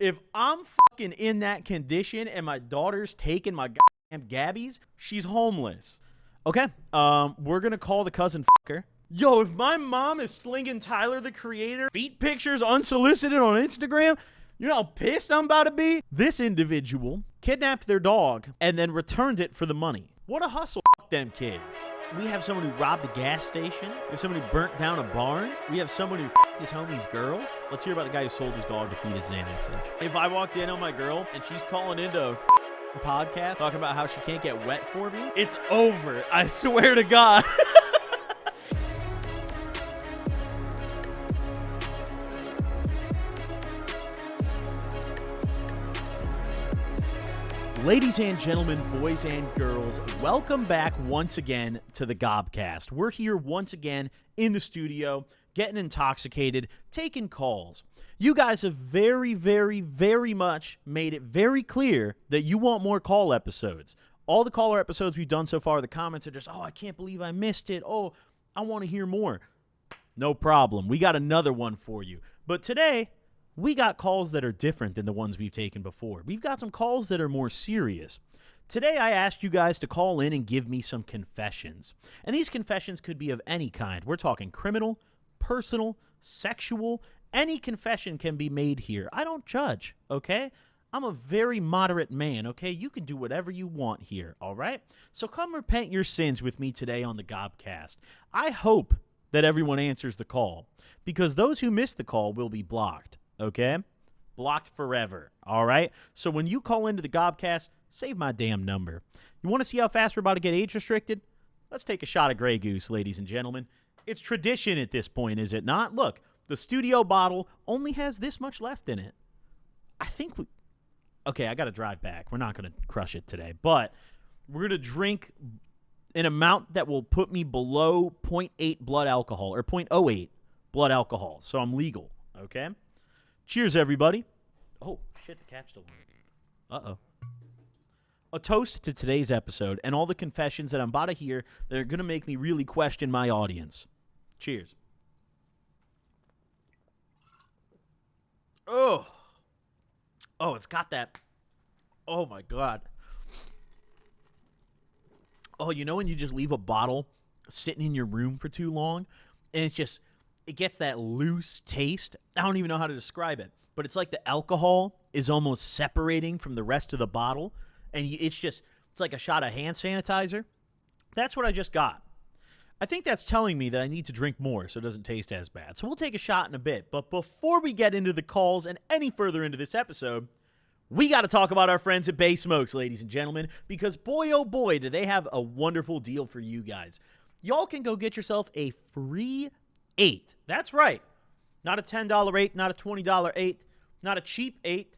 If I'm fucking in that condition and my daughter's taking my goddamn gabbies, she's homeless. Okay, we're gonna call the cousin fucker. Yo, if my mom is slinging Tyler, the Creator, feet pictures unsolicited on Instagram, you know how pissed I'm about to be? This individual kidnapped their dog and then returned it for the money. What a hustle, fuck them kids. We have someone who robbed a gas station. We have someone who burnt down a barn. We have someone who fucked his homie's girl. Let's hear about the guy who sold his dog to feed his Xanax addiction. If I walked in on my girl and she's calling into a podcast talking about how she can't get wet for me, it's over. I swear to God. Ladies and gentlemen, boys and girls, welcome back once again to the Gobcast. We're here once again in the studio, getting intoxicated, taking calls. You guys have very much made it very clear that you want more call episodes. All the caller episodes we've done so far, the comments are just, oh, I can't believe I missed it. Oh, I want to hear more. No problem. We got another one for you. But today, we got calls that are different than the ones we've taken before. We've got some calls that are more serious. Today, I asked you guys to call in and give me some confessions. And these confessions could be of any kind. We're talking criminal, personal, sexual. Any confession can be made here. I don't judge, okay? I'm a very moderate man, okay? You can do whatever you want here, all right? So come repent your sins with me today on the Gobcast. I hope that everyone answers the call, because those who miss the call will be blocked. Okay? Blocked forever. All right? So when you call into the Gobcast, save my damn number. You want to see how fast we're about to get age restricted? Let's take a shot of Grey Goose, ladies and gentlemen. It's tradition at this point, is it not? Look, the studio bottle only has this much left in it. I think we... Okay, I got to drive back. We're not going to crush it today. But we're going to drink an amount that will put me below 0.8 blood alcohol, or 0.08 blood alcohol. So I'm legal. Okay? Cheers, everybody. Oh, shit, the cap's still on. Uh-oh. A toast to today's episode and all the confessions that I'm about to hear that are going to make me really question my audience. Cheers. Oh. Oh, it's got that. Oh, my God. Oh, you know when you just leave a bottle sitting in your room for too long and it gets that loose taste? I don't even know how to describe it, but it's like the alcohol is almost separating from the rest of the bottle, and it's like a shot of hand sanitizer. That's what I just got. I think that's telling me that I need to drink more so it doesn't taste as bad. So we'll take a shot in a bit, but before we get into the calls and any further into this episode, we got to talk about our friends at Bay Smokes, ladies and gentlemen, because boy, oh boy, do they have a wonderful deal for you guys. Y'all can go get yourself a free 8. That's right. Not a $10 8, not a $20 8, not a cheap 8,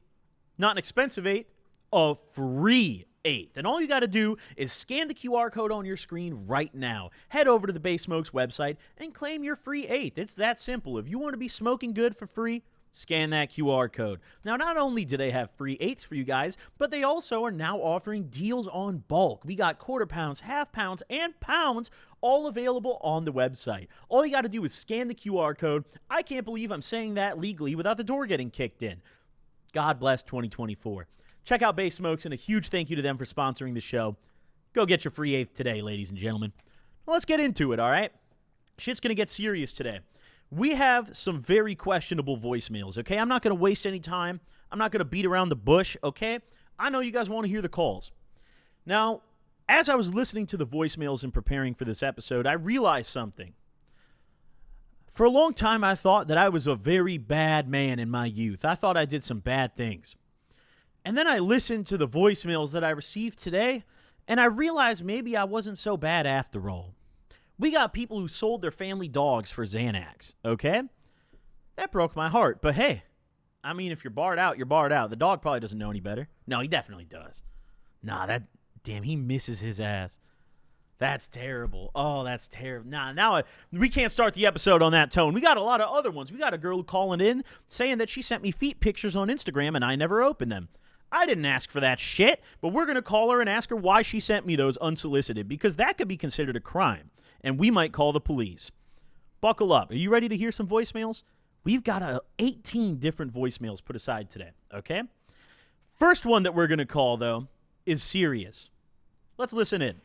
not an expensive 8, a free 8. And all you got to do is scan the QR code on your screen right now. Head over to the Bay Smokes website and claim your free 8. It's that simple. If you want to be smoking good for free, scan that QR code. Now, not only do they have free 8s for you guys, but they also are now offering deals on bulk. We got quarter pounds, half pounds, and pounds all available on the website. All you got to do is scan the QR code. I can't believe I'm saying that legally without the door getting kicked in. God bless 2024. Check out Bay Smokes, and a huge thank you to them for sponsoring the show. Go get your free 8th today, ladies and gentlemen. Well, let's get into it, all right? Shit's going to get serious today. We have some very questionable voicemails, okay? I'm not going to waste any time. I'm not going to beat around the bush, okay? I know you guys want to hear the calls. Now, as I was listening to the voicemails and preparing for this episode, I realized something. For a long time, I thought that I was a very bad man in my youth. I thought I did some bad things. And then I listened to the voicemails that I received today, and I realized maybe I wasn't so bad after all. We got people who sold their family dogs for Xanax, okay? That broke my heart, but hey, I mean, if you're barred out, you're barred out. The dog probably doesn't know any better. No, he definitely does. Nah, damn, he misses his ass. That's terrible. Oh, that's terrible. We can't start the episode on that tone. We got a lot of other ones. We got a girl calling in saying that she sent me feet pictures on Instagram and I never opened them. I didn't ask for that shit, but we're going to call her and ask her why she sent me those unsolicited, because that could be considered a crime, and we might call the police. Buckle up. Are you ready to hear some voicemails? We've got 18 different voicemails put aside today, okay? First one that we're going to call, though, is serious. Let's listen in.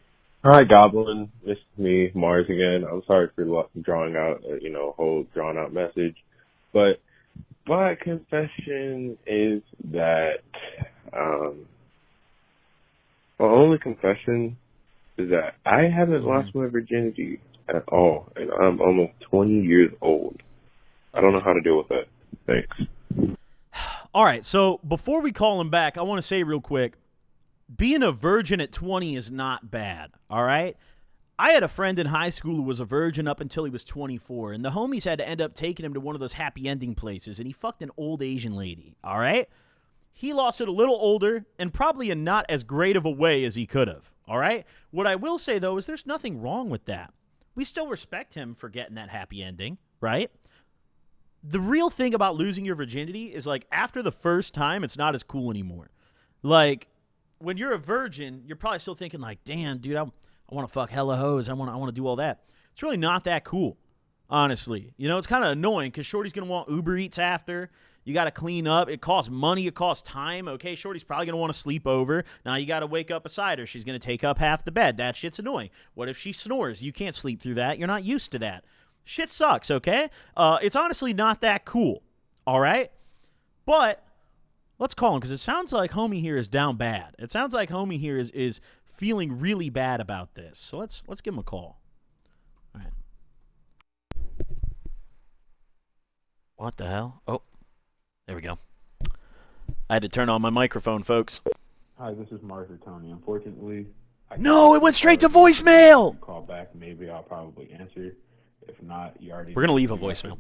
Hi, Goblin. It's me, Mars again. I'm sorry for drawing out, a whole drawn-out message. But my confession is that, my only confession is that I haven't lost my virginity at all, and I'm almost 20 years old. I don't know how to deal with that. Thanks. All right, so before we call him back, I want to say real quick, being a virgin at 20 is not bad, all right? I had a friend in high school who was a virgin up until he was 24, and the homies had to end up taking him to one of those happy ending places, and he fucked an old Asian lady, all right? He lost it a little older and probably in not as great of a way as he could have, all right? What I will say, though, is there's nothing wrong with that. We still respect him for getting that happy ending, right? The real thing about losing your virginity is, like, after the first time, it's not as cool anymore. Like, when you're a virgin, you're probably still thinking, like, damn, dude, I want to fuck hella hoes. I want to do all that. It's really not that cool, honestly. You know, it's kind of annoying because Shorty's going to want Uber Eats after. You got to clean up. It costs money. It costs time. Okay, Shorty's probably going to want to sleep over. Now you got to wake up beside her. She's going to take up half the bed. That shit's annoying. What if she snores? You can't sleep through that. You're not used to that. Shit sucks, okay? It's honestly not that cool, all right? But let's call him because it sounds like homie here is down bad. It sounds like homie here is feeling really bad about this. So let's give him a call. All right. What the hell? Oh, there we go. I had to turn on my microphone, folks. Hi, this is Mars or Tony. Unfortunately, No, it went straight to voicemail. Call back. Maybe I'll probably answer. If not, you already. We're gonna leave a voicemail.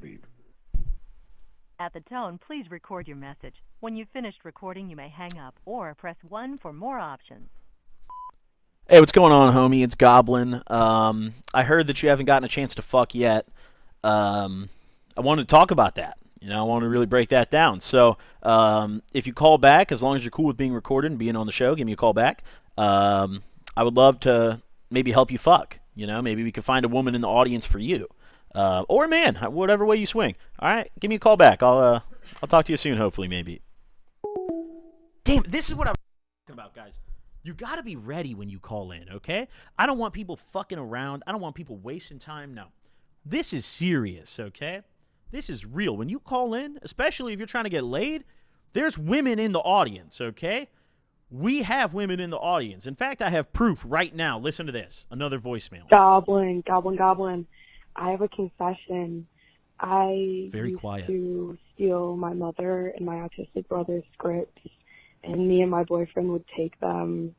At the tone, please record your message. When you've finished recording, you may hang up or press 1 for more options. Hey, what's going on, homie? It's Goblin. I heard that you haven't gotten a chance to fuck yet. I wanted to talk about that. You know, I want to really break that down. So, if you call back, as long as you're cool with being recorded and being on the show, give me a call back. I would love to maybe help you fuck. You know, maybe we could find a woman in the audience for you. Or a man, whatever way you swing. All right, give me a call back. I'll talk to you soon, hopefully, maybe. Damn, this is what I'm talking about, guys. You got to be ready when you call in, okay? I don't want people fucking around. I don't want people wasting time. No. This is serious, okay? This is real. When you call in, especially if you're trying to get laid, there's women in the audience, okay? We have women in the audience. In fact, I have proof right now. Listen to this. Another voicemail. Goblin. I have a confession. I used to steal my mother and my autistic brother's scripts, and me and my boyfriend would take them,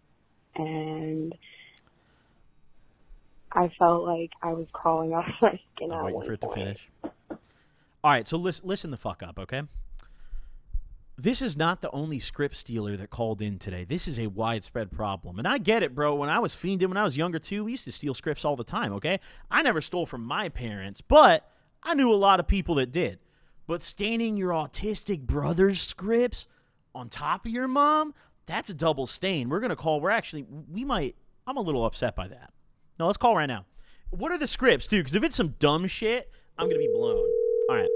and I felt like I was crawling off my skin. I'm waiting for it to finish. All right, so listen the fuck up, okay? This is not the only script stealer that called in today. This is a widespread problem. And I get it, bro. When I was fiending, when I was younger, too, we used to steal scripts all the time, okay? I never stole from my parents, but I knew a lot of people that did. But staining your autistic brother's scripts on top of your mom, that's a double stain. I'm a little upset by that. No, let's call right now. What are the scripts, too? Because if it's some dumb shit, I'm going to be blown. All right.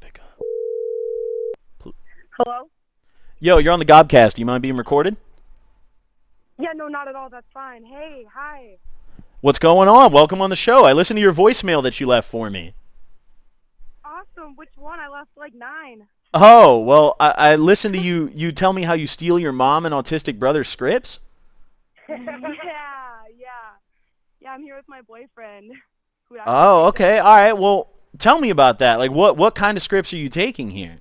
Pick up. Hello? Yo, you're on the Gobcast. Do you mind being recorded? Yeah, no, not at all. That's fine. Hey, hi. What's going on? Welcome on the show. I listened to your voicemail that you left for me. Awesome. Which one? I left like 9. Oh, well, I listened to you tell me how you steal your mom and autistic brother's scripts. Yeah. Yeah, I'm here with my boyfriend. Oh, okay. All right. Well, tell me about that. Like, what kind of scripts are you taking here?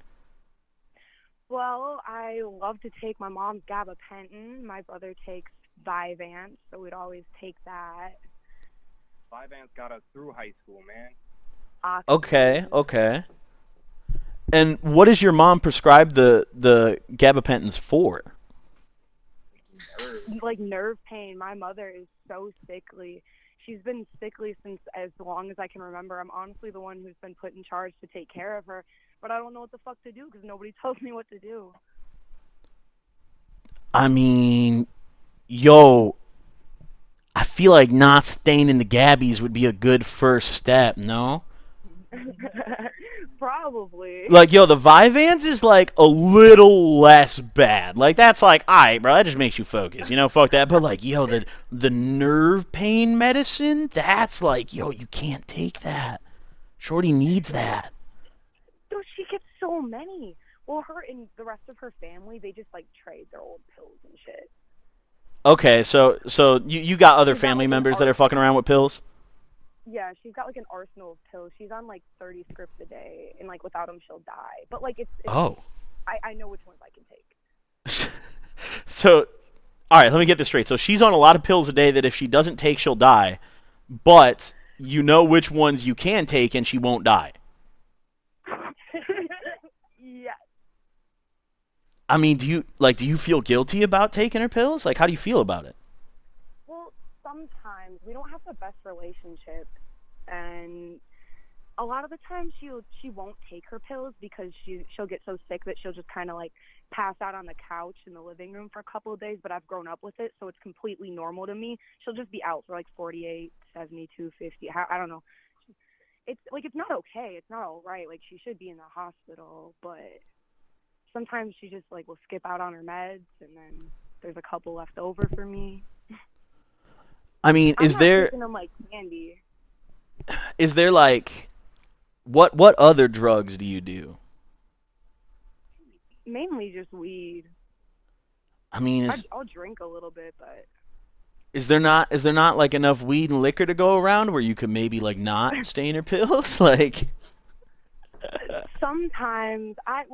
Well, I love to take my mom's gabapentin. My brother takes Vyvanse, so we'd always take that. Vyvanse got us through high school, man. Awesome. Okay. And what does your mom prescribe the gabapentins for? Like nerve pain. My mother is so sickly. She's been sickly since as long as I can remember. I'm honestly the one who's been put in charge to take care of her, but I don't know what the fuck to do because nobody tells me what to do. I mean, yo, I feel like not staying in the Gabbies would be a good first step, no? Probably. Like, yo, the Vyvanse is, like, a little less bad. Like, that's like, alright, bro, that just makes you focus, you know, fuck that. But, like, yo, the nerve pain medicine, that's like, yo, you can't take that. Shorty needs that. Dude, she gets so many. Well, her and the rest of her family, they just, like, trade their old pills and shit. Okay, so you got other family members that are fucking around with pills? Yeah, she's got, like, an arsenal of pills. She's on, like, 30 scripts a day, and, like, without them, she'll die. But, like, it's Oh. I know which ones I can take. So, all right, let me get this straight. So she's on a lot of pills a day that if she doesn't take, she'll die. But you know which ones you can take, and she won't die. Yes. I mean, do you feel guilty about taking her pills? Like, how do you feel about it? Well, sometimes we don't have the best relationship, and a lot of the time she won't take her pills because she'll get so sick that she'll just kind of like pass out on the couch in the living room for a couple of days. But I've grown up with it, so it's completely normal to me. She'll just be out for like 48, 72, 50. I don't know. It's like it's not okay. It's not all right. Like she should be in the hospital, but sometimes she just like will skip out on her meds, and then there's a couple left over for me. I mean, I'm not taking them like candy. Is there like what other drugs do you do? Mainly just weed. I mean, I'll drink a little bit, but is there not like enough weed and liquor to go around where you could maybe like not stay in your pills? Like sometimes I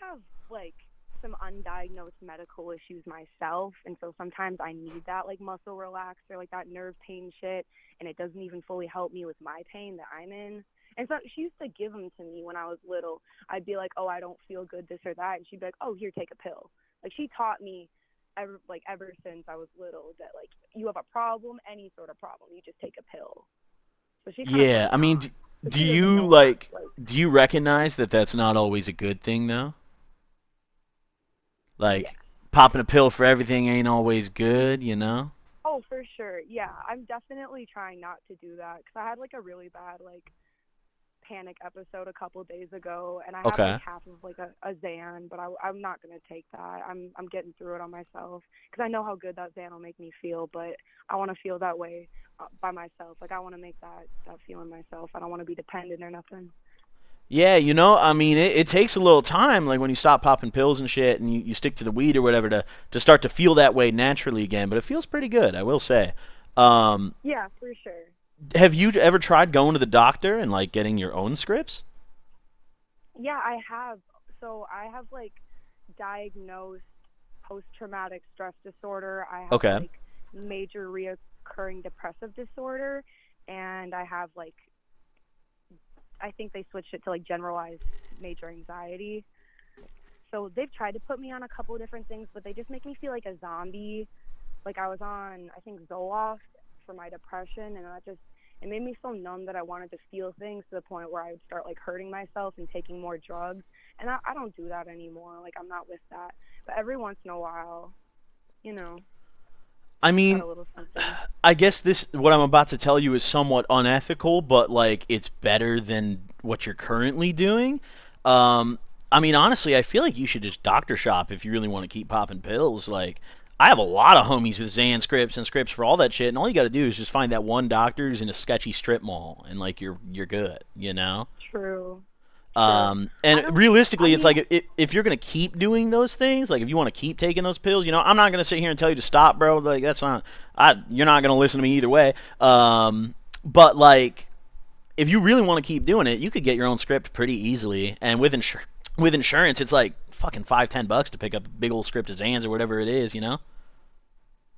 have like some undiagnosed medical issues myself, and so sometimes I need that like muscle relaxer, like that nerve pain shit, and it doesn't even fully help me with my pain that I'm in. And so she used to give them to me when I was little. I'd be like, oh, I don't feel good, this or that, and she'd be like, oh, here, take a pill. Like she taught me ever since I was little that like you have a problem, any sort of problem, you just take a pill. So she yeah, I mean, do you recognize that that's not always a good thing though? Like yeah. Popping a pill for everything ain't always good, you know? Oh, for sure. Yeah, I'm definitely trying not to do that because I had like a really bad like panic episode a couple days ago, and I have like half of like a Xan, but I'm not gonna take that. I'm getting through it on myself because I know how good that Xan will make me feel, but I want to feel that way by myself. Like I want to make that feeling myself. I don't want to be dependent or nothing. Yeah, you know, I mean, it takes a little time, like when you stop popping pills and shit, and you stick to the weed or whatever, to start to feel that way naturally again. But it feels pretty good, I will say. Yeah, for sure. Have you ever tried going to the doctor and like getting your own scripts? Yeah, I have. So I have like diagnosed post-traumatic stress disorder. I have like major reoccurring depressive disorder, and I have like I think they switched it to like generalized major anxiety. So they've tried to put me on a couple of different things, but they just make me feel like a zombie. Like I was on, I think, Zoloft for my depression, and it made me so numb that I wanted to feel things to the point where I would start like hurting myself and taking more drugs. And I don't do that anymore. Like I'm not with that. But every once in a while, you know. I mean, I guess what I'm about to tell you is somewhat unethical, but like it's better than what you're currently doing. I mean, honestly, I feel like you should just doctor shop if you really want to keep popping pills. Like, I have a lot of homies with Xan scripts and scripts for all that shit, and all you got to do is just find that one doctor who's in a sketchy strip mall, and like you're good, you know? True. And realistically, it's like if you're gonna keep doing those things, like if you want to keep taking those pills, you know, I'm not gonna sit here and tell you to stop, bro. Like that's not, you're not gonna listen to me either way. But like, if you really want to keep doing it, you could get your own script pretty easily, and with insurance, it's like fucking $5-10 to pick up a big old script of Xans or whatever it is, you know?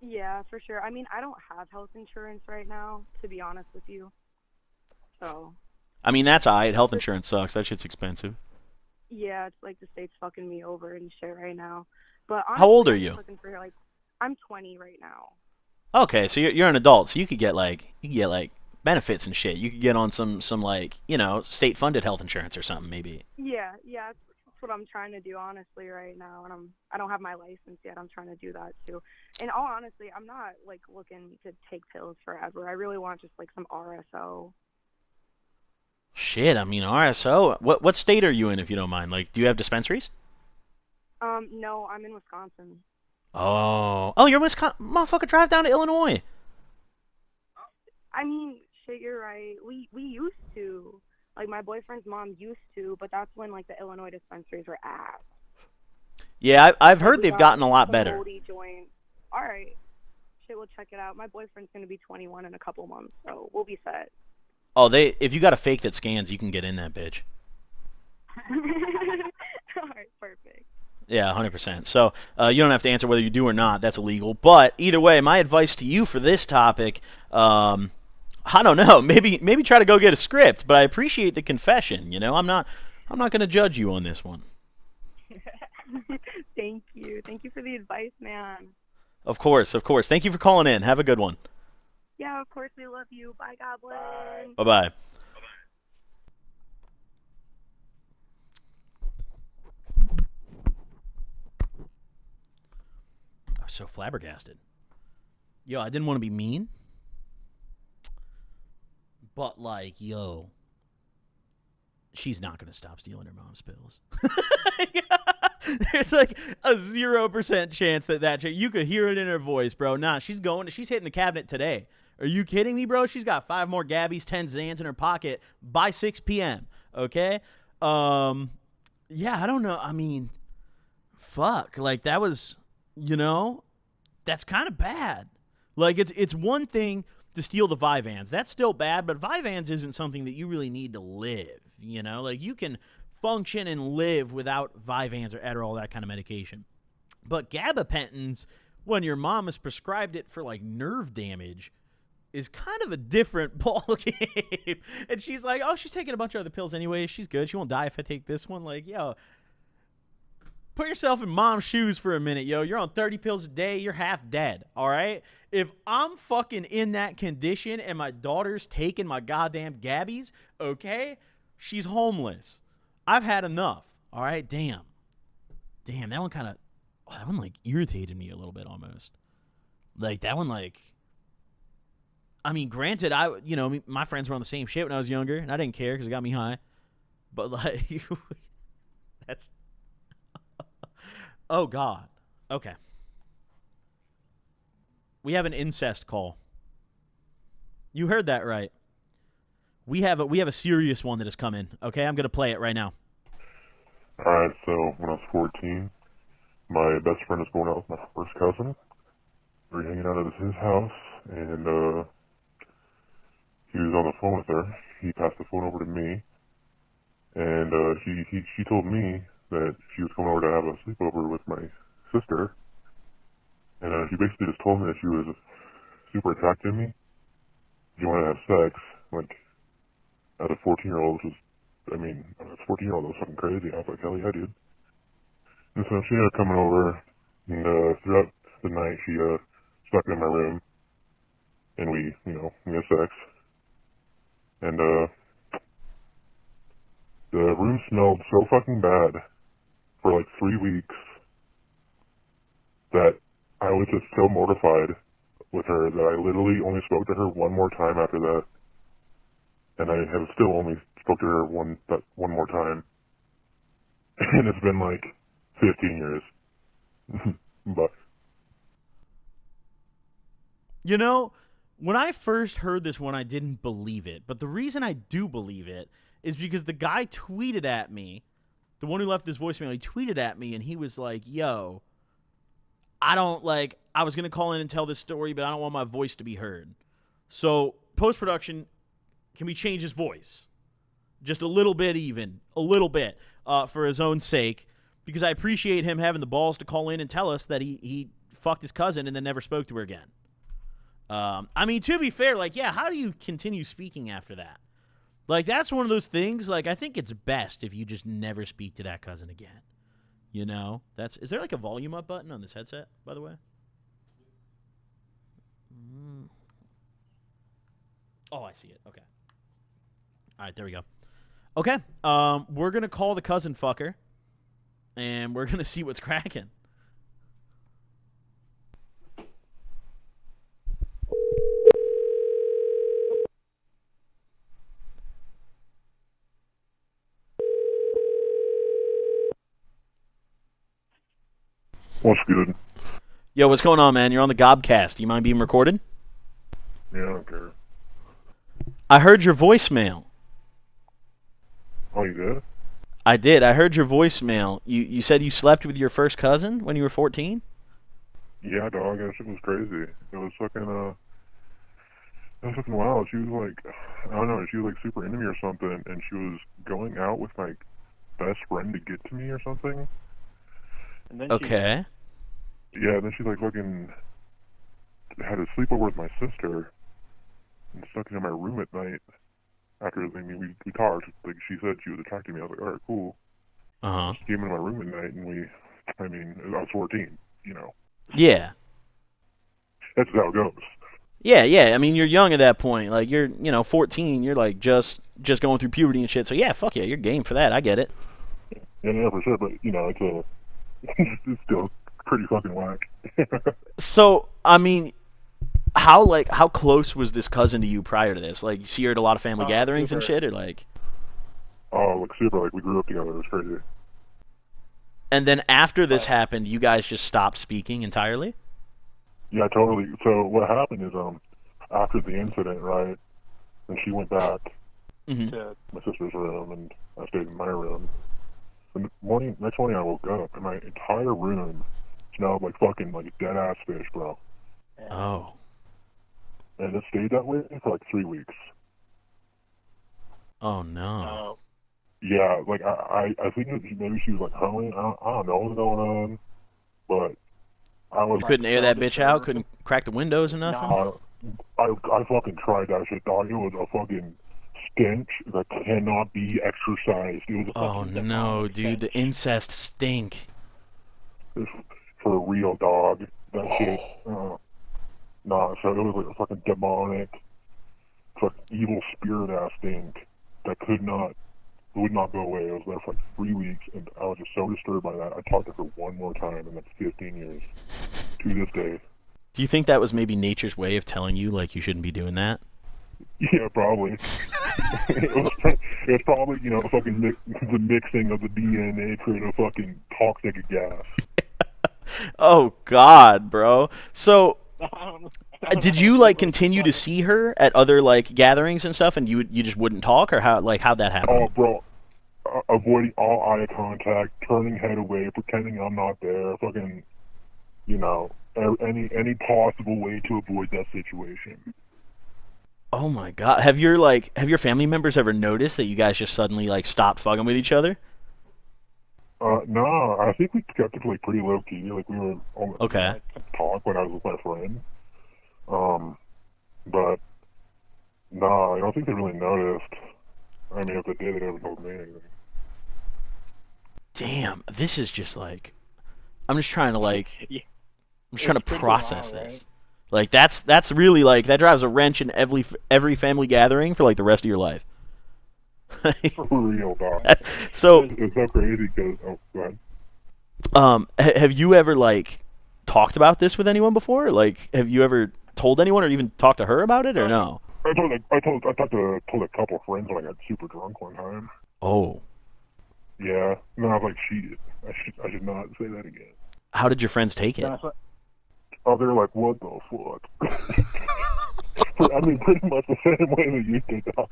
Yeah, for sure. I mean, I don't have health insurance right now, to be honest with you. So. I mean, that's alright. Health insurance sucks. That shit's expensive. Yeah, it's like the state's fucking me over and shit right now. But honestly, how old are you? I'm 20 right now. Okay, so you're an adult, so you could get like benefits and shit. You could get on some like, you know, state funded health insurance or something maybe. Yeah, what I'm trying to do, honestly, right now. And I don't have my license yet. I'm trying to do that, too. And all honestly, I'm not, like, looking to take pills forever. I really want just, like, some RSO. Shit, I mean, RSO. What state are you in, if you don't mind? Like, do you have dispensaries? No, I'm in Wisconsin. Oh, you're Wisconsin. Motherfucker, drive down to Illinois. I mean, shit, you're right. We used to. Like, my boyfriend's mom used to, but that's when, like, the Illinois dispensaries were ass. Yeah, I've heard We they've got gotten a lot some better. moldy joints. All right. Shit, we'll check it out. My boyfriend's going to be 21 in a couple months, so we'll be set. Oh, if you got a fake that scans, you can get in that bitch. All right, perfect. Yeah, 100%. So you don't have to answer whether you do or not. That's illegal. But either way, my advice to you for this topic, I don't know. Maybe try to go get a script. But I appreciate the confession. You know, I'm not going to judge you on this one. Thank you. Thank you for the advice, man. Of course. Thank you for calling in. Have a good one. Yeah, of course. We love you. Bye, Goblin. Bye-bye. I was so flabbergasted. Yo, I didn't want to be mean. But, like, yo, she's not going to stop stealing her mom's pills. There's like a 0% chance that you could hear it in her voice, bro. Nah, she's hitting the cabinet today. Are you kidding me, bro? She's got 5 more Gabbies, 10 Xans in her pocket by 6 p.m., okay? Yeah, I don't know. I mean, fuck. Like, that was, that's kind of bad. Like, it's one thing to steal the Vyvanse. That's still bad, but Vyvanse isn't something that you really need to live, Like, you can function and live without Vyvanse or Adderall, that kind of medication. But gabapentins, when your mom has prescribed it for, like, nerve damage, is kind of a different ball game. And she's like, oh, she's taking a bunch of other pills anyway. She's good. She won't die if I take this one. Like, yo, put yourself in mom's shoes for a minute, yo. You're on 30 pills a day. You're half dead, all right? If I'm fucking in that condition and my daughter's taking my goddamn Gabbies, okay, she's homeless. I've had enough, all right? Damn, that one like irritated me a little bit almost. Like, that one, like, I mean, granted, my friends were on the same shit when I was younger, and I didn't care because it got me high. But, like, that's... Oh, God. Okay. We have an incest call. You heard that right. We have a serious one that has come in, okay? I'm going to play it right now. Alright, so when I was 14, my best friend was going out with my first cousin. We were hanging out at his house, and he was on the phone with her. He passed the phone over to me, and she told me that she was coming over to have a sleepover with my sister, and she basically just told me that she was super attracted to me. She wanted to have sex, like, as a 14-year-old, which was, I mean, as a 14-year-old, that was fucking crazy. I was like, hell yeah, dude. And so she ended up coming over, and throughout the night, she stuck in my room, and we had sex. And the room smelled so fucking bad for like 3 weeks that I was just so mortified with her that I literally only spoke to her one more time after that. And I have still only spoke to her one more time. And it's been like 15 years. But when I first heard this one, I didn't believe it. But the reason I do believe it is because the guy tweeted at me, the one who left this voicemail, he tweeted at me and he was like, yo, I was going to call in and tell this story, but I don't want my voice to be heard. So post-production, can we change his voice? Just a little bit for his own sake, because I appreciate him having the balls to call in and tell us that he fucked his cousin and then never spoke to her again. I mean, to be fair, like, yeah, how do you continue speaking after that? Like, that's one of those things, like, I think it's best if you just never speak to that cousin again. Is there like a volume up button on this headset, by the way? Oh, I see it. Okay. All right, there we go. Okay, we're going to call the cousin fucker, and we're gonna see what's cracking. What's good? Yo, what's going on, man? You're on the Gobcast. Do you mind being recorded? Yeah, I don't care. I heard your voicemail. Oh, you did? I did. I heard your voicemail. You said you slept with your first cousin when you were 14? Yeah, dog. That shit was crazy. It was fucking wild. She was like, I don't know, she was like super into me or something, and she was going out with my best friend to get to me or something. And then Okay. Yeah, then she like fucking had a sleepover with my sister and snuck into my room at night. After, I mean, we talked. Like, she said she was attracted to me. I was like, all right, cool. Uh-huh. She came into my room at night, and I was 14, you know. Yeah. That's how it goes. Yeah. I mean, you're young at that point. Like, you're, 14. You're, like, just going through puberty and shit. So, yeah, fuck yeah, you're game for that. I get it. Yeah, for sure. But, it's still pretty fucking whack. So, I mean, how close was this cousin to you prior to this? Like, you see her at a lot of family gatherings and shit, or like? Oh, like super. Like, we grew up together. It was crazy. And then after this happened, you guys just stopped speaking entirely? Yeah, totally. So what happened is, after the incident, right, and she went back to my sister's room, and I stayed in my room. The next morning I woke up, and my entire room smelled like fucking like dead-ass fish, bro. Oh. And it stayed that way for like 3 weeks. Oh, no. Yeah, like, I think maybe she was like hoeing. I don't know what's going on, but I was... You couldn't air that bitch out? Couldn't crack the windows or nothing? No. I fucking tried that shit, dog. It was a fucking stench that cannot be exercised. It was a fucking no, dude, the incest stink. For real, dog. That shit. Nah, so it was like a fucking demonic, fucking evil spirit ass stink that would not go away. It was there for like 3 weeks, and I was just so disturbed by that. I talked to her one more time in like 15 years. To this day. Do you think that was maybe nature's way of telling you, like, you shouldn't be doing that? Yeah, probably. it was probably, fucking the mixing of the DNA created a fucking toxic gas. Oh, God, bro. So, did you, like, continue to see her at other, like, gatherings and stuff, and you just wouldn't talk, or how'd that happen? Oh, bro. Avoiding all eye contact, turning head away, pretending I'm not there, fucking, any possible way to avoid that situation. Oh my God! Have your family members ever noticed that you guys just suddenly like stopped fucking with each other? No, I think we kept it like pretty low key. Like we were almost talk when I was with my friend. But no, I don't think they really noticed. I mean, if they did, they never told me anything. Damn, this is just like, I'm just trying to process this. Right? Like that's really like that drives a wrench in every family gathering for like the rest of your life. For real, dog. So it's so crazy because go ahead. Have you ever like talked about this with anyone before? Like, have you ever told anyone or even talked to her about it or no? I told a couple of friends when I got super drunk one time. Oh. Yeah. And then I was like, shit, I should not say that again. How did your friends take it? Oh, they're like, what the fuck? I mean, pretty much the same way that you did that.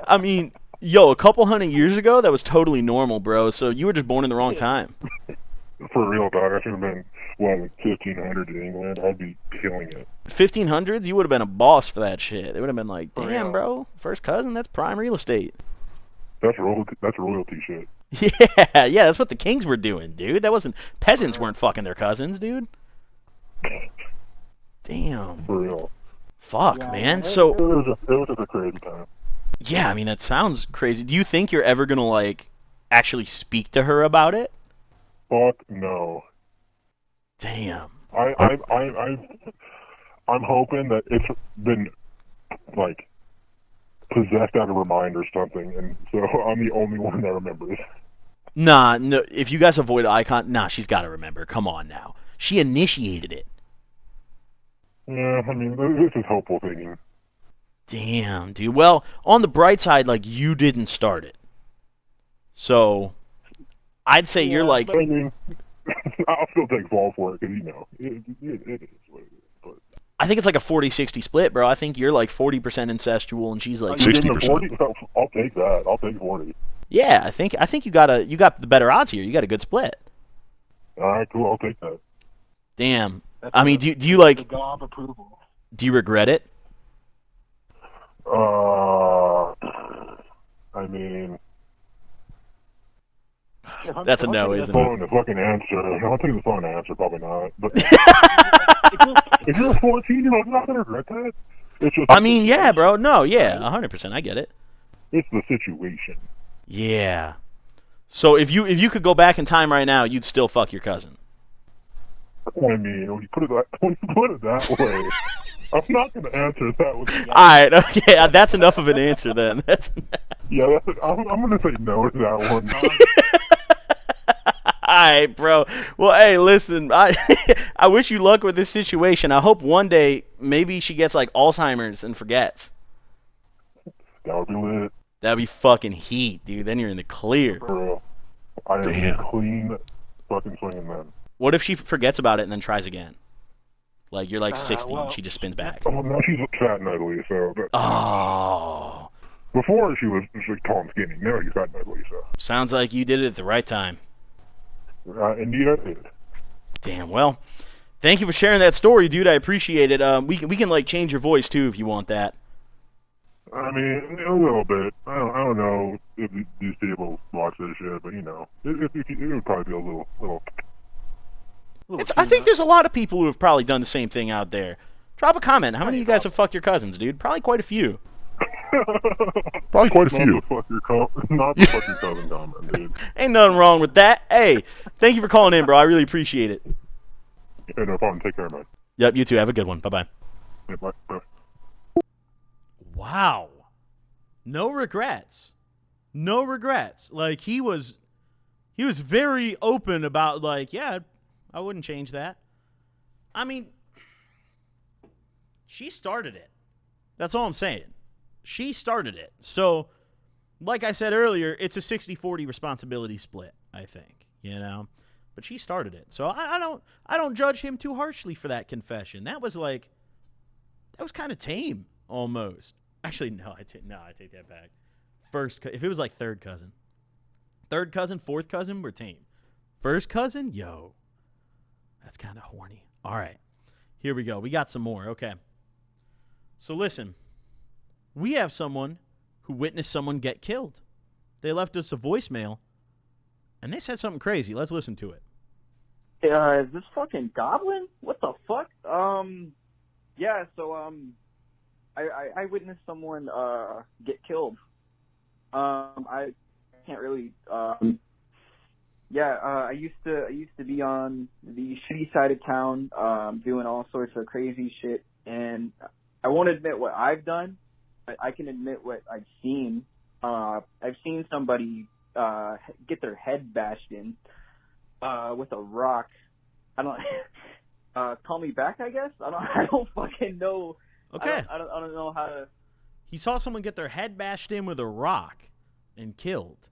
I mean, a couple hundred years ago, that was totally normal, bro. So you were just born in the wrong time. For real, dog. I should have been, 1500 in England. I'd be killing it. 1500s? You would have been a boss for that shit. It would have been like, damn, bro, first cousin, that's prime real estate. That's royalty shit. Yeah, that's what the kings were doing, dude. Peasants weren't fucking their cousins, dude. Damn. For real. Fuck, man. So it was just a crazy time. Yeah, I mean that sounds crazy. Do you think you're ever gonna like actually speak to her about it? Fuck no. Damn. I'm hoping that it's been like possessed out of her mind or something, and so I'm the only one that remembers. Nah, no, if you guys avoid eye contact, nah, she's got to remember. Come on now. She initiated it. Yeah, I mean, this is hopeful thinking. Damn, dude. Well, on the bright side, like, you didn't start it. So, I'd say you're like... I mean, I'll still take fault for it, because, you know, it is what it is. But I think it's like a 40-60 split, bro. I think you're like 40% incestual, and she's like 60%. I'll take that. I'll take 40. Yeah, I think you got the better odds here. You got a good split. All right, cool. I'll take that. Damn. I mean, do you like... Gob approval. Do you regret it? I mean... That's a no, isn't it? The fucking answer. I'll take the phone answer, probably not. But if you're 14, you're not going to regret that. It's just, I mean, yeah, bro. No, yeah, 100%. I get it. It's the situation. Yeah. So if you could go back in time right now, you'd still fuck your cousin. I mean, when you put it that way, I'm not going to answer that with. All right, okay, that's enough of an answer then. Yeah, I'm going to say no to that one. Alright, bro. Well, hey, listen, I wish you luck with this situation. I hope one day maybe she gets like Alzheimer's and forgets. That would be lit. That'd be fucking heat, dude. Then you're in the clear. Bro, I am clean fucking swinging, man. What if she forgets about it and then tries again? Like, you're like 60 and she just spins back. Oh, now she's fat and ugly, so... Oh. Before she was like tall and skinny. Now she's fat and ugly, so... Sounds like you did it at the right time. Indeed I did. Damn, well, thank you for sharing that story, dude. I appreciate it. We can like change your voice too if you want that. I mean, a little bit. I don't know if these people watch this shit, but you know, it would probably be a little I think there's a lot of people who have probably done the same thing out there. Drop a comment. How many of you guys have fucked your cousins, dude? Probably quite a few. Probably quite a few. Not the fuck your cousin comment, dude. Ain't nothing wrong with that. Hey, thank you for calling in, bro. I really appreciate it. Hey, no problem. Take care, man. Yep, you too. Have a good one. Bye-bye. Yeah, bye. Bye. Wow. No regrets. No regrets. Like, he was very open about, like, yeah, I wouldn't change that. I mean, she started it. That's all I'm saying. She started it. So, like I said earlier, it's a 60-40 responsibility split, I think, you know? But she started it. So I don't judge him too harshly for that confession. That was kind of tame almost. Actually, no, I take that back. If it was like third cousin, fourth cousin, we're tame. First cousin, yo, that's kind of horny. All right, here we go. We got some more. Okay. So listen, we have someone who witnessed someone get killed. They left us a voicemail, and they said something crazy. Let's listen to it. Is this fucking Goblin? What the fuck? Yeah, so, I witnessed someone, get killed. I can't really, I used to be on the shitty side of town, doing all sorts of crazy shit, and I won't admit what I've done, but I can admit what I've seen. I've seen somebody, get their head bashed in, with a rock. I don't, call me back, I guess? I don't fucking know. Okay. I don't know how to. He saw someone get their head bashed in with a rock and killed.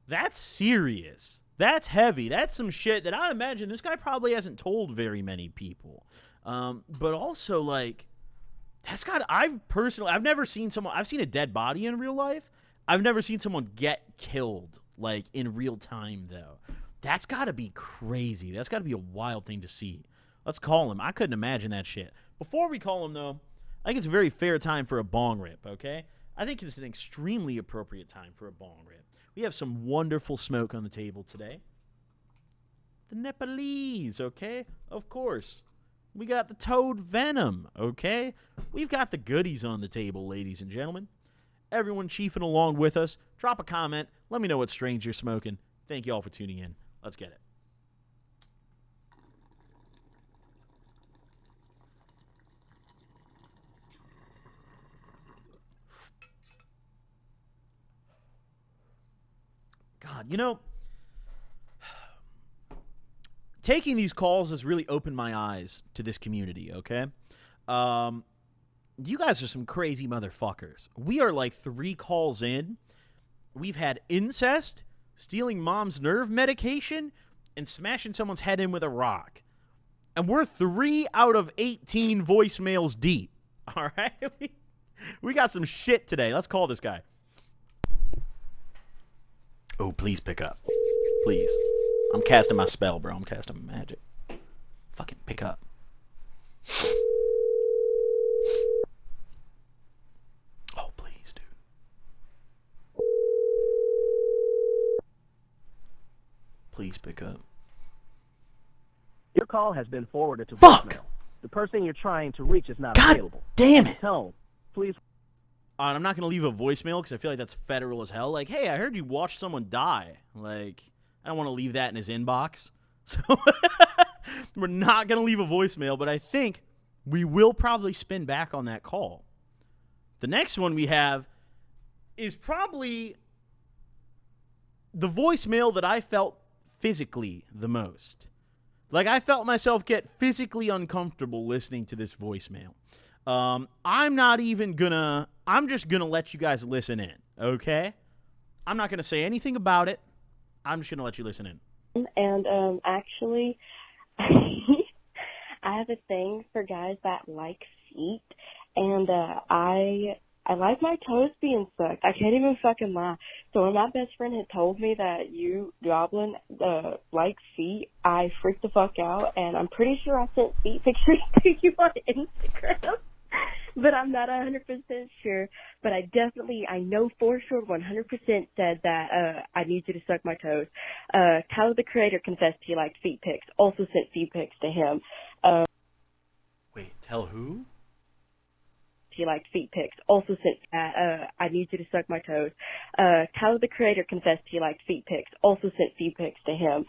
That's serious. That's heavy. That's some shit that I imagine this guy probably hasn't told very many people. But also, like, I've never seen someone, I've seen a dead body in real life. I've never seen someone get killed, like, in real time, though. That's got to be crazy. That's got to be a wild thing to see. Let's call him. I couldn't imagine that shit. Before we call him, though, I think it's a very fair time for a bong rip, okay? I think it's an extremely appropriate time for a bong rip. We have some wonderful smoke on the table today. The Nepalese, okay? Of course. We got the toad venom, okay? We've got the goodies on the table, ladies and gentlemen. Everyone chiefing along with us, drop a comment. Let me know what strains you're smoking. Thank you all for tuning in. Let's get it. God, you know, taking these calls has really opened my eyes to this community, okay? You guys are some crazy motherfuckers. We are like 3 calls in. We've had incest, stealing mom's nerve medication, and smashing someone's head in with a rock. And we're 3 out of 18 voicemails deep. All right? We got some shit today. Let's call this guy. Oh, please pick up. Please. I'm casting my spell, bro. I'm casting magic. Fucking pick up. Oh, please, dude. Please pick up. Your call has been forwarded to Fuck! voicemail. The person you're trying to reach is not God available. damn it! Tone, please. I'm not going to leave a voicemail because I feel like that's federal as hell. Like, hey, I heard you watched someone die. Like, I don't want to leave that in his inbox. So we're not going to leave a voicemail, but I think we will probably spin back on that call. The next one we have is probably the voicemail that I felt physically the most. Like, I felt myself get physically uncomfortable listening to this voicemail. I'm just gonna let you guys listen in, okay? I'm not gonna say anything about it. I'm just gonna let you listen in. And actually, I have a thing for guys that like feet, and I like my toes being sucked. I can't even fucking lie. So when my best friend had told me that you, Goblin, like feet, I freaked the fuck out, and I'm pretty sure I sent feet pictures to you on Instagram. But I'm not 100% sure. But I know for sure 100% said that I need you to suck my toes. Tyler, the creator, confessed he liked feet pics. Also sent feet pics to him. Wait, tell who? He liked feet pics. Also sent that I need you to suck my toes. Tyler, the creator, confessed he liked feet pics. Also sent feet pics to him.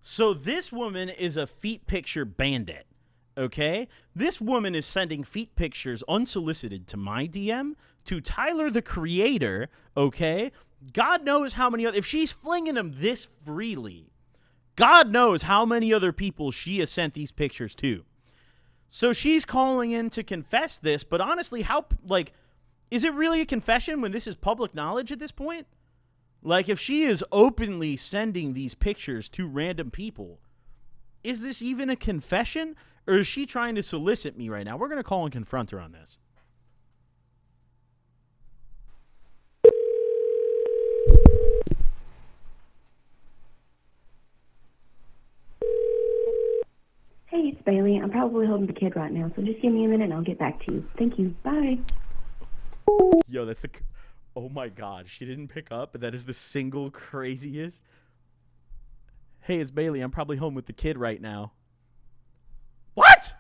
So this woman is a feet picture bandit. Okay? This woman is sending feet pictures unsolicited to my DM, to Tyler the creator, okay? God knows how many other... If she's flinging them this freely, God knows how many other people she has sent these pictures to. So she's calling in to confess this, but honestly, is it really a confession when this is public knowledge at this point? Like, if she is openly sending these pictures to random people, is this even a confession? Or is she trying to solicit me right now? We're going to call and confront her on this. Hey, it's Bailey. I'm probably holding the kid right now, so just give me a minute and I'll get back to you. Thank you. Bye. Yo, that's the... Oh my God, she didn't pick up, but that is the single craziest. Hey, it's Bailey. I'm probably home with the kid right now. What?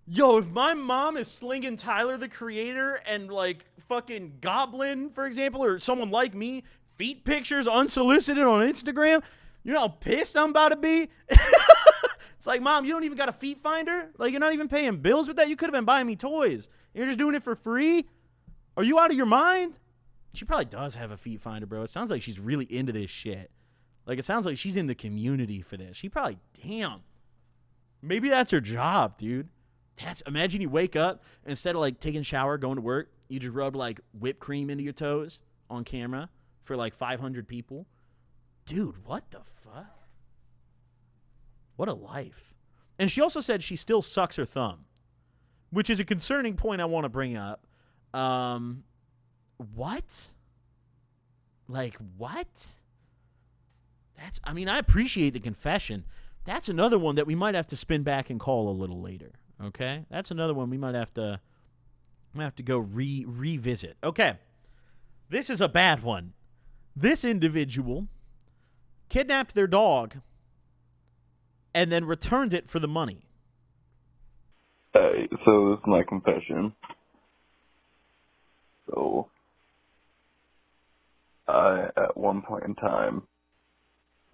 Yo, if my mom is slinging Tyler the creator and like fucking Goblin, for example, or someone like me, feet pictures unsolicited on Instagram, you know how pissed I'm about to be? It's like, Mom, you don't even got a feet finder? Like, you're not even paying bills with that? You could have been buying me toys. You're just doing it for free? Are you out of your mind? She probably does have a feet finder, bro. It sounds like she's really into this shit. Like, it sounds like she's in the community for this. She probably, damn. Maybe that's her job, dude. Imagine you wake up, instead of like taking a shower, going to work, you just rub like whipped cream into your toes on camera for like 500 people. Dude, what the fuck? What a life. And she also said she still sucks her thumb, which is a concerning point I want to bring up. What? Like, what? I appreciate the confession. That's another one that we might have to spin back and call a little later. Okay? That's another one we might have to go revisit. Okay. This is a bad one. This individual kidnapped their dog and then returned it for the money. Hey, so this is my confession. So, I, at one point in time,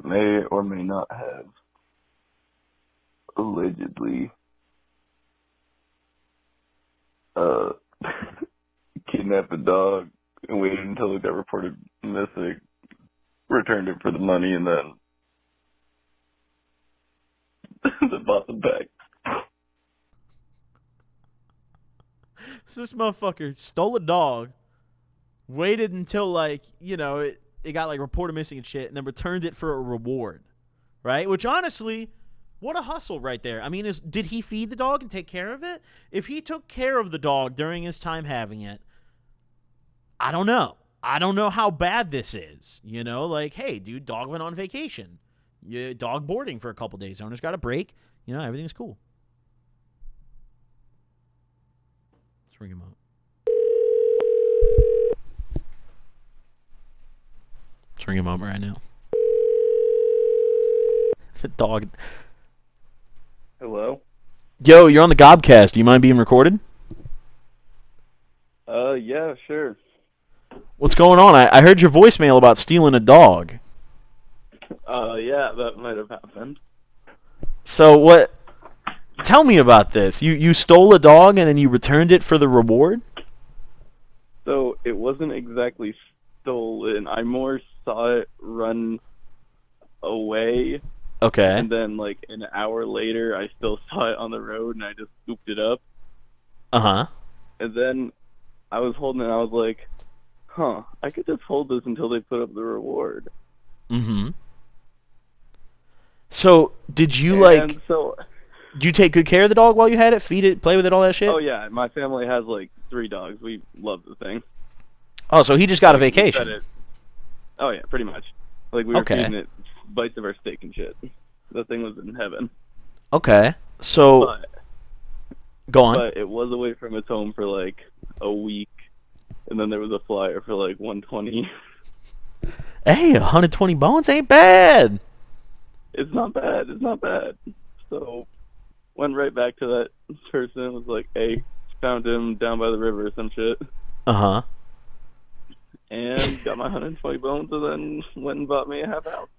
may or may not have allegedly kidnapped a dog and waited until it got reported missing, returned it for the money, and then bought them back. So this motherfucker stole a dog, waited until, like, you know, it got, like, reported missing and shit, and then returned it for a reward, right? Which, honestly, what a hustle right there. I mean, did he feed the dog and take care of it? If he took care of the dog during his time having it, I don't know. I don't know how bad this is. You know, like, hey, dude, dog went on vacation. Dog boarding for a couple days. Owner's got a break. You know, everything's cool. Let's ring him up. Let's ring him up right now. The dog. Hello? Yo, you're on the Gobcast. Do you mind being recorded? Yeah, sure. What's going on? I heard your voicemail about stealing a dog. Yeah, that might have happened. So what? Tell me about this. You stole a dog and then you returned it for the reward? So it wasn't exactly stolen. I more saw it run away. Okay. And then, like, an hour later, I still saw it on the road, and I just scooped it up. Uh-huh. And then I was holding it, and I was like, huh, I could just hold this until they put up the reward. Mm-hmm. So, did you, did you take good care of the dog while you had it? Feed it, play with it, all that shit? Oh, yeah, my family has, like, 3 dogs. We love the thing. Oh, so he just got a vacation. Oh, yeah, pretty much. Like, we were feeding it bites of our steak and shit. The thing was in heaven. Okay, so go on. But it was away from its home for like a week, and then there was a flyer for like 120. Hey, 120 bones ain't bad. It's not bad. It's not bad. So went right back to that person and was like, "Hey, found him down by the river or some shit." Uh-huh. And got my 120 bones, and then went and bought me a half ounce.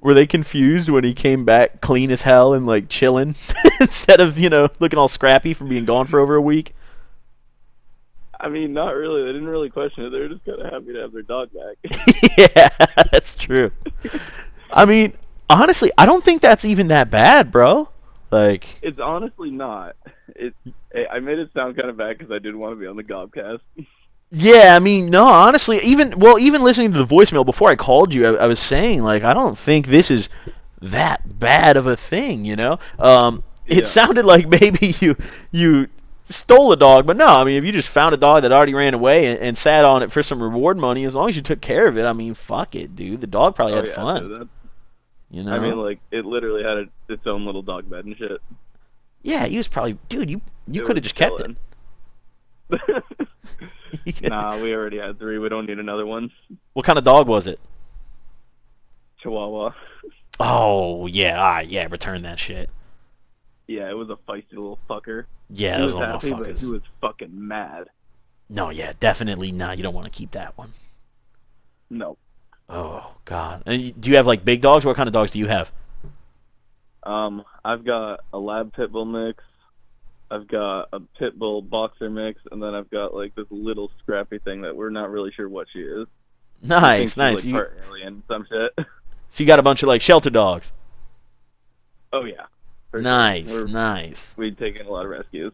Were they confused when he came back clean as hell and, like, chilling instead of, you know, looking all scrappy from being gone for over a week? I mean, not really. They didn't really question it. They were just kind of happy to have their dog back. Yeah, that's true. I mean, honestly, I don't think that's even that bad, bro. Like, it's honestly not. I made it sound kind of bad because I did want to be on the Gobcast. Yeah, I mean, no, honestly, even listening to the voicemail before I called you, I was saying, like, I don't think this is that bad of a thing, you know? It sounded like maybe you stole a dog, but no, I mean, if you just found a dog that already ran away and sat on it for some reward money, as long as you took care of it, I mean, fuck it, dude. The dog probably had fun. You know? I mean, like, it literally had its own little dog bed and shit. Yeah, he was probably... Dude, you could have just kept it. Nah, we already had 3. We don't need another one. What kind of dog was it? Chihuahua. Oh, yeah, return that shit. Yeah, it was a feisty little fucker. Yeah, he those was little happy, motherfuckers. But he was fucking mad. No, yeah, definitely not. You don't want to keep that one. No. Oh, God. And do you have, like, big dogs? What kind of dogs do you have? I've got a lab pit bull mix. I've got a pit bull boxer mix, and then I've got like this little scrappy thing that we're not really sure what she is. Nice. Like part alien, some shit. So you got a bunch of like shelter dogs. Oh yeah. Nice. We've taken a lot of rescues.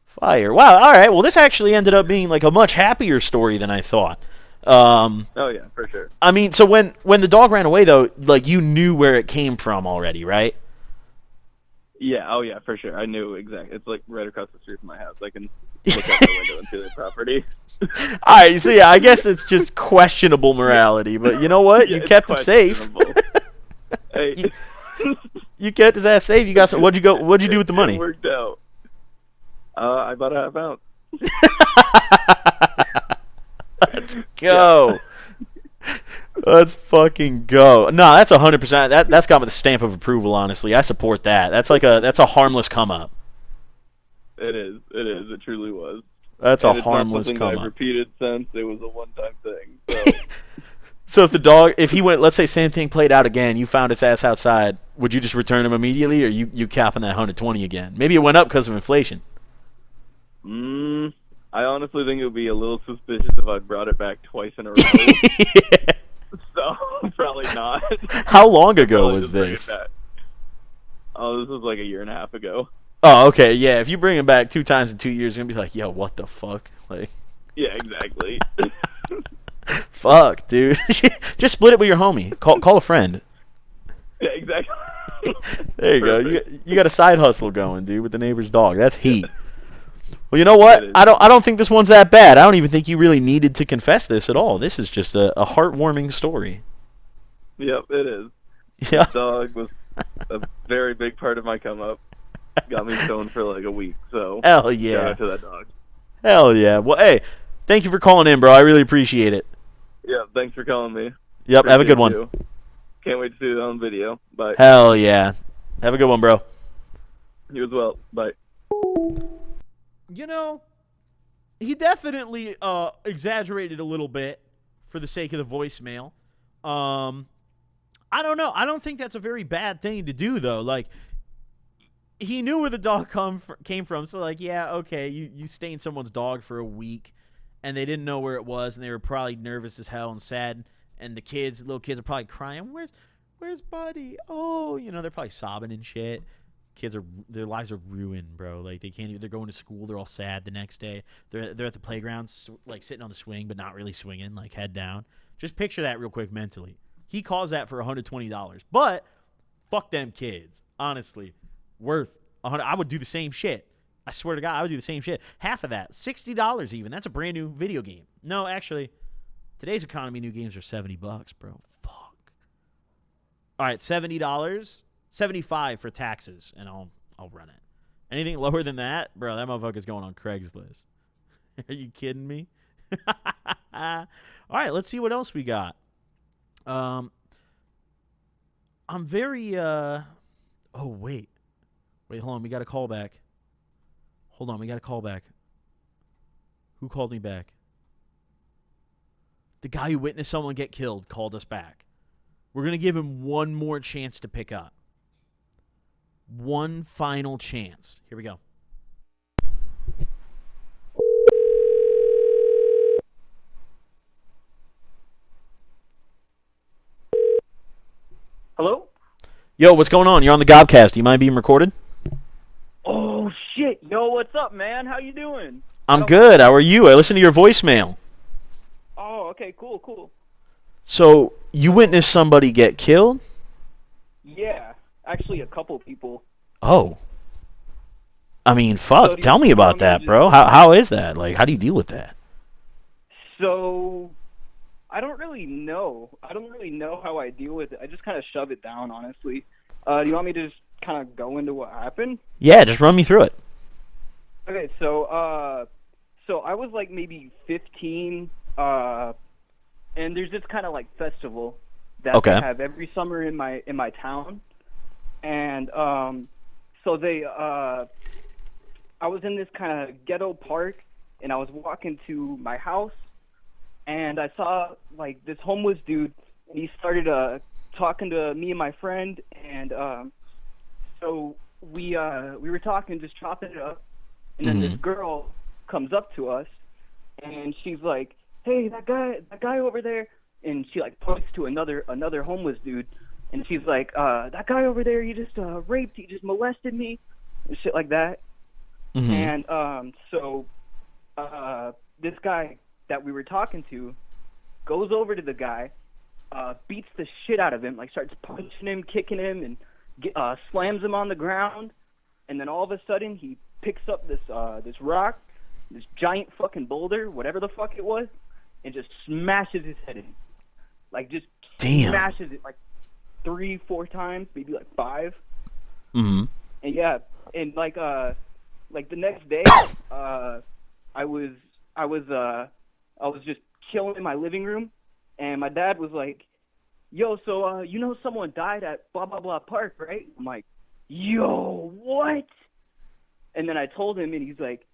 Fire. Wow. All right. Well, this actually ended up being like a much happier story than I thought. Oh yeah, for sure. I mean, so when the dog ran away though, like you knew where it came from already, right? Yeah, oh yeah, for sure. I knew exactly. It's like right across the street from my house. I can look out the window and see the property. Alright, so yeah, I guess it's just questionable morality, but you know what? You kept him safe. Hey. You kept his ass safe. You got some. What'd you do with the money? It worked out. I bought a half ounce. Let's go. Let's fucking go. No, that's 100%. That's got the stamp of approval. Honestly, I support that. That's a harmless come up. It is. It truly was. That's and a harmless come up. It's not something I've repeated since. It was a one-time thing. So if he went, let's say same thing played out again, you found its ass outside, would you just return him immediately, or you capping that 120 again? Maybe it went up because of inflation. I honestly think it would be a little suspicious if I brought it back twice in a row. Yeah. So, probably not. How long ago was this? Oh, this was like a year and a half ago. Oh, okay, yeah. If you bring him back 2 times in 2 years, you're gonna be like, yo, what the fuck? Like, Yeah, exactly. fuck, dude. Just split it with your homie. Call a friend. Yeah, exactly. There you Perfect. go. You got a side hustle going, dude, with the neighbor's dog. That's heat. Well, you know what? I don't think this one's that bad. I don't even think you really needed to confess this at all. This is just a heartwarming story. Yep, it is. Yeah. The dog was a very big part of my come up. Got me stoned for like a week, so Hell yeah. shout out to that dog. Hell yeah. Well, hey, thank you for calling in, bro. I really appreciate it. Yeah, thanks for calling me. Yep, have a good one. You. Can't wait to see it on video. Bye. Hell yeah. Have a good one, bro. You as well. Bye. You know, he definitely exaggerated a little bit for the sake of the voicemail. I don't know. I don't think that's a very bad thing to do, though. Like, he knew where the dog came from, so, like, yeah, okay, you stained someone's dog for a week, and they didn't know where it was, and they were probably nervous as hell and sad, and the little kids are probably crying, where's Buddy? Oh, you know, they're probably sobbing and shit. Their lives are ruined, bro. Like, they're going to school, they're all sad the next day. They're at the playground, like, sitting on the swing, but not really swinging, like, head down. Just picture that real quick mentally. He calls that for $120, but fuck them kids, honestly. Worth $100. I would do the same shit. I swear to God, I would do the same shit. Half of that, $60 even. That's a brand new video game. No, actually, today's economy, new games are $70, bro. Fuck. All right, $70, $75 for taxes, and I'll run it. Anything lower than that, bro, that motherfucker's going on Craigslist. Are you kidding me? All right, let's see what else we got. I'm very oh wait, hold on, we got a call back. Hold on, we got a call back. Who called me back? The guy who witnessed someone get killed called us back. We're gonna give him one more chance to pick up. One final chance. Here we go. Hello? Yo, what's going on? You're on the Gobcast. Do you mind being recorded? Oh shit! Yo, what's up, man? How you doing? I'm good. How are you? I listened to your voicemail. Oh, okay, cool. So, you witnessed somebody get killed? Yeah, actually a couple people. Oh. I mean, fuck. So Tell me about that, bro. How is that? Like, how do you deal with that? So, I don't really know. I don't really know how I deal with it. I just kind of shove it down, honestly. Do you want me to just kind of go into what happened? Yeah, just run me through it. Okay, so I was like maybe 15, and there's this kind of like festival that they have every summer in my town, and so I was in this kind of ghetto park, and I was walking to my house, and I saw like this homeless dude, and he started talking to me and my friend, and so we were talking, just chopping it up, and then this girl comes up to us, and she's like, "Hey, that guy over there," and she like points to another homeless dude, and she's like, "That guy over there, he just molested me," and shit like that. And so this guy that we were talking to goes over to the guy, beats the shit out of him, like starts punching him, kicking him, and slams him on the ground. And then all of a sudden he picks up this rock, this giant fucking boulder, whatever the fuck it was, and just smashes his head in. Like, just smashes it like 3-4 times, maybe like 5. And yeah, and like the next day, I was just chilling in my living room, and my dad was like, "Yo, so you know someone died at blah blah blah park, right?" I'm like, "Yo, what?" And then I told him, and he's like,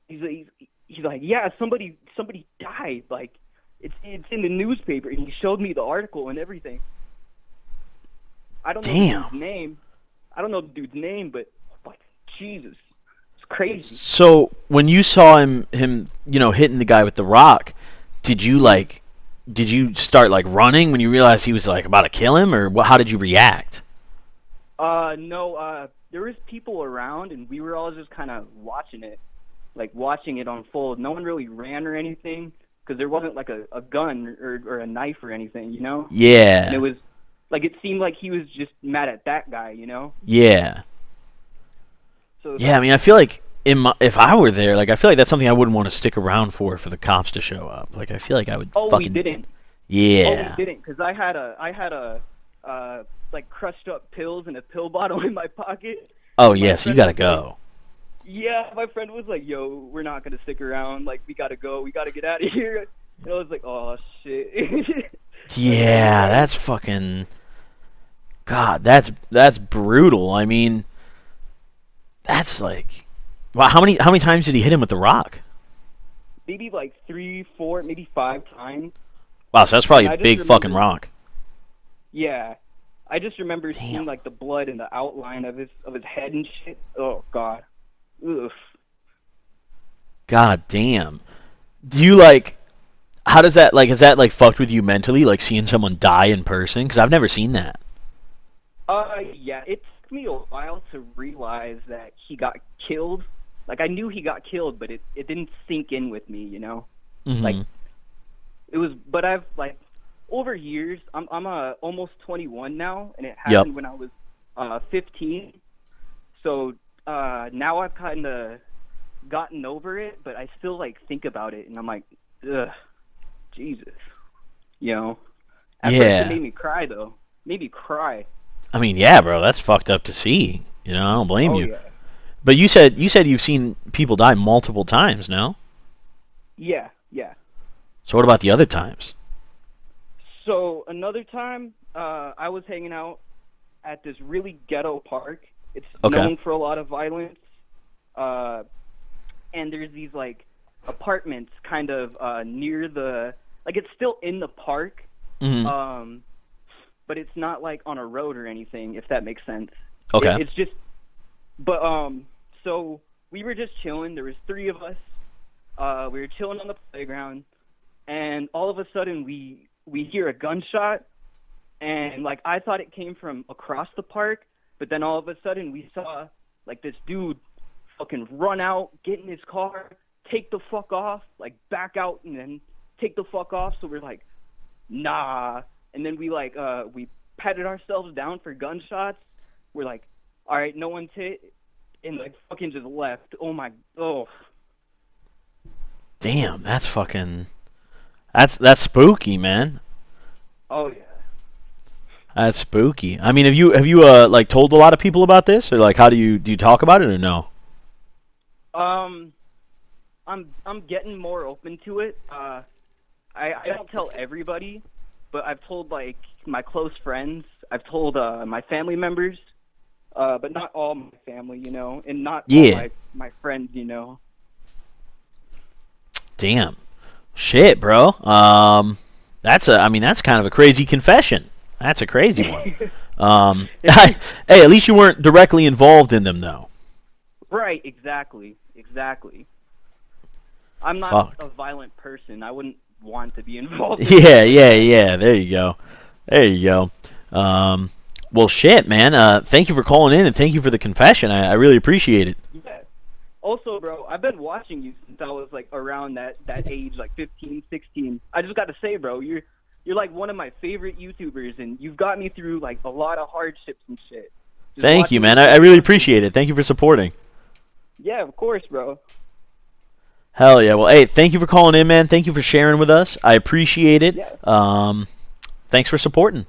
"Yeah, somebody died. Like, it's in the newspaper." And he showed me the article and everything. I don't know the dude's name. I don't know the dude's name, but like, Jesus, it's crazy. So when you saw him, you know, hitting the guy with the rock, did you start like running when you realized he was like about to kill him, or how did you react? No, there was people around, and we were all just kind of watching it unfold. No one really ran or anything, because there wasn't like a gun or a knife or anything, you know? Yeah. And it was, like, it seemed like he was just mad at that guy, you know? Yeah. So yeah, I mean, I feel like if I were there, like, I feel like that's something I wouldn't want to stick around for the cops to show up. Like, I feel like I would we didn't. Yeah. Oh, we didn't, because I had a like, crushed up pills in a pill bottle in my pocket. Oh, yeah, so you gotta go. Yeah, my friend was like, yo, we're not going to stick around. Like, we got to go. We got to get out of here. And I was like, oh, shit. Yeah, that's fucking... God, that's brutal. I mean, that's like... Wow, how many times did he hit him with the rock? Maybe like 3, 4, maybe 5 times. Wow, so that's probably a big fucking rock. Yeah. I just remember seeing, like, the blood and the outline of his head and shit. Oh, God. Ugh. God damn. Do you, like... How does that, like, is that, like, fucked with you mentally, like, seeing someone die in person? Because I've never seen that. Yeah, it took me a while to realize that he got killed. Like, I knew he got killed, but it didn't sink in with me, you know? Mm-hmm. Like, it was, but I've, like, over years, I'm almost 21 now, and it happened when I was 15. So, now I've kind of gotten over it, but I still, like, think about it, and I'm like, ugh. Jesus. You know? At first it made me cry, though. Made me cry. I mean, yeah, bro, that's fucked up to see. You know, I don't blame you. Yeah. But you said you've seen people die multiple times, no? Yeah. So what about the other times? So another time, I was hanging out at this really ghetto park. It's known for a lot of violence. And there's these, like, apartments kind of near the, like, it's still in the park, but it's not like on a road or anything, if that makes sense. It's just, but so we were just chilling. There was 3 of us. We were chilling on the playground, and all of a sudden we hear a gunshot, and, like, I thought it came from across the park, but then all of a sudden we saw, like, this dude fucking run out, get in his car, take the fuck off, like, back out and then take the fuck off. So we're like, nah. And then we, like, we patted ourselves down for gunshots. We're like, all right, no one's hit. And, like, fucking just left. Oh. Damn, that's fucking... That's spooky, man. Oh, yeah. That's spooky. I mean, have you like, told a lot of people about this? Or, like, how do you talk about it or no? I'm getting more open to it. I don't tell everybody, but I've told, like, my close friends. I've told my family members, but not all my family, you know, and not all my friends, you know. Damn. Shit, bro. That's kind of a crazy confession. That's a crazy one. Hey, at least you weren't directly involved in them, though. Right, exactly. I'm not a violent person. I wouldn't want to be involved in Yeah. There you go. Well, shit, man. Thank you for calling in, and thank you for the confession. I really appreciate it. Yeah. Also, bro, I've been watching you since I was, like, around that age, like 15, 16. I just got to say, bro, you're like one of my favorite YouTubers, and you've got me through, like, a lot of hardships and shit. Thank you, man. I really appreciate it. Thank you for supporting. Yeah, of course, bro. Hell yeah. Well, hey, thank you for calling in, man. Thank you for sharing with us. I appreciate it. Yeah. Thanks for supporting.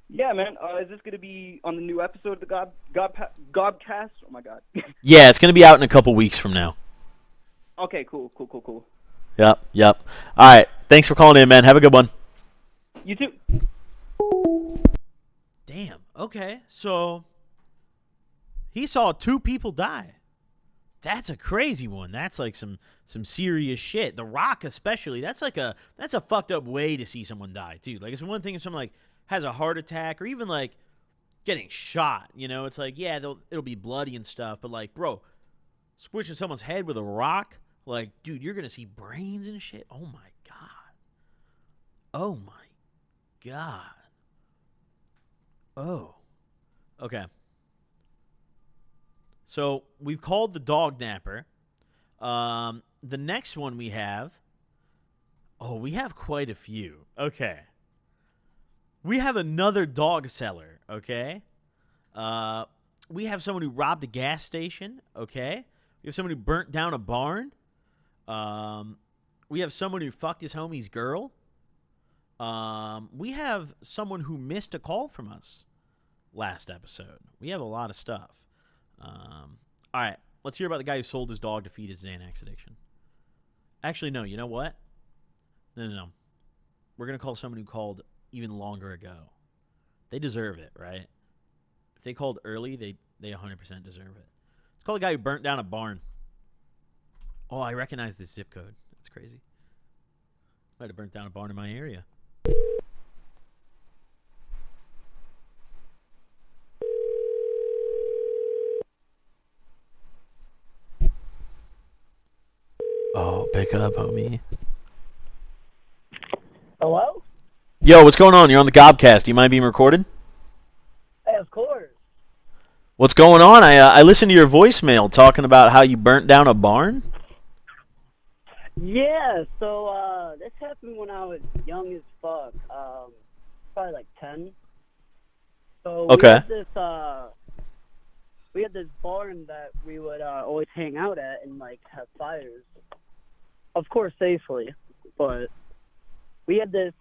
Yeah, man. Is this going to be on the new episode of the Gobcast? Oh, my God. Yeah, it's going to be out in a couple weeks from now. Okay, cool. Yep. All right. Thanks for calling in, man. Have a good one. You too. Damn. Okay. So he saw 2 people die. That's a crazy one. That's like some serious shit. The Rock especially. That's a fucked up way to see someone die, too. Like, it's one thing if someone, like, has a heart attack or even, like, getting shot, you know? It's like, yeah, it'll be bloody and stuff, but, like, bro, squishing someone's head with a rock, like, dude, you're gonna see brains and shit. Oh my god. Oh. Okay. So we've called the dog napper. The next one we have. Oh, we have quite a few. Okay. We have another dog seller. Okay. We have someone who robbed a gas station. Okay. We have someone who burnt down a barn. We have someone who fucked his homie's girl. We have someone who missed a call from us last episode. We have a lot of stuff. All right, let's hear about the guy who sold his dog to feed his Xanax addiction. Actually, no, you know what? No. We're going to call someone who called even longer ago. They deserve it, right? If they called early, they 100% deserve it. Let's call the guy who burnt down a barn. Oh, I recognize this zip code. That's crazy. Might have burnt down a barn in my area. Oh, pick up, homie. Hello? Yo, what's going on? You're on the Gobcast. Do you mind being recorded? Hey, of course. What's going on? I listened to your voicemail talking about how you burnt down a barn. Yeah, so this happened when I was young as fuck. Probably like 10. So Okay. we had this barn that we would always hang out at and like have fires. Of course, safely, but we had this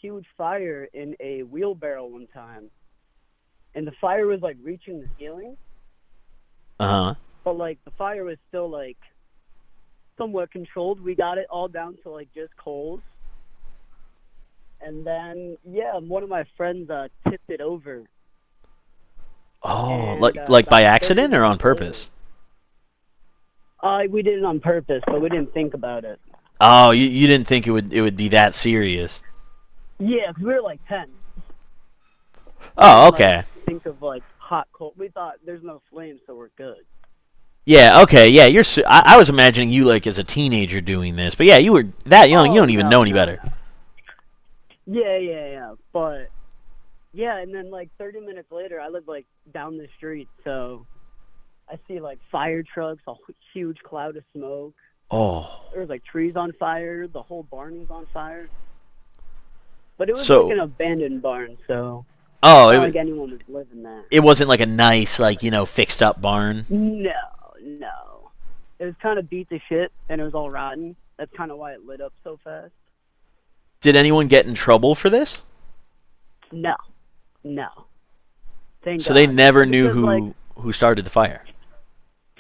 huge fire in a wheelbarrow one time, and the fire was like reaching the ceiling. But like the fire was still like somewhat controlled. We got it all down to like just coals, and then one of my friends tipped it over. Oh, And, like by about accident 30 or on minutes purpose? We did it on purpose, but we didn't think about it. Oh, you didn't think it would be that serious? Yeah, 'cause we were like 10. Oh, Like, okay. think of like hot coal. We thought there's no flames, so we're good. Yeah, okay, yeah. I was imagining you like as a teenager doing this, but yeah, you were that young. You don't even know any better. Yeah. But yeah, and then like 30 minutes later, I live like down the street, so I see like fire trucks, a huge cloud of smoke. Oh. There was like trees on fire. The whole barn was on fire. But it was So- like an abandoned barn, so Oh, it's it not was. like anyone was living there. It wasn't like a nice, like fixed up barn. No. It was kind of beat to shit, and it was all rotten. That's kind of why it lit up so fast. Did anyone get in trouble for this? No. Thank So God. they never knew Because, who started the fire.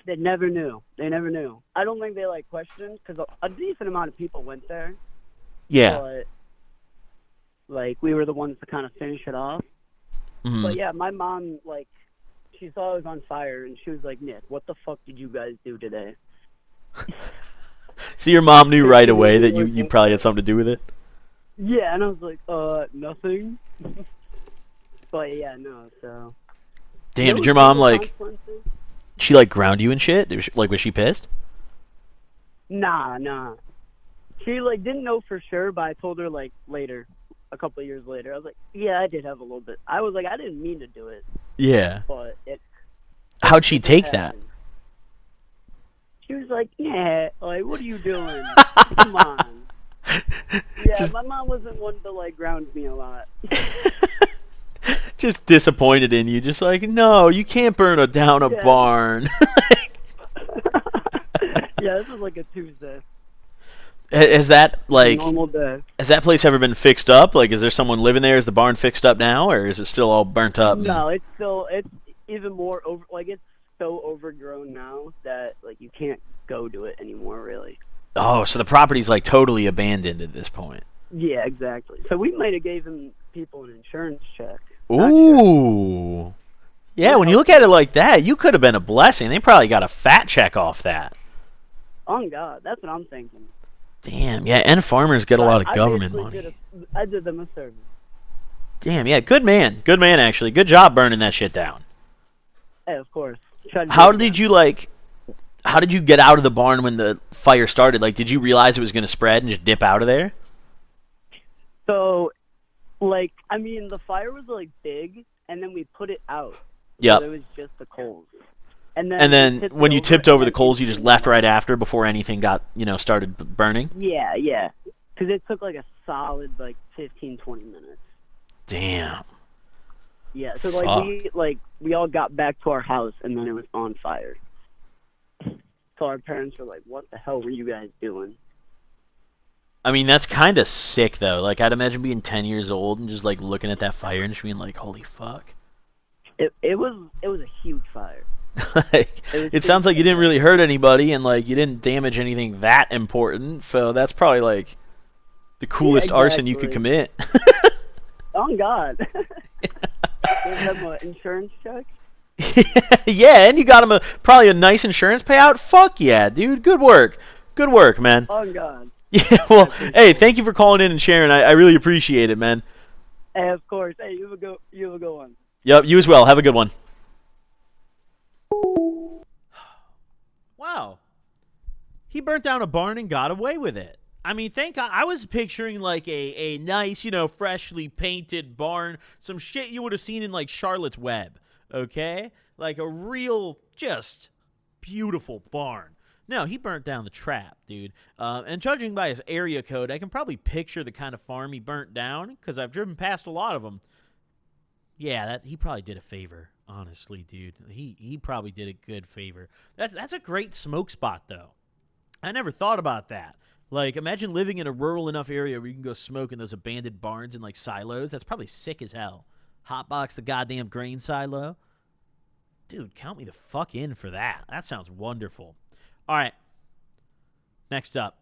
They never knew. I don't think they like questioned, because a decent amount of people went there. Yeah. But like we were the ones to kind of finish it off. Mhm. But yeah, my mom like she saw it was on fire, and she was like, "Nick, what the fuck did you guys do today?" So your mom knew right away that you probably had something to do with it? Yeah, and I was like, nothing. But yeah, no, so. Damn, did your mom she like ground you and shit? Was she pissed? Nah. She like didn't know for sure, but I told her like later, a couple of years later. I was like, yeah, I did have a little bit. I was like, I didn't mean to do it. Yeah. But it. How'd she take that? She was like, yeah, like, what are you doing? Come on. Yeah, my mom wasn't one to like ground me a lot. Just disappointed in you, just like, no, you can't burn down a barn. Yeah, this was like a Tuesday. Has that like normal day. Has that place ever been fixed up? Like, is there someone living there? Is the barn fixed up now, or is it still all burnt up? No, it's even more over. Like, it's so overgrown now that like you can't go to it anymore, really. Oh, so the property's like totally abandoned at this point. Yeah, exactly. So we might have given people an insurance check. Ooh. Yeah, when you look at it like that, you could have been a blessing. They probably got a fat check off that. Oh God, that's what I'm thinking. Damn, yeah, and farmers get a lot of government money. I did them a service. Damn, yeah, good man, actually. Good job burning that shit down. Hey, of course. How did you get out of the barn when the fire started? Like, did you realize it was going to spread and just dip out of there? So, like, I mean, the fire was like big, and then we put it out. Yep. So it was just the coals. And then we when you over, tipped over the and coals, you just left right after before anything got, started burning? Yeah. Because it took like a solid 15, 20 minutes. Damn. Yeah, so Fuck. we all got back to our house and then it was on fire. So our parents were like, "What the hell were you guys doing?" I mean, that's kind of sick though. Like, I'd imagine being 10 years old and just like looking at that fire and just being like, "Holy fuck!" It was a huge fire. It sounds like you didn't really hurt anybody and like you didn't damage anything that important. So that's probably like the coolest arson you could commit. Oh God! Give them an insurance check. Yeah, and you got him probably a nice insurance payout. Fuck yeah, dude. Good work, man. Oh God. Yeah. Well, hey, thank you for calling in and sharing. I really appreciate it, man. Hey, of course. Hey, you have a good one. Yep, you as well. Have a good one. Wow. He burnt down a barn and got away with it. I mean, thank God. I was picturing like a nice, freshly painted barn, some shit you would have seen in like Charlotte's Web, okay? Like a real, just beautiful barn. No, he burnt down the trap, dude. And judging by his area code, I can probably picture the kind of farm he burnt down because I've driven past a lot of them. Yeah, he probably did a favor, honestly, dude. He probably did a good favor. That's a great smoke spot, though. I never thought about that. Like, imagine living in a rural enough area where you can go smoke in those abandoned barns and, like, silos. That's probably sick as hell. Hotbox the goddamn grain silo. Dude, count me the fuck in for that. That sounds wonderful. All right. Next up.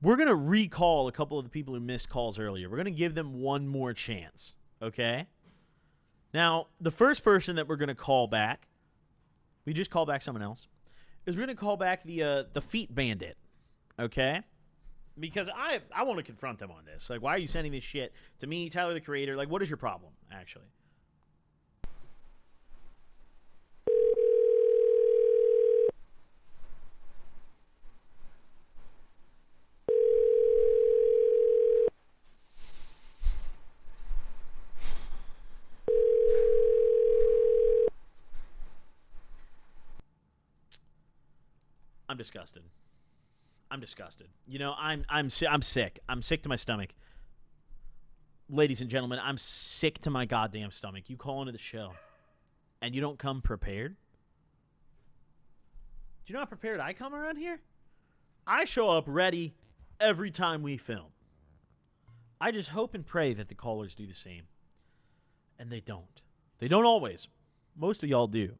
We're going to recall a couple of the people who missed calls earlier. We're going to give them one more chance, okay? Now, the first person that we're going to call back, we just call back someone else, is we're going to call back the feet bandit, okay? Because I want to confront them on this. Like, why are you sending this shit to me, Tyler the Creator? Like, what is your problem, actually? I'm disgusted. I'm sick. I'm sick to my stomach. Ladies and gentlemen, I'm sick to my goddamn stomach. You call into the show, and you don't come prepared? Do you know how prepared I come around here? I show up ready every time we film. I just hope and pray that the callers do the same. And they don't. They don't always. Most of y'all do.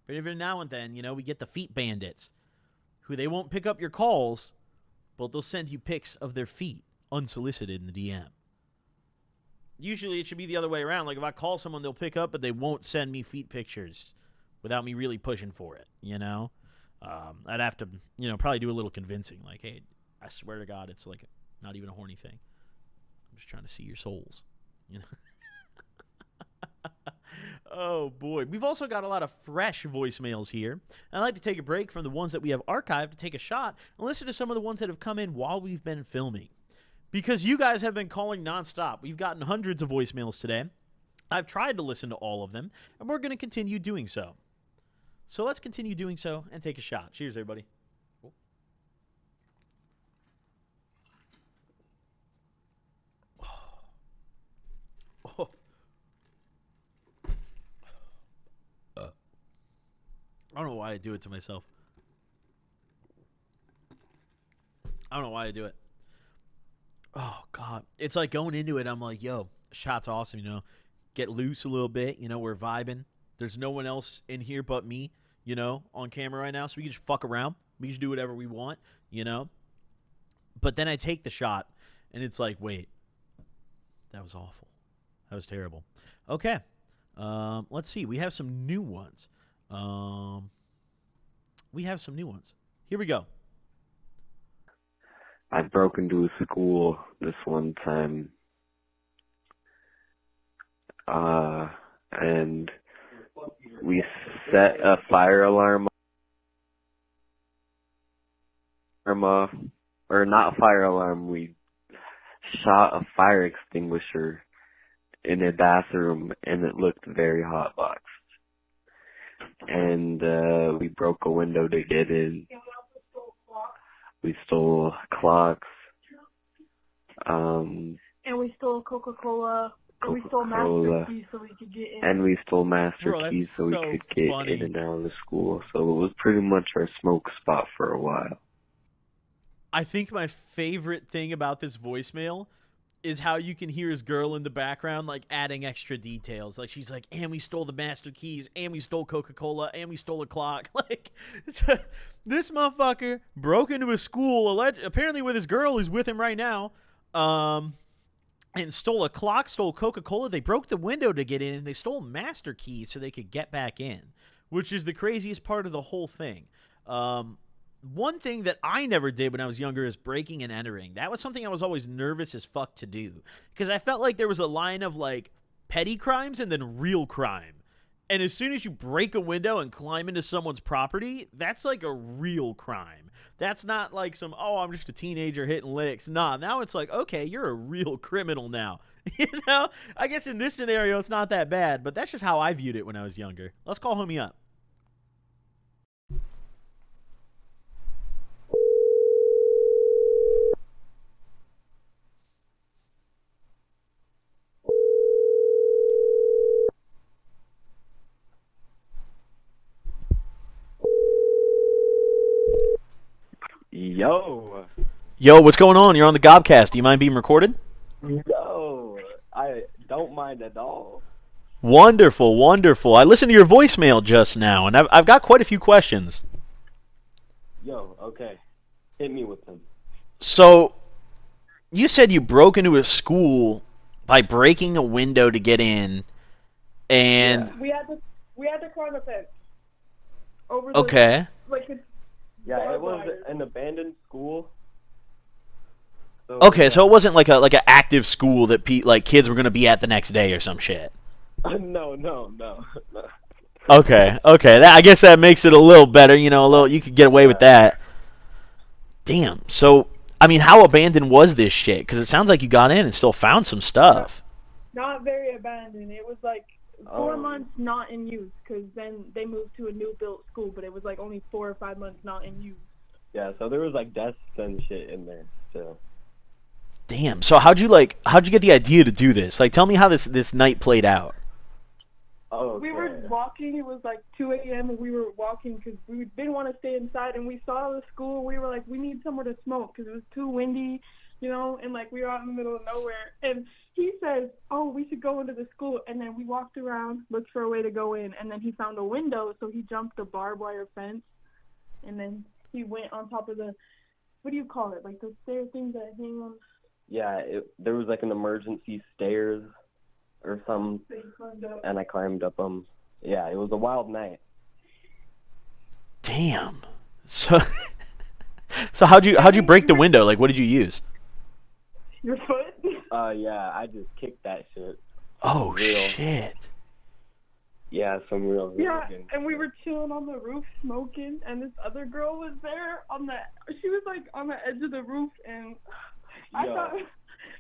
But every now and then, we get the feet bandits, who they won't pick up your calls, but they'll send you pics of their feet unsolicited in the DM. Usually it should be the other way around. Like, if I call someone, they'll pick up, but they won't send me feet pictures without me really pushing for it, I'd have to, probably do a little convincing. Like, hey, I swear to God, it's like not even a horny thing. I'm just trying to see your souls, Oh, boy. We've also got a lot of fresh voicemails here. I'd like to take a break from the ones that we have archived to take a shot and listen to some of the ones that have come in while we've been filming. Because you guys have been calling nonstop. We've gotten hundreds of voicemails today. I've tried to listen to all of them, and we're going to continue doing so. So let's continue doing so and take a shot. Cheers, everybody. Oh. I don't know why I do it to myself. I don't know why I do it. Oh, God. It's like going into it, I'm like, yo, shot's awesome, Get loose a little bit, we're vibing. There's no one else in here but me, on camera right now, so we can just fuck around. We can just do whatever we want, But then I take the shot, and it's like, wait, that was awful. That was terrible. Okay. Let's see. We have some new ones. Here we go. I broke into a school this one time. And we set a fire alarm off. Or not a fire alarm, we shot a fire extinguisher in a bathroom, and it looked very hotboxed. And we broke a window to get in. We stole clocks. And we stole Coca-Cola. And we stole master keys so we could get in. And we stole master Bro, keys so we so could get funny. in and out of the school. So it was pretty much our smoke spot for a while. I think my favorite thing about this voicemail is how you can hear his girl in the background, like, adding extra details. Like, she's like, and we stole the master keys, and we stole Coca-Cola, and we stole a clock. Like, this motherfucker broke into a school, apparently with his girl who's with him right now, and stole a clock, stole Coca-Cola. They broke the window to get in, and they stole master keys so they could get back in, which is the craziest part of the whole thing. One thing that I never did when I was younger is breaking and entering. That was something I was always nervous as fuck to do, because I felt like there was a line of, like, petty crimes and then real crime. And as soon as you break a window and climb into someone's property, that's like a real crime. That's not like some, oh, I'm just a teenager hitting licks. Nah, now it's like, okay, you're a real criminal now. You know? I guess in this scenario, it's not that bad, but that's just how I viewed it when I was younger. Let's call homie up. Yo, what's going on? You're on the Gobcast. Do you mind being recorded? No, I don't mind at all. Wonderful, wonderful. I listened to your voicemail just now, and I've got quite a few questions. Yo, okay. Hit me with them. So, you said you broke into a school by breaking a window to get in, and... Yeah. We had to climb a fence. Over the, okay. Like it's yeah, it was an abandoned school. So, okay, so it wasn't like an active school that kids were going to be at the next day or some shit. No. Okay. I guess that makes it a little better. You know, you could get away with that. Damn. So, I mean, how abandoned was this shit? Because it sounds like you got in and still found some stuff. Not very abandoned. It was like 4 months not in use, because then they moved to a new built school, but it was like only 4 or 5 months not in use. Yeah, so there was like desks and shit in there still. Damn. So how'd you get the idea to do this? Like, tell me how this night played out. Oh. We were walking. It was like 2 a.m. and we were walking because we didn't want to stay inside. And we saw the school. We were like, we need somewhere to smoke because it was too windy, you know. And like we were out in the middle of nowhere. And he says, "Oh, we should go into the school." And then we walked around, looked for a way to go in, and then he found a window. So he jumped the barbed wire fence, and then he went on top of the, what do you call it? Like the stair things that hang on. Yeah, there was like an emergency stairs or something, and I climbed up them. Yeah, it was a wild night. Damn. So how'd you break the window? Like, what did you use? Your foot? Yeah, I just kicked that shit. Oh shit. Yeah, some real. Yeah, and we were chilling on the roof smoking, and this other girl was there she was like on the edge of the roof, and I thought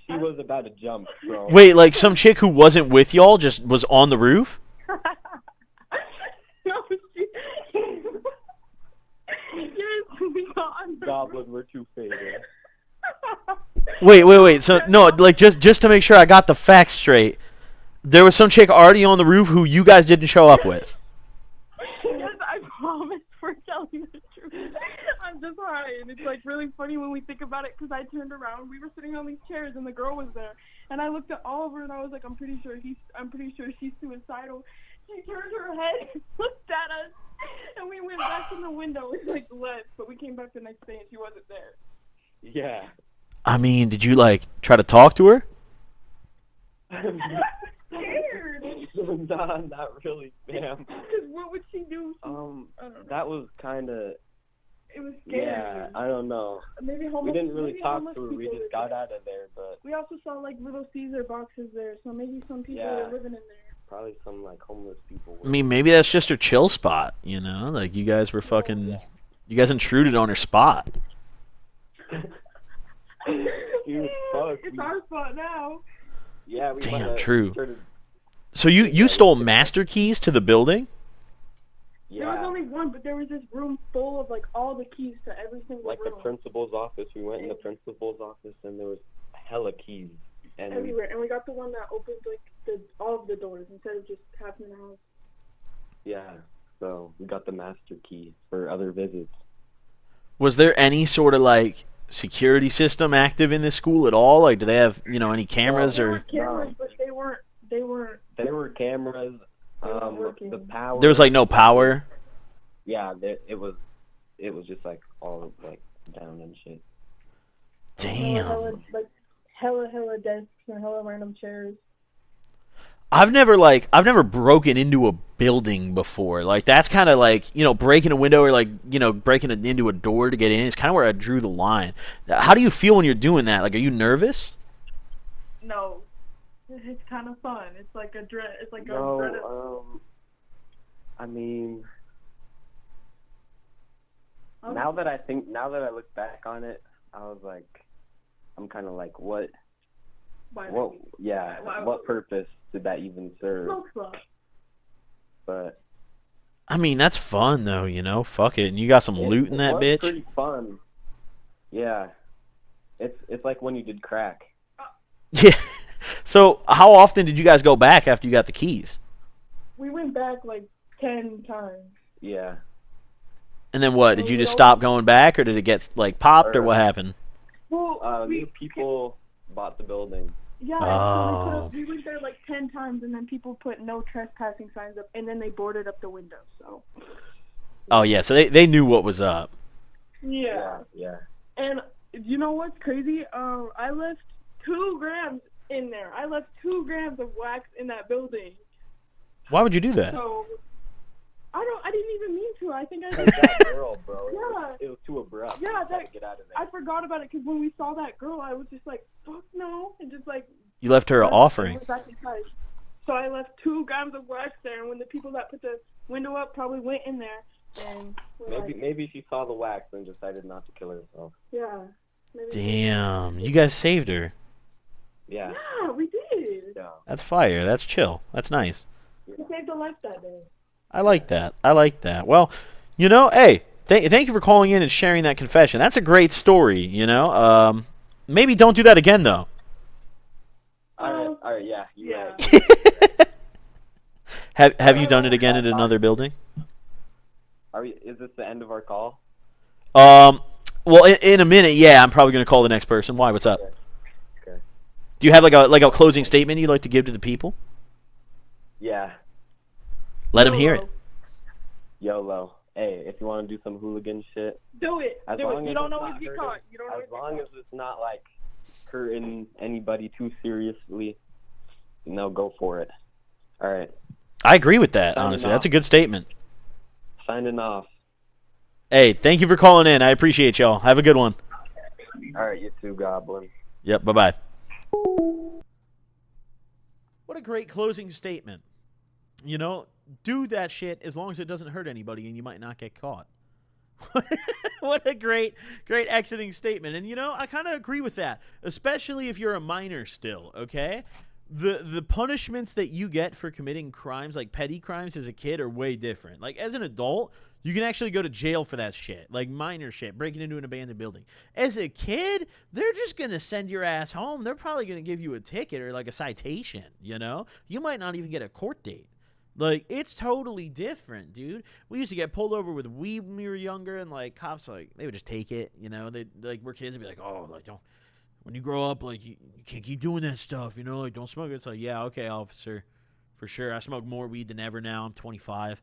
she was about to jump, bro. Wait, like some chick who wasn't with y'all just was on the roof? No, yes, we got on the Goblin, we're too faded. Wait. So no, like just to make sure I got the facts straight, there was some chick already on the roof who you guys didn't show up with. Yes, I promise we're telling the truth. I'm just high, and it's like really funny when we think about it because I turned around, we were sitting on these chairs, and the girl was there, and I looked at Oliver, and I was like, I'm pretty sure she's suicidal. She turned her head, looked at us, and we went back in the window and like left, but we came back the next day and she wasn't there. Yeah. I mean, did you like try to talk to her? Scared. Nah, not really, ma'am. Because what would she do? That was kind of. It was scary. Yeah, I don't know. Maybe we didn't really talk to her. We just got out of there, but. We also saw like Little Caesar boxes there, so maybe some people were living in there. Probably some like homeless people. I mean, maybe that's just her chill spot, you know? Like you guys were fucking. You guys intruded on her spot. It's our spot now. Yeah, we Damn, went, true. started, So you stole master keys to the building? There was only one, but there was this room full of like all the keys to every single like room. the principal's office. We went in the principal's office, and there was hella keys. And Everywhere, and we got the one that opened like all of the doors instead of just half in the house. Yeah, so we got the master key for other visits. Was there any sort of like security system active in this school at all? Like, do they have any cameras There or? were cameras, but they weren't. There were cameras. The power. There was like no power. Yeah, it was just like all like down and shit. Damn. Hella desks and hella random chairs. I've never broken into a building before. Like, that's kind of like, breaking a window or like, breaking into a door to get in. It's kind of where I drew the line. How do you feel when you're doing that? Like, are you nervous? No, it's kind of fun. It's like a dread. It's like No, a dread. I mean, now that I look back on it, I was like, I'm kind of like, what purpose did that even serve? But I mean, that's fun though, fuck it. And you got some loot in that bitch? It's pretty fun. Yeah. It's like when you did crack. Yeah. So, how often did you guys go back after you got the keys? We went back like 10 times. Yeah. And then what? Did you just stop going back, or did it get like popped, or what happened? Well, new people bought the building. Yeah, Oh. so we went there like 10 times, and then people put no trespassing signs up, and then they boarded up the windows. So. Oh yeah, so they knew what was up. Yeah. Yeah. And you know what's crazy? I left 2 grams in there. I left 2 grams of wax in that building. Why would you do that? So I didn't even mean to. I think I did. That girl, bro. Yeah. It was too abrupt. Yeah, I had to get out of there. I forgot about it because when we saw that girl, I was just like, fuck no, and just like. You left her an offering. Back inside. So I left 2 grams of wax there, and when the people that put the window up probably went in there, and maybe she saw the wax and decided not to kill herself. Yeah. Damn, you guys saved her. Yeah. Yeah, we did. Yeah. That's fire. That's chill. That's nice. We saved a life that day. I like that. Well, hey, thank you for calling in and sharing that confession. That's a great story, Maybe don't do that again, though. All right, yeah, you're right. Have you done it again in another building? Is this the end of our call? Well, in a minute, yeah, I'm probably going to call the next person. Why? What's up? Okay. Do you have like a closing statement you'd like to give to the people? Yeah. Let them hear it. YOLO. Hey, if you want to do some hooligan shit, do it. You don't always get caught. As long as it's not like hurting anybody too seriously, go for it. All right. I agree with that, honestly. That's a good statement. Signing off. Hey, thank you for calling in. I appreciate y'all. Have a good one. All right, you too, Goblin. Yep, bye-bye. What a great closing statement. Do that shit as long as it doesn't hurt anybody and you might not get caught. What a great exiting statement. And, I kind of agree with that, especially if you're a minor still, okay? The punishments that you get for committing crimes, like petty crimes as a kid, are way different. Like, as an adult, you can actually go to jail for that shit, like minor shit, breaking into an abandoned building. As a kid, they're just going to send your ass home. They're probably going to give you a ticket or, like, a citation, You might not even get a court date. Like, it's totally different, dude. We used to get pulled over with weed when we were younger, and, like, cops, like, they would just take it, They, like, we're kids, and be like, oh, like, don't, when you grow up, like, you can't keep doing that stuff, like, don't smoke it. It's like, yeah, okay, officer, for sure. I smoke more weed than ever now. I'm 25.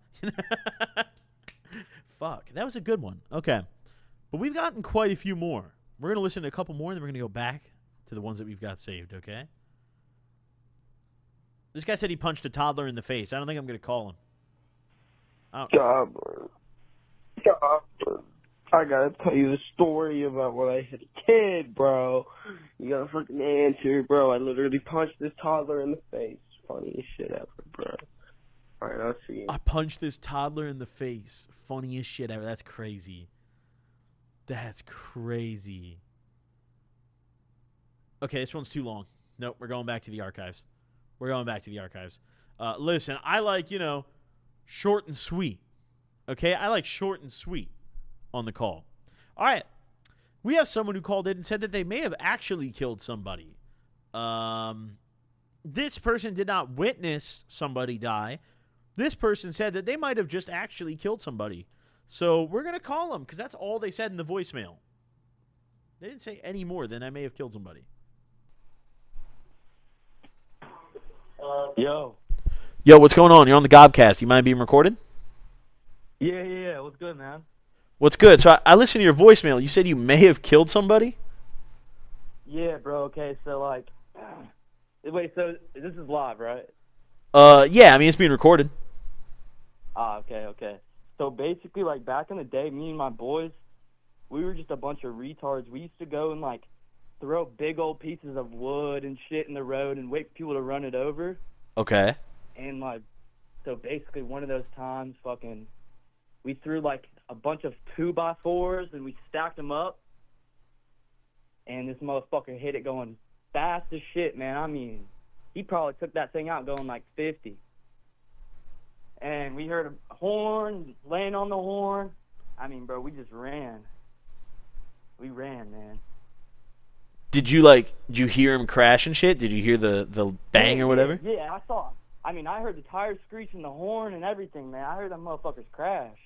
Fuck, that was a good one. Okay, but we've gotten quite a few more. We're going to listen to a couple more, and then we're going to go back to the ones that we've got saved, okay? This guy said he punched a toddler in the face. I don't think I'm going to call him. Goblin. I gotta tell you the story about when I hit a kid, bro. You gotta fucking answer, bro. I literally punched this toddler in the face. Funniest shit ever, bro. Alright, I'll see you. I punched this toddler in the face. Funniest shit ever. That's crazy. That's crazy. Okay, this one's too long. Nope, we're going back to the archives. Listen, I like, short and sweet. Okay? I like short and sweet on the call. All right. We have someone who called in and said that they may have actually killed somebody. This person did not witness somebody die. This person said that they might have just actually killed somebody. So we're going to call them because that's all they said in the voicemail. They didn't say any more than I may have killed somebody. Yo. Yo, what's going on? You're on the Gobcast. You mind being recorded? Yeah. What's good, man? What's good? So I listened to your voicemail. You said you may have killed somebody? Yeah, bro. Okay, so, like... Wait, so this is live, right? Yeah, I mean, it's being recorded. Okay. So basically, like, back in the day, me and my boys, we were just a bunch of retards. We used to go and, like, throw big old pieces of wood and shit in the road and wait for people to run it over. Okay. And, like, so basically one of those times, we threw, like, a bunch of 2x4s and we stacked them up. And this motherfucker hit it going fast as shit, man. I mean, he probably took that thing out going like 50. And we heard a horn, laying on the horn. I mean, bro, we just ran. We ran, man. Did you hear him crash and shit? Did you hear the bang or whatever? Yeah, I saw. I mean, I heard the tires screeching, the horn and everything, man. I heard them motherfuckers crash.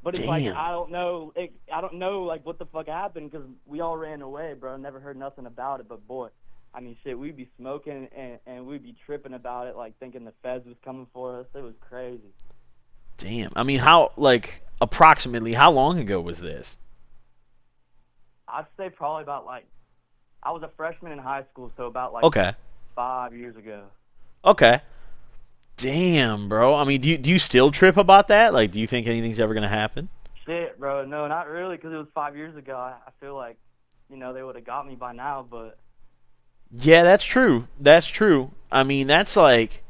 But it's like, I don't know, like, what the fuck happened, because we all ran away, bro. Never heard nothing about it, but, boy, I mean, shit, we'd be smoking, and we'd be tripping about it, like, thinking the feds was coming for us. It was crazy. Damn. I mean, approximately, how long ago was this? I'd say probably about, like, I was a freshman in high school, so about, like, 5 years ago. Okay. Damn, bro. I mean, do you still trip about that? Like, do you think anything's ever going to happen? Shit, bro. No, not really, because it was 5 years ago. I feel like, they would have got me by now, but... Yeah, that's true. I mean, that's like...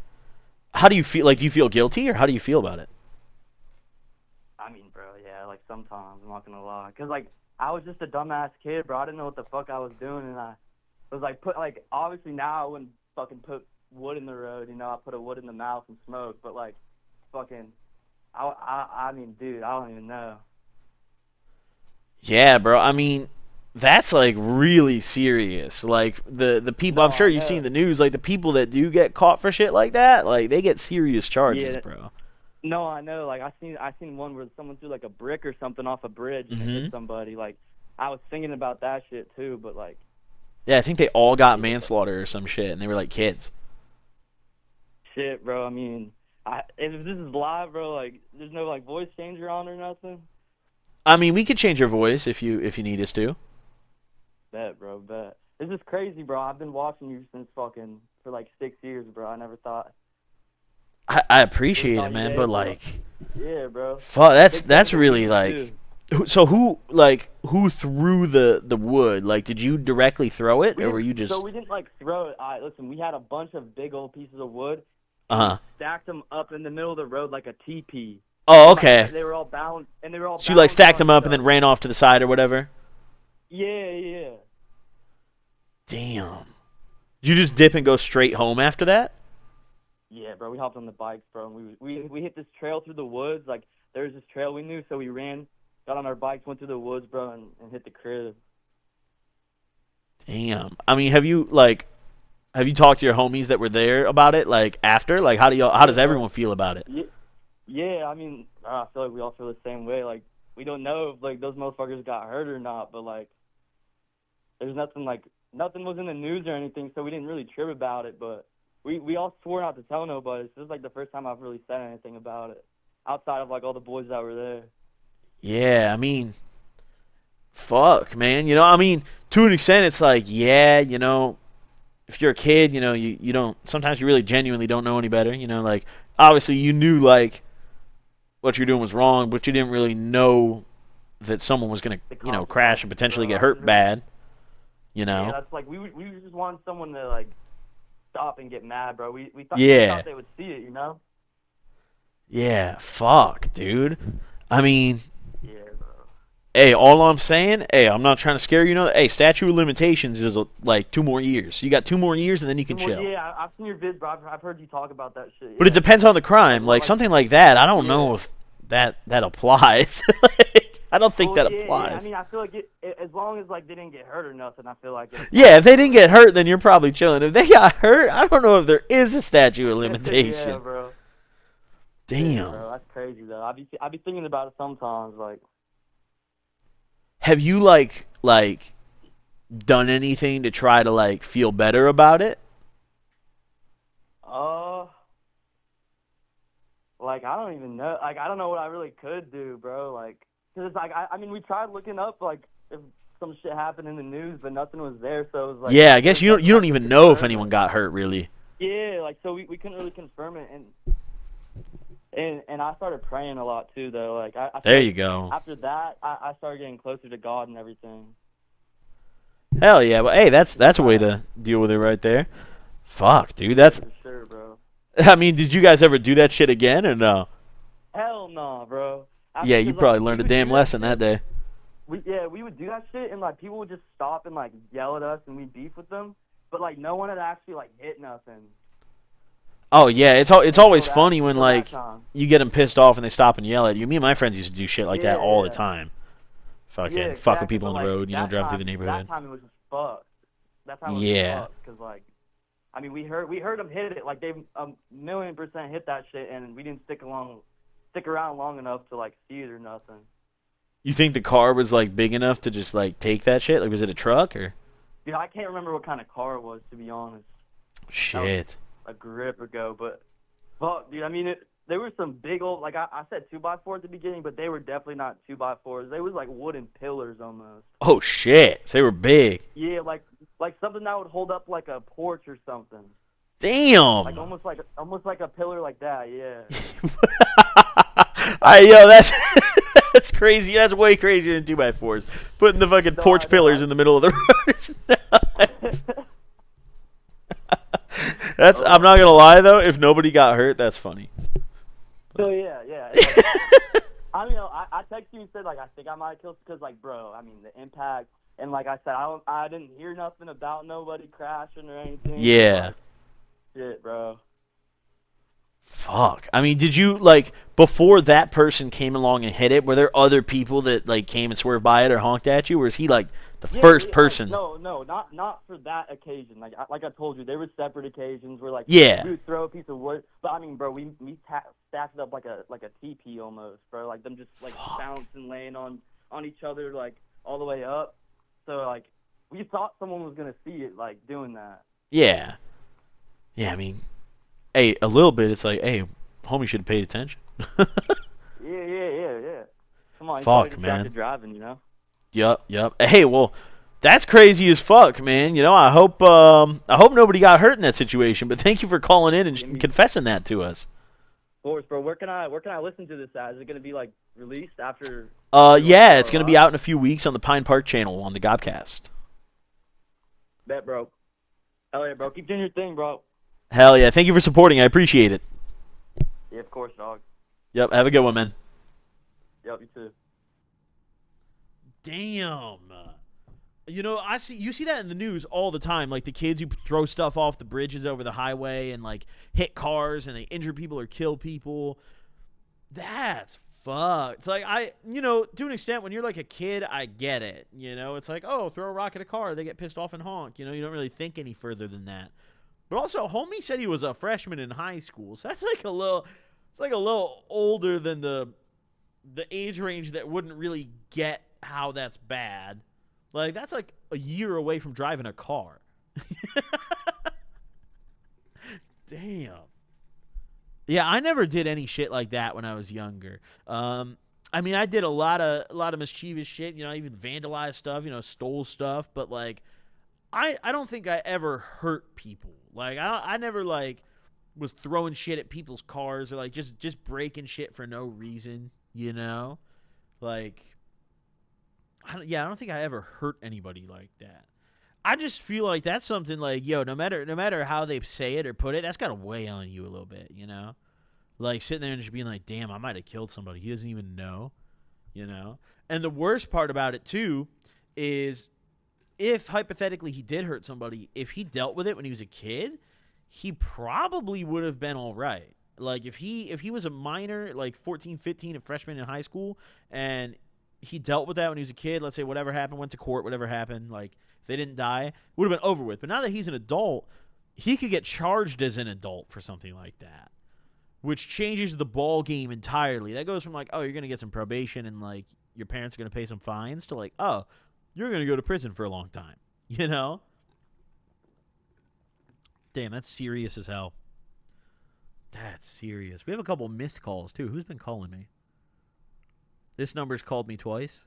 How do you feel? Like, do you feel guilty, or how do you feel about it? I mean, bro, yeah, like, sometimes, I'm not going to lie. Because, like, I was just a dumbass kid, bro. I didn't know what the fuck I was doing, and I was, like, obviously now I wouldn't fucking put wood in the road, I put a wood in the mouth and smoke, but like, fucking, I mean, dude, I don't even know. Yeah, bro, I mean, that's like really serious. Like, the people, I'm sure you've seen the news, like the people that do get caught for shit like that, like they get serious charges, bro. No, I know, like, I seen one where someone threw like a brick or something off a bridge and hit somebody. Like, I was thinking about that shit too, but like, yeah, I think they all got manslaughter or some shit, and they were like kids. Shit, bro. I mean, if this is live, bro, like, there's no like voice changer on or nothing. I mean, we could change your voice if you need us to. Bet, bro, bet. This is crazy, bro. I've been watching you since for like 6 years, bro. I never thought. I appreciate it, man, but like. Yeah, bro. Fuck, that's really like. So who threw the wood? Like, did you directly throw it, or were you just? So we didn't like throw it. Listen, we had a bunch of big old pieces of wood. Stacked them up in the middle of the road like a teepee. Oh, okay. They were all balanced, and they were all. So you like stacked them up and then ran off to the side or whatever. Yeah. Damn. Did you just dip and go straight home after that? Yeah, bro. We hopped on the bikes, bro. And we hit this trail through the woods. Like, there was this trail we knew, so we ran. Got on our bikes, went through the woods, bro, and hit the crib. Damn. I mean, have you talked to your homies that were there about it? Like, after? Like, how does everyone feel about it? Yeah. I mean, I feel like we all feel the same way. Like, we don't know if like those motherfuckers got hurt or not, but like, there's nothing was in the news or anything, so we didn't really trip about it. But we all swore not to tell nobody. So this is like the first time I've really said anything about it, outside of like all the boys that were there. Yeah, I mean, fuck, man. I mean, to an extent, it's like, yeah, if you're a kid, you don't, sometimes you really genuinely don't know any better, like, obviously you knew, like, what you're doing was wrong, but you didn't really know that someone was going to, crash and potentially get hurt bad, Yeah, that's like, we just wanted someone to, like, stop and get mad, bro. We thought they would see it, Yeah, fuck, dude. I mean... Yeah, bro. Hey, all I'm saying, hey, I'm not trying to scare you. Hey, statute of limitations is like 2 more years. So you got 2 more years, and then you can chill. Yeah, I've seen your vids, bro. I've heard you talk about that shit. But it depends on the crime. Like something like that, I don't know if that applies. I don't think that applies. Yeah. I mean, I feel like as long as like they didn't get hurt or nothing, I feel like. Yeah, if they didn't get hurt, then you're probably chilling. If they got hurt, I don't know if there is a statute of limitation. Yeah, bro. Damn. Yeah, bro, that's crazy though. I be thinking about it sometimes, like. Have you like done anything to try to like feel better about it? Like I don't even know. Like I don't know what I really could do, bro. Like, cause it's like I mean we tried looking up like if some shit happened in the news, but nothing was there. So it was like. Yeah, I guess you don't even know if anyone got hurt really. Yeah, like so we couldn't really confirm it, and I started praying a lot too though. Like I there you go. After that, I started getting closer to God and everything. Hell yeah, but hey, that's a way to deal with it right there. Fuck, dude, that's. For sure, bro. I mean, did you guys ever do that shit again or no? Hell no, bro. Yeah, you probably learned a damn lesson that day. We would do that shit, and like people would just stop and like yell at us, and we'd beef with them, but like no one had actually like hit nothing. Oh yeah, it's always funny when like you get them pissed off and they stop and yell at you. Me and my friends used to do shit like that all the time. Fucking fucking people on the road, driving through the neighborhood. That time it was just fucked. That time it was fucked, cause like, I mean we heard them hit it, like they 1,000,000% hit that shit, and we didn't stick around long enough to like see it or nothing. You think the car was like big enough to just like take that shit? Like was it a truck or? Dude, I can't remember what kind of car it was, to be honest. Shit. A grip ago, but fuck, dude. I mean, there were some big old, like I said 2x4 at the beginning, but they were definitely not 2x4s. They was like wooden pillars almost. Oh shit, they were big. Yeah, like something that would hold up like a porch or something. Damn. Like almost like a pillar like that. Yeah. Alright, yo, that's that's crazy. That's way crazier than 2x4s. Putting the fucking porch pillars in the middle of the road is nuts. I'm not gonna lie though. If nobody got hurt, that's funny. So yeah. I mean, I texted you and said like I think I might have killed because like bro, I mean the impact and like I said I didn't hear nothing about nobody crashing or anything. Yeah. Like, shit, bro. Fuck. I mean, did you like before that person came along and hit it? Were there other people that like came and swerved by it or honked at you, or was he like the first person? No, not for that occasion. Like I told you, there were separate occasions where like we would throw a piece of wood. But I mean, bro, we stacked it up like a teepee almost, bro. Like them just like bouncing, laying on each other like all the way up. So like we thought someone was gonna see it like doing that. Yeah. Yeah, I mean, hey, a little bit. It's like, hey, homie should have paid attention. Yeah. Come on, fuck, man. Driving, you know. Yup. Hey, well, that's crazy as fuck, man. I hope nobody got hurt in that situation. But thank you for calling in and confessing that to us. Of course, bro. Where can I listen to this at? Is it gonna be like released after? Yeah, it's gonna be out in a few weeks on the Pine Park channel on the Gobcast. Bet, bro. Hell yeah, bro. Keep doing your thing, bro. Hell yeah. Thank you for supporting. I appreciate it. Yeah, of course, dog. Yep. Have a good one, man. Yep, you too. Damn. You see that in the news all the time, like the kids who throw stuff off the bridges over the highway and like hit cars and they injure people or kill people. That's fucked. It's like to an extent when you're like a kid, I get it. It's like, oh, throw a rock at a car, they get pissed off and honk. You don't really think any further than that. But also, homie said he was a freshman in high school, so that's like a little older than the age range that wouldn't really get how that's bad. Like, that's like a year away from driving a car. Damn. Yeah, I never did any shit like that when I was younger. I mean, I did a lot of mischievous shit. I even vandalized stuff. Stole stuff. But like, I don't think I ever hurt people. Like, I never like was throwing shit at people's cars or like just breaking shit for no reason. Like. I don't think I ever hurt anybody like that. I just feel like that's something like, no matter how they say it or put it, that's got to weigh on you a little bit, Like sitting there and just being like, damn, I might have killed somebody. He doesn't even know. you know? And the worst part about it, too, is if hypothetically he did hurt somebody, if he dealt with it when he was a kid, he probably would have been all right. Like, if he was a minor, like 14, 15, a freshman in high school, and he dealt with that when he was a kid, let's say whatever happened, went to court, whatever happened, like, if they didn't die, it would have been over with. But now that he's an adult, he could get charged as an adult for something like that, which changes the ball game entirely. That goes from, like, oh, you're going to get some probation and, like, your parents are going to pay some fines to, like, oh, you're going to go to prison for a long time, you know? Damn, that's serious as hell. That's serious. We have a couple missed calls, too. Who's been calling me? This number's called me twice.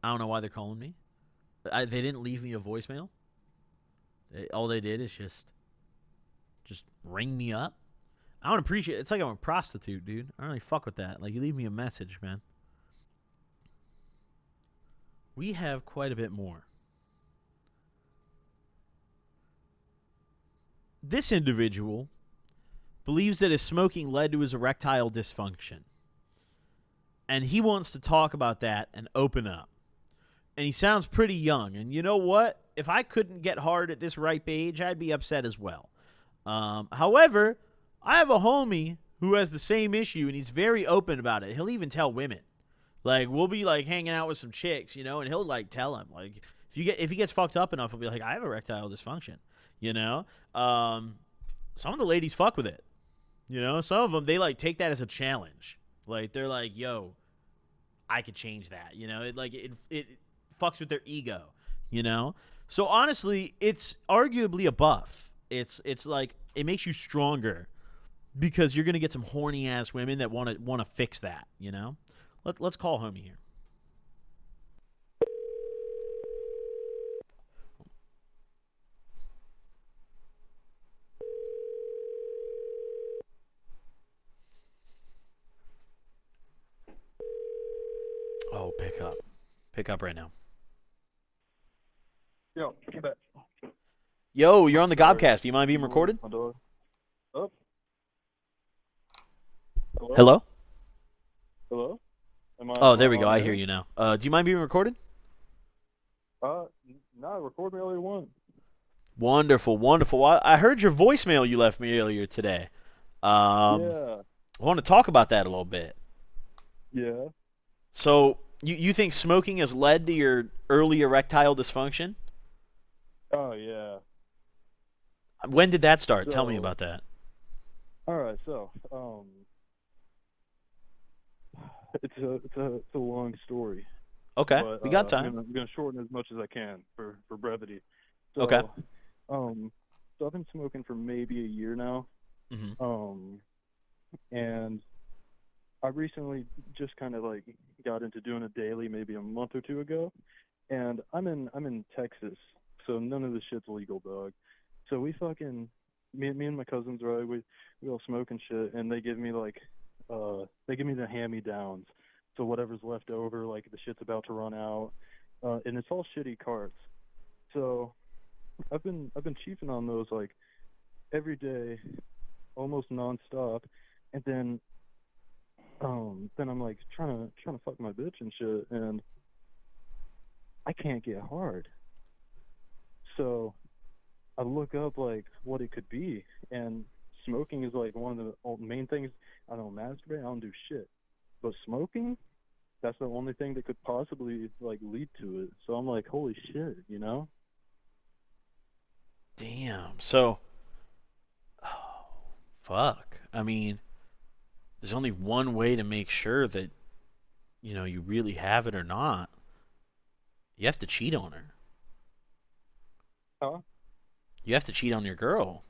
I don't know why they're calling me. They didn't leave me a voicemail. All they did is just ring me up. I don't appreciate it. It's like I'm a prostitute, dude. I don't really fuck with that. Like, you leave me a message, man. We have quite a bit more. This individual believes that his smoking led to his erectile dysfunction. And he wants to talk about that and open up. And he sounds pretty young. And you know what? If I couldn't get hard at this ripe age, I'd be upset as well. However, I have a homie who has the same issue, and he's very open about it. He'll even tell women. Like, we'll be, like, hanging out with some chicks, you know, and he'll, like, tell them. Like, if he gets fucked up enough, he'll be like, I have erectile dysfunction, you know? Some of the ladies fuck with it, you know? Some of them, they, like, take that as a challenge. Like, they're like, yo, I could change that, you know? It fucks with their ego, you know? So, honestly, it's arguably a buff. It's like, it makes you stronger because you're going to get some horny-ass women that want to fix that, you know? Let's call homie here. Oh, pick up. Pick up right now. Yo, get back. Yo, you're on the Gobcast. Do you mind being recorded? My door. Up. Hello? Hello? Oh, there we go. I hear you now. Do you mind being recorded? No, record me all you want. Wonderful, wonderful. Well, I heard your voicemail you left me earlier today. Yeah. I want to talk about that a little bit. Yeah. So, you think smoking has led to your early erectile dysfunction? Oh, yeah. When did that start? Tell me about that. Alright, so, it's a long story. Okay, but, we got time. I'm gonna shorten as much as I can for brevity. So, okay. So I've been smoking for maybe a year now. Mm-hmm. And I recently just kind of like got into doing it daily, maybe a month or two ago. And I'm in Texas, so none of this shit's legal, dog. So we fucking me and my cousins, right? We all smoke and shit, and they give me like they give me the hand-me-downs. So whatever's left over, like the shit's about to run out, and it's all shitty carts. So I've been chiefing on those like every day, almost nonstop, and then I'm like trying to fuck my bitch and shit, and I can't get hard. So I look up like what it could be, and smoking is like one of the main things. I don't masturbate, I don't do shit, but smoking, that's the only thing that could possibly like lead to it. So I'm like, holy shit, you know? Damn. So, oh, fuck. I mean, there's only one way to make sure that, you know, you really have it or not. You have to cheat on her. Huh? You have to cheat on your girl.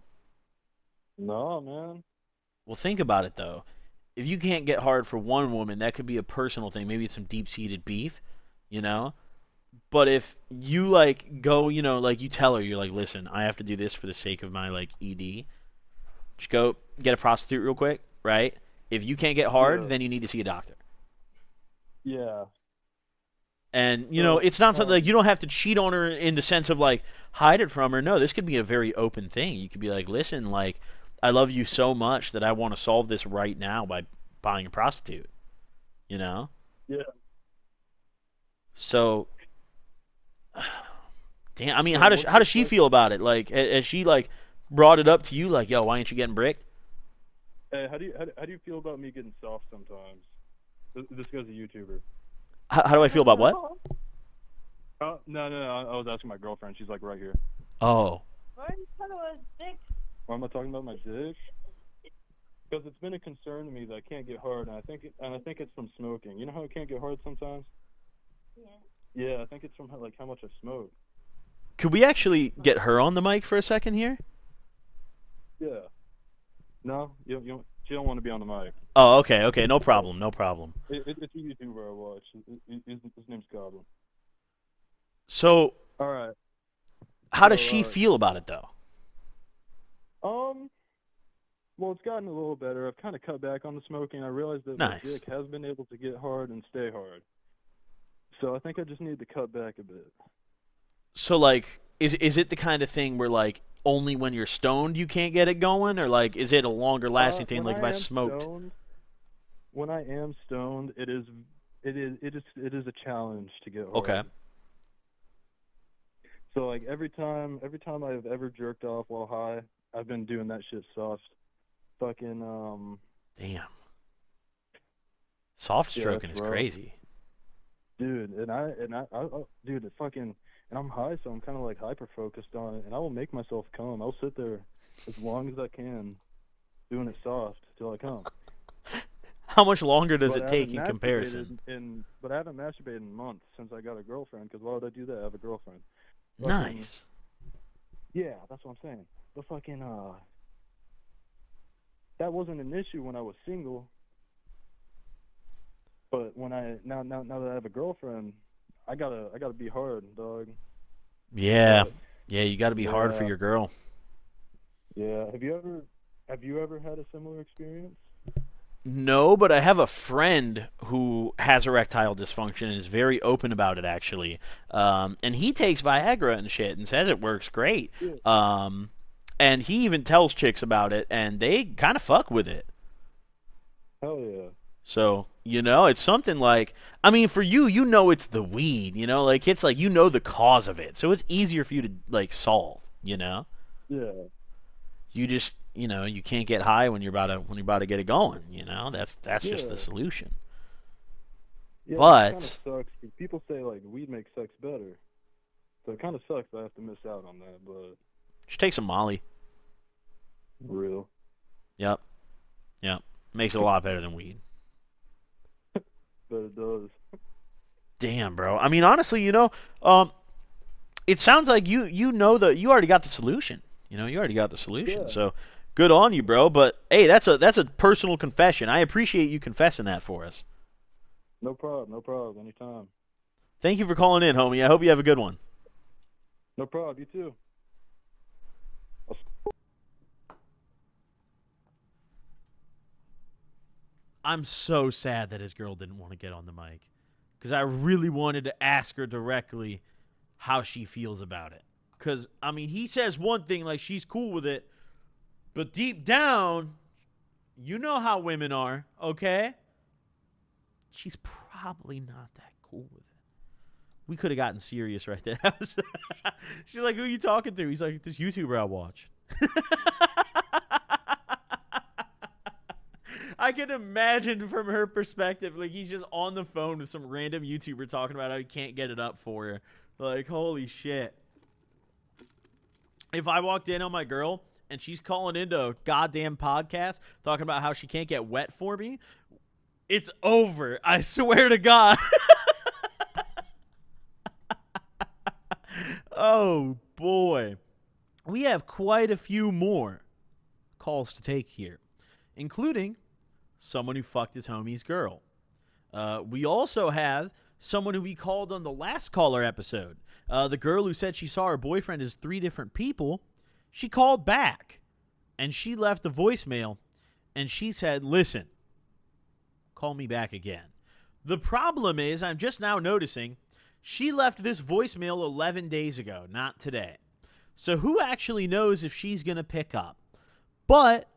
No, man. Well, think about it, though. If you can't get hard for one woman, that could be a personal thing. Maybe it's some deep-seated beef, you know? But if you, like, go, you know, like, you tell her, you're like, listen, I have to do this for the sake of my, like, ED. Just go get a prostitute real quick, right? If you can't get hard, then you need to see a doctor. Yeah. And, you know, it's not something like you don't have to cheat on her in the sense of, like, hide it from her. No, this could be a very open thing. You could be like, listen, like, I love you so much that I want to solve this right now by buying a prostitute. You know? Yeah. So, damn. I mean, how does she feel about it? Like, has she like brought it up to you? Like, yo, why ain't you getting bricked? Hey, how do you feel about me getting soft sometimes? This guy's a YouTuber. How do I feel about what? No. I was asking my girlfriend. She's like right here. Oh. Why am I talking about my dick? Because it's been a concern to me that I can't get hard, and I think it's from smoking. You know how I can't get hard sometimes? Yeah, I think it's from like how much I smoke. Could we actually get her on the mic for a second here? Yeah. No, she don't want to be on the mic. Oh, okay, no problem. It's a YouTuber I watch. His name's Goblin. So, all right. How does she feel about it though? Well, it's gotten a little better. I've kind of cut back on the smoking. I realized that Nice. my dick has been able to get hard and stay hard. So I think I just need to cut back a bit. So like, is it the kind of thing where like only when you're stoned you can't get it going, or like is it a longer lasting thing? Like if I smoked. When I am stoned, it is a challenge to get hard. Okay. So like every time I've ever jerked off while high, I've been doing that shit soft. Fucking Damn. Soft stroking is crazy. Dude, and dude, it fucking, and I'm high, so I'm kind of like hyper focused on it, and I will make myself come. I'll sit there as long as I can, doing it soft till I come. How much longer does it take in comparison? But I haven't masturbated in months since I got a girlfriend. Because why would I do that? I have a girlfriend. Nice. Yeah, that's what I'm saying. But fucking that wasn't an issue when I was single. But when now that I have a girlfriend, I gotta be hard, dog. Yeah, you gotta be hard for your girl. Yeah. Have you ever had a similar experience? No, but I have a friend who has erectile dysfunction and is very open about it, actually. And he takes Viagra and shit and says it works great. Yeah. And he even tells chicks about it, and they kind of fuck with it. Hell yeah. So, it's something like, I mean, for you, it's the weed, like, it's like, the cause of it. So it's easier for you to, like, solve, Yeah. You just, you can't get high when you're about to get it going, That's just the solution. Yeah, but it kind of sucks. 'Cause people say like weed makes sex better, so it kind of sucks. I have to miss out on that, but just take some Molly. Real. Yep. Makes it a lot better than weed. But it does. Damn, bro. I mean, honestly, it sounds like you already got the solution. You already got the solution. Yeah. So good on you, bro. But hey, that's a personal confession. I appreciate you confessing that for us. No problem. Anytime. Thank you for calling in, homie. I hope you have a good one. No problem. You too. I'm so sad that his girl didn't want to get on the mic, because I really wanted to ask her directly how she feels about it. Because, I mean, he says one thing like she's cool with it, but deep down, you know how women are, okay? She's probably not that cool with it. We could have gotten serious right there. She's like, who are you talking to? He's like, this YouTuber I watch. I can imagine from her perspective, like he's just on the phone with some random YouTuber talking about how he can't get it up for her. Like, holy shit. If I walked in on my girl and she's calling into a goddamn podcast talking about how she can't get wet for me, it's over. I swear to God. Oh, boy. We have quite a few more calls to take here, including someone who fucked his homie's girl. We also have someone who we called on the last caller episode. The girl who said she saw her boyfriend as 3 different people. She called back, and she left the voicemail, and she said, listen, call me back again. The problem is, I'm just now noticing, she left this voicemail 11 days ago, not today. So who actually knows if she's going to pick up? But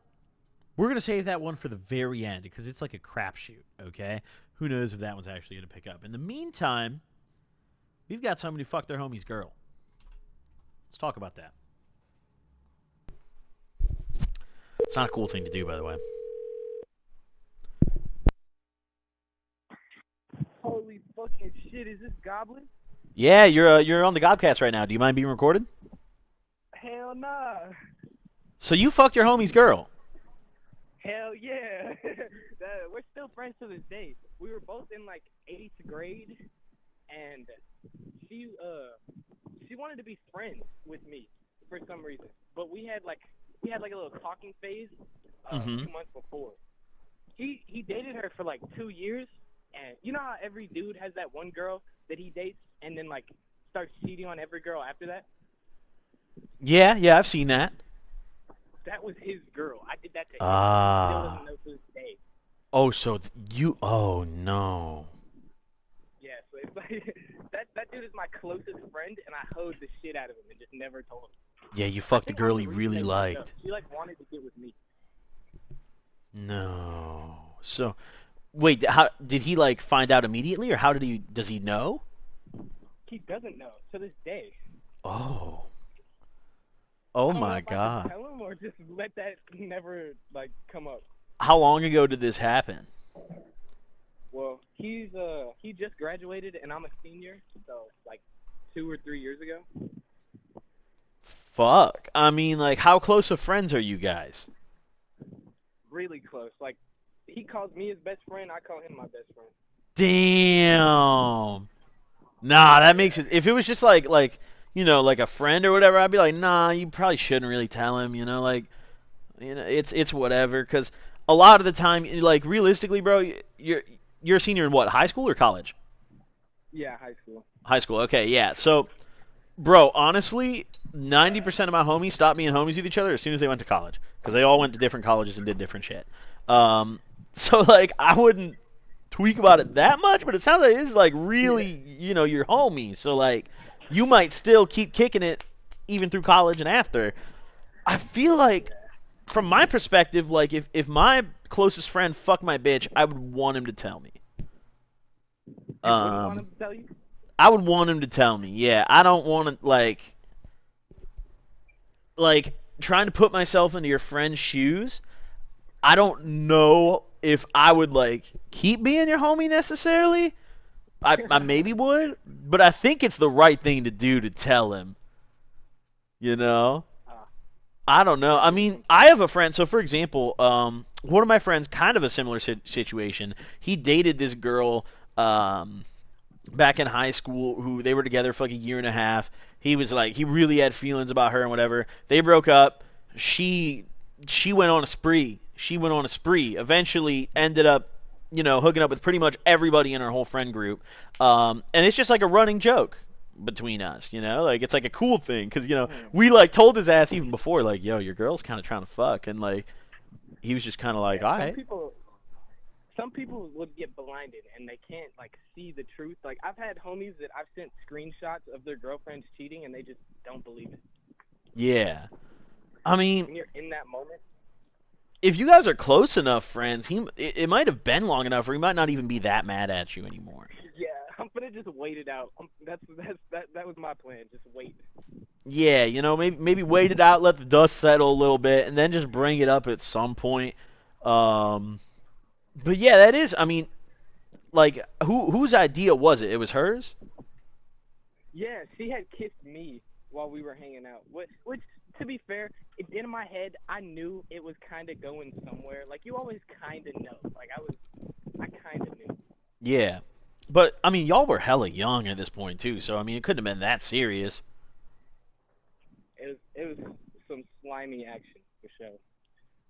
we're going to save that one for the very end because it's like a crapshoot, okay? Who knows if that one's actually going to pick up. In the meantime, We've got somebody who fucked their homie's girl. Let's talk about that. It's not a cool thing to do, by the way. Holy fucking shit, is this Goblin? Yeah, you're on the Gobcast right now. Do you mind being recorded? Hell nah. So you fucked your homie's girl. Hell yeah. We're still friends to this day. We were both in like 8th grade, and she wanted to be friends with me for some reason. But we had like a little talking phase 2 months before. He dated her for like 2 years, and you know how every dude has that one girl that he dates and then like starts cheating on every girl after that? Yeah, I've seen that. That was his girl. I did that to him. Ah. He still doesn't know to this day. Oh, so oh no. Yeah, so it's like that dude is my closest friend, and I hoed the shit out of him and just never told him. Yeah, you fucked the girl I'm he the really reason they broke liked. up. She like wanted to get with me. No. So, wait, how did he like find out immediately, or does he know? He doesn't know to this day. Oh. I Oh don't know my if I God. should tell him or just let that never like come up. How long ago did this happen? Well, he just graduated and I'm a senior, so like 2 or 3 years ago. Fuck. I mean, like, how close of friends are you guys? Really close. Like he calls me his best friend, I call him my best friend. Damn. Nah, that makes it. If it was just like like a friend or whatever, I'd be like, nah, you probably shouldn't really tell him. It's whatever. Because a lot of the time, like realistically, bro, you're a senior in what? High school or college? Yeah, high school. High school. Okay, yeah. So, bro, honestly, 90% of my homies stopped being homies with each other as soon as they went to college, because they all went to different colleges and did different shit. So like, I wouldn't tweak about it that much, but it sounds like it's like really, your homie. So like, you might still keep kicking it even through college and after. I feel like, from my perspective, like if my closest friend fucked my bitch, I would want him to tell me. You wouldn't want him to tell you? I would want him to tell me. Yeah, I don't want to like trying to put myself into your friend's shoes. I don't know if I would like keep being your homie necessarily. I maybe would, but I think it's the right thing to do to tell him. I don't know. I mean, I have a friend. So, for example, one of my friends, kind of a similar situation. He dated this girl back in high school who they were together for like a year and a half. He was like, he really had feelings about her and whatever. They broke up. She went on a spree. Eventually ended up, hooking up with pretty much everybody in her whole friend group. And it's just like a running joke between us, like it's like a cool thing, because we like told his ass even before, like, yo, your girl's kind of trying to fuck, and like he was just kind of like, all right. Some people would get blinded and they can't like see the truth. Like I've had homies that I've sent screenshots of their girlfriends cheating and they just don't believe it. Yeah, I mean, when you're in that moment. If you guys are close enough friends, it might have been long enough, or he might not even be that mad at you anymore. Yeah, I'm gonna just wait it out. That was my plan. Just wait. Yeah, maybe wait it out, let the dust settle a little bit, and then just bring it up at some point. But yeah, that is. I mean, like, whose idea was it? It was hers. Yeah, she had kissed me while we were hanging out. Which, to be fair, in my head, I knew it was kind of going somewhere. Like, you always kind of know. Like, I kind of knew. Yeah. But, I mean, y'all were hella young at this point, too, so, I mean, it couldn't have been that serious. It was some slimy action, for sure.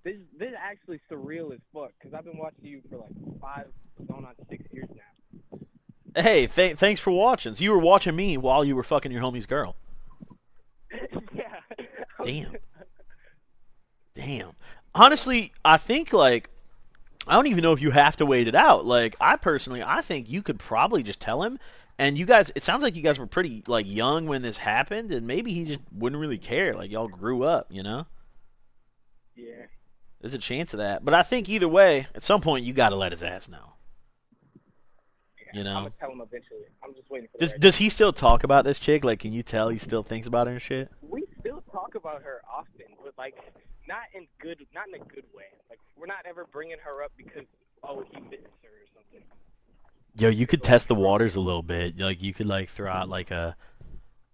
This is actually surreal as fuck, because I've been watching you for, like, 5, going on 6 years now. Hey, thanks for watching. So you were watching me while you were fucking your homie's girl. Yeah. Damn. Honestly, I think, like, I don't even know if you have to wait it out. Like, I think you could probably just tell him, and you guys, it sounds like you guys were pretty, like, young when this happened, and maybe he just wouldn't really care. Like, y'all grew up, Yeah. There's a chance of that. But I think either way, at some point, you gotta let his ass know. Yeah, You know. I'm gonna tell him eventually. I'm just waiting for Does the does he still talk about this chick? Like, can you tell he still thinks about her and shit? We still talk about her often, but like not in a good way. Like we're not ever bringing her up because he misses her or something. Yo, you could test the waters a little bit. Like, you could like throw out like a,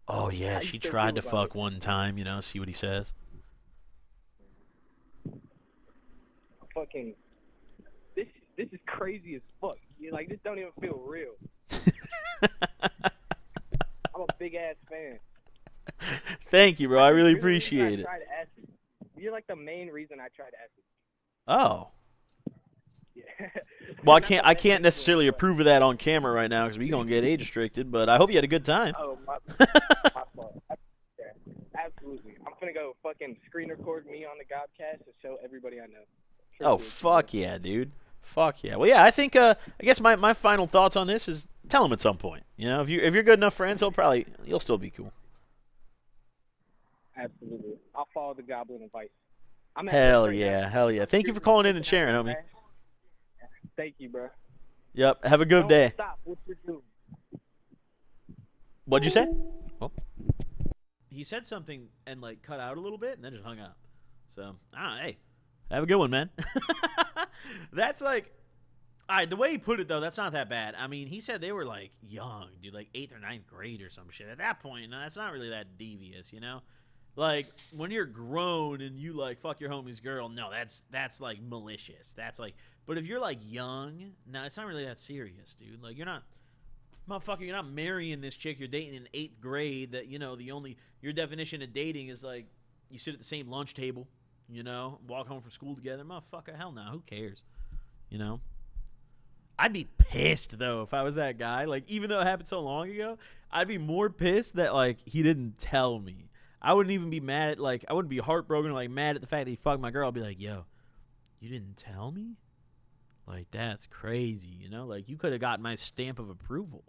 oh yeah, How you she still tried feel to about fuck one time. You know, see what he says. Fucking this is crazy as fuck. Like this don't even feel real. I'm a big ass fan. Thank you, bro. I really You're the reason appreciate I it. try to ask you. You're like the main reason I try to ask you. Oh. Yeah. Well, I can't necessarily approve of that on camera right now because we gonna get age restricted. But I hope you had a good time. Oh my fault. Yeah, absolutely. I'm gonna go fucking screen record me on the Gobcast and show everybody I know. Oh fuck yeah, dude. Fuck yeah. Well, yeah, I think I guess my final thoughts on this is tell him at some point. You know, if you're good enough friends, you'll still be cool. Absolutely. I'll follow the Goblin advice. Hell yeah. Thank you for calling in and sharing, homie. Thank you, bro. Yep. Have a good Don't day. Stop what you're doing. What'd you say? Oh. He said something and like cut out a little bit and then just hung up. So, hey, have a good one, man. That's like, all right, the way he put it, though, that's not that bad. I mean, he said they were, like, young, dude, like 8th or 9th grade or some shit. At that point, no, that's not really that devious, you know? Like, when you're grown and you, like, fuck your homie's girl, no, that's like, malicious. That's, like, but if you're, like, young, no, it's not really that serious, dude. Like, you're not, motherfucker, you're not marrying this chick you're dating in 8th grade that, you know, your definition of dating is, like, you sit at the same lunch table, you know, walk home from school together. Motherfucker, hell no, who cares, you know? I'd be pissed, though, if I was that guy. Like, even though it happened so long ago, I'd be more pissed that, like, he didn't tell me. I wouldn't even be mad at, like, I wouldn't be heartbroken or, like, mad at the fact that he fucked my girl. I'd be like, yo, you didn't tell me? Like, that's crazy, you know? Like, you could have gotten my stamp of approval,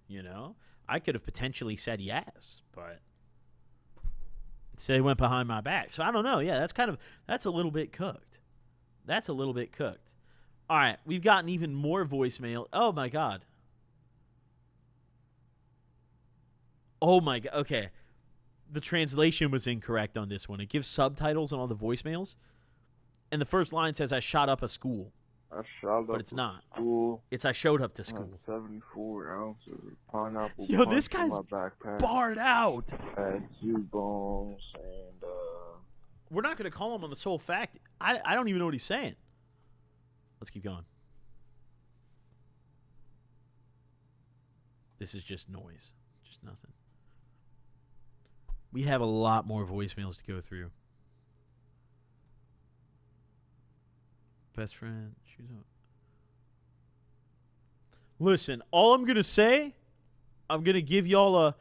you know? I could have potentially said yes, but instead he went behind my back. So, I don't know. Yeah, that's a little bit cooked. That's a little bit cooked. All right, we've gotten even more voicemail. Oh, my God. Oh, my God. Okay. The translation was incorrect on this one. It gives subtitles on all the voicemails. And the first line says, I shot up a school. But it's not. School. It's I showed up to school. 74 ounces of pineapple. Yo, this punch in guy's my backpack. barred out. Had 2 bones and We're not going to call him on the sole fact. I don't even know what he's saying. Let's keep going. This is just noise. Just nothing. We have a lot more voicemails to go through. Best friend. Shoes up. Listen, all I'm going to say, I'm going to give y'all a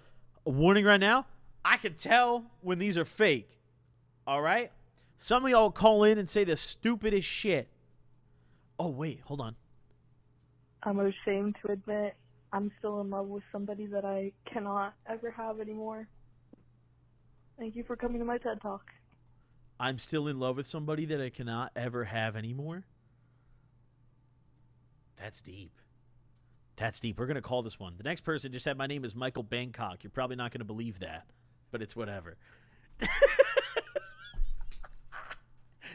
warning right now. I can tell when these are fake. All right? Some of y'all call in and say the stupidest shit. Oh, wait, hold on. I'm ashamed to admit I'm still in love with somebody that I cannot ever have anymore. Thank you for coming to my TED Talk. I'm still in love with somebody that I cannot ever have anymore? That's deep. That's deep. We're going to call this one. The next person just said, my name is Michael Bangkok. You're probably not going to believe that, but it's whatever.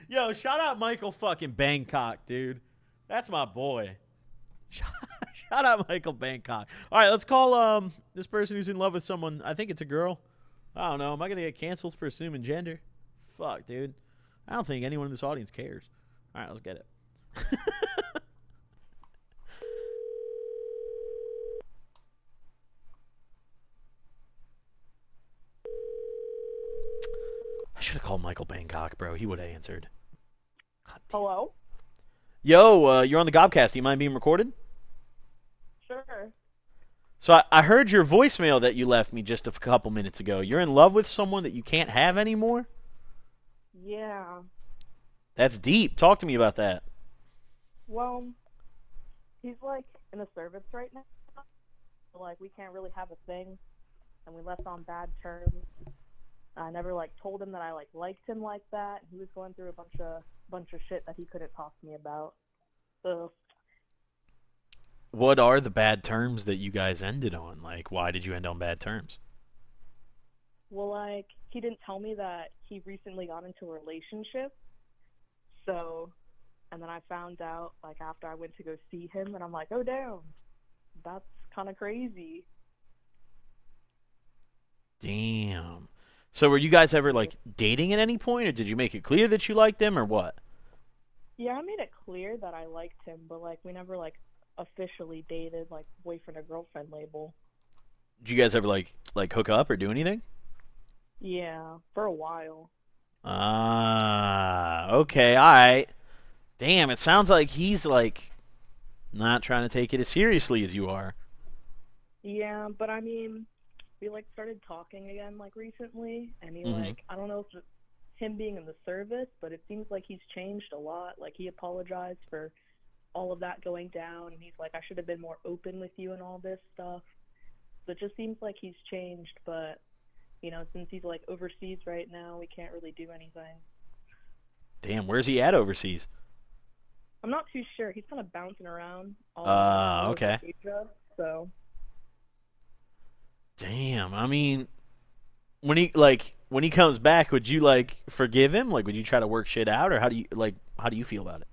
Yo, shout out Michael fucking Bangkok, dude. That's my boy. Shout out Michael Bangkok. All right, let's call this person who's in love with someone. I think it's a girl. I don't know. Am I going to get canceled for assuming gender? Fuck, dude. I don't think anyone in this audience cares. All right, let's get it. I should have called Michael Bangkok, bro. He would have answered. Hello? Yo, you're on the Gobcast. Do you mind being recorded? Sure. So I heard your voicemail that you left me just a couple minutes ago. You're in love with someone that you can't have anymore? Yeah. That's deep. Talk to me about that. Well, he's like in a service right now. So, like, we can't really have a thing, and we left on bad terms. I never like told him that I liked him like that. He was going through a bunch of shit that he couldn't talk to me about. So what are the bad terms that you guys ended on? Like, why did you end on bad terms? Well, like, he didn't tell me that he recently got into a relationship. So, and then I found out, like, after I went to go see him, and I'm like, oh, damn, that's kind of crazy. Damn. So were you guys ever, like, dating at any point, or did you make it clear that you liked him, or what? Yeah, I made it clear that I liked him, but, like, we never, like, officially dated, like, boyfriend or girlfriend label. Did you guys ever, like hook up or do anything? Yeah, for a while. Ah, okay, alright. Damn, it sounds like he's, like, not trying to take it as seriously as you are. Yeah, but I mean, we, like, started talking again, like, recently, and he, like, I don't know if it's him being in the service, but it seems like he's changed a lot. Like, he apologized for all of that going down, and he's like, I should have been more open with you and all this stuff. So it just seems like he's changed, but, you know, since he's, like, overseas right now, we can't really do anything. Damn, where's he at overseas? I'm not too sure. He's kind of bouncing around all okay. over Asia, so. Damn, I mean, when he comes back, would you, like, forgive him? Like, would you try to work shit out, or how do you feel about it?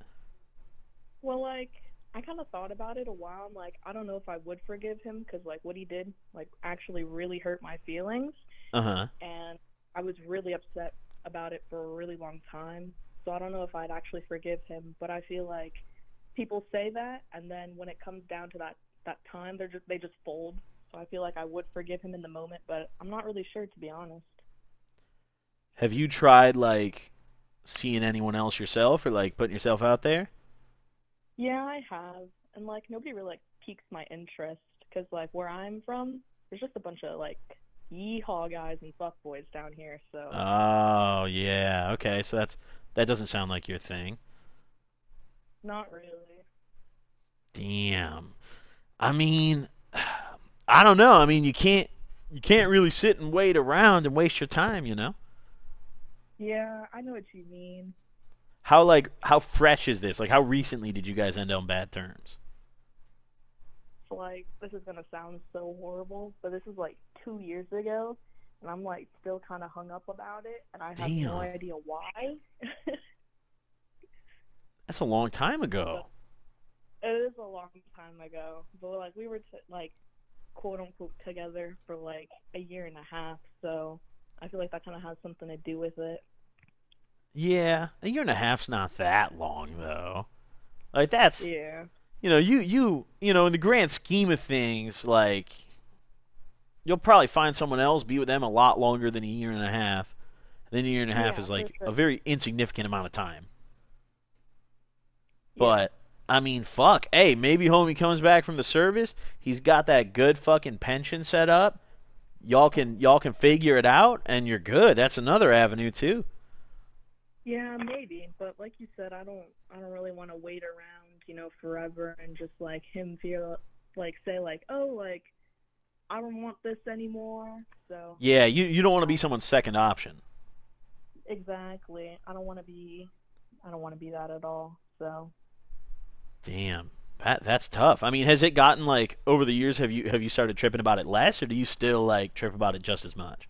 Well, like, I kind of thought about it a while. I'm like, I don't know if I would forgive him, because, like, what he did, like, actually really hurt my feelings. Uh-huh. And I was really upset about it for a really long time. So I don't know if I'd actually forgive him, but I feel like people say that, and then when it comes down to that time, they just fold. So I feel like I would forgive him in the moment, but I'm not really sure, to be honest. Have you tried, like, seeing anyone else yourself, or, like, putting yourself out there? Yeah, I have, and, like, nobody really, like, piques my interest, because, like, where I'm from, there's just a bunch of, like, yeehaw guys and fuckboys down here, so. Oh, yeah, okay, so that doesn't sound like your thing. Not really. Damn. I mean, I don't know. I mean, you can't really sit and wait around and waste your time, you know? Yeah, I know what you mean. How fresh is this? Like, how recently did you guys end on bad terms? Like, this is gonna sound so horrible, but this is like 2 years ago, and I'm like still kind of hung up about it, and I have no idea why. That's a long time ago. It is a long time ago, but like we were like quote unquote together for like a year and a half, so I feel like that kind of has something to do with it. Yeah, a year and a half's not that long though. Like that's yeah. You know, you know, in the grand scheme of things, like, you'll probably find someone else, be with them a lot longer than a year and a half. And then a year and a half is, like, a very insignificant amount of time. Yeah. But, I mean, fuck. Hey, maybe homie comes back from the service. He's got that good fucking pension set up. Y'all can figure it out, and you're good. That's another avenue, too. Yeah, maybe, but like you said, I don't really want to wait around, you know, forever and just like him feel like say like, oh, like I don't want this anymore. So yeah, you don't want to be someone's second option. Exactly. I don't want to be that at all. So. Damn, that's tough. I mean, has it gotten like over the years? Have you started tripping about it less, or do you still like trip about it just as much?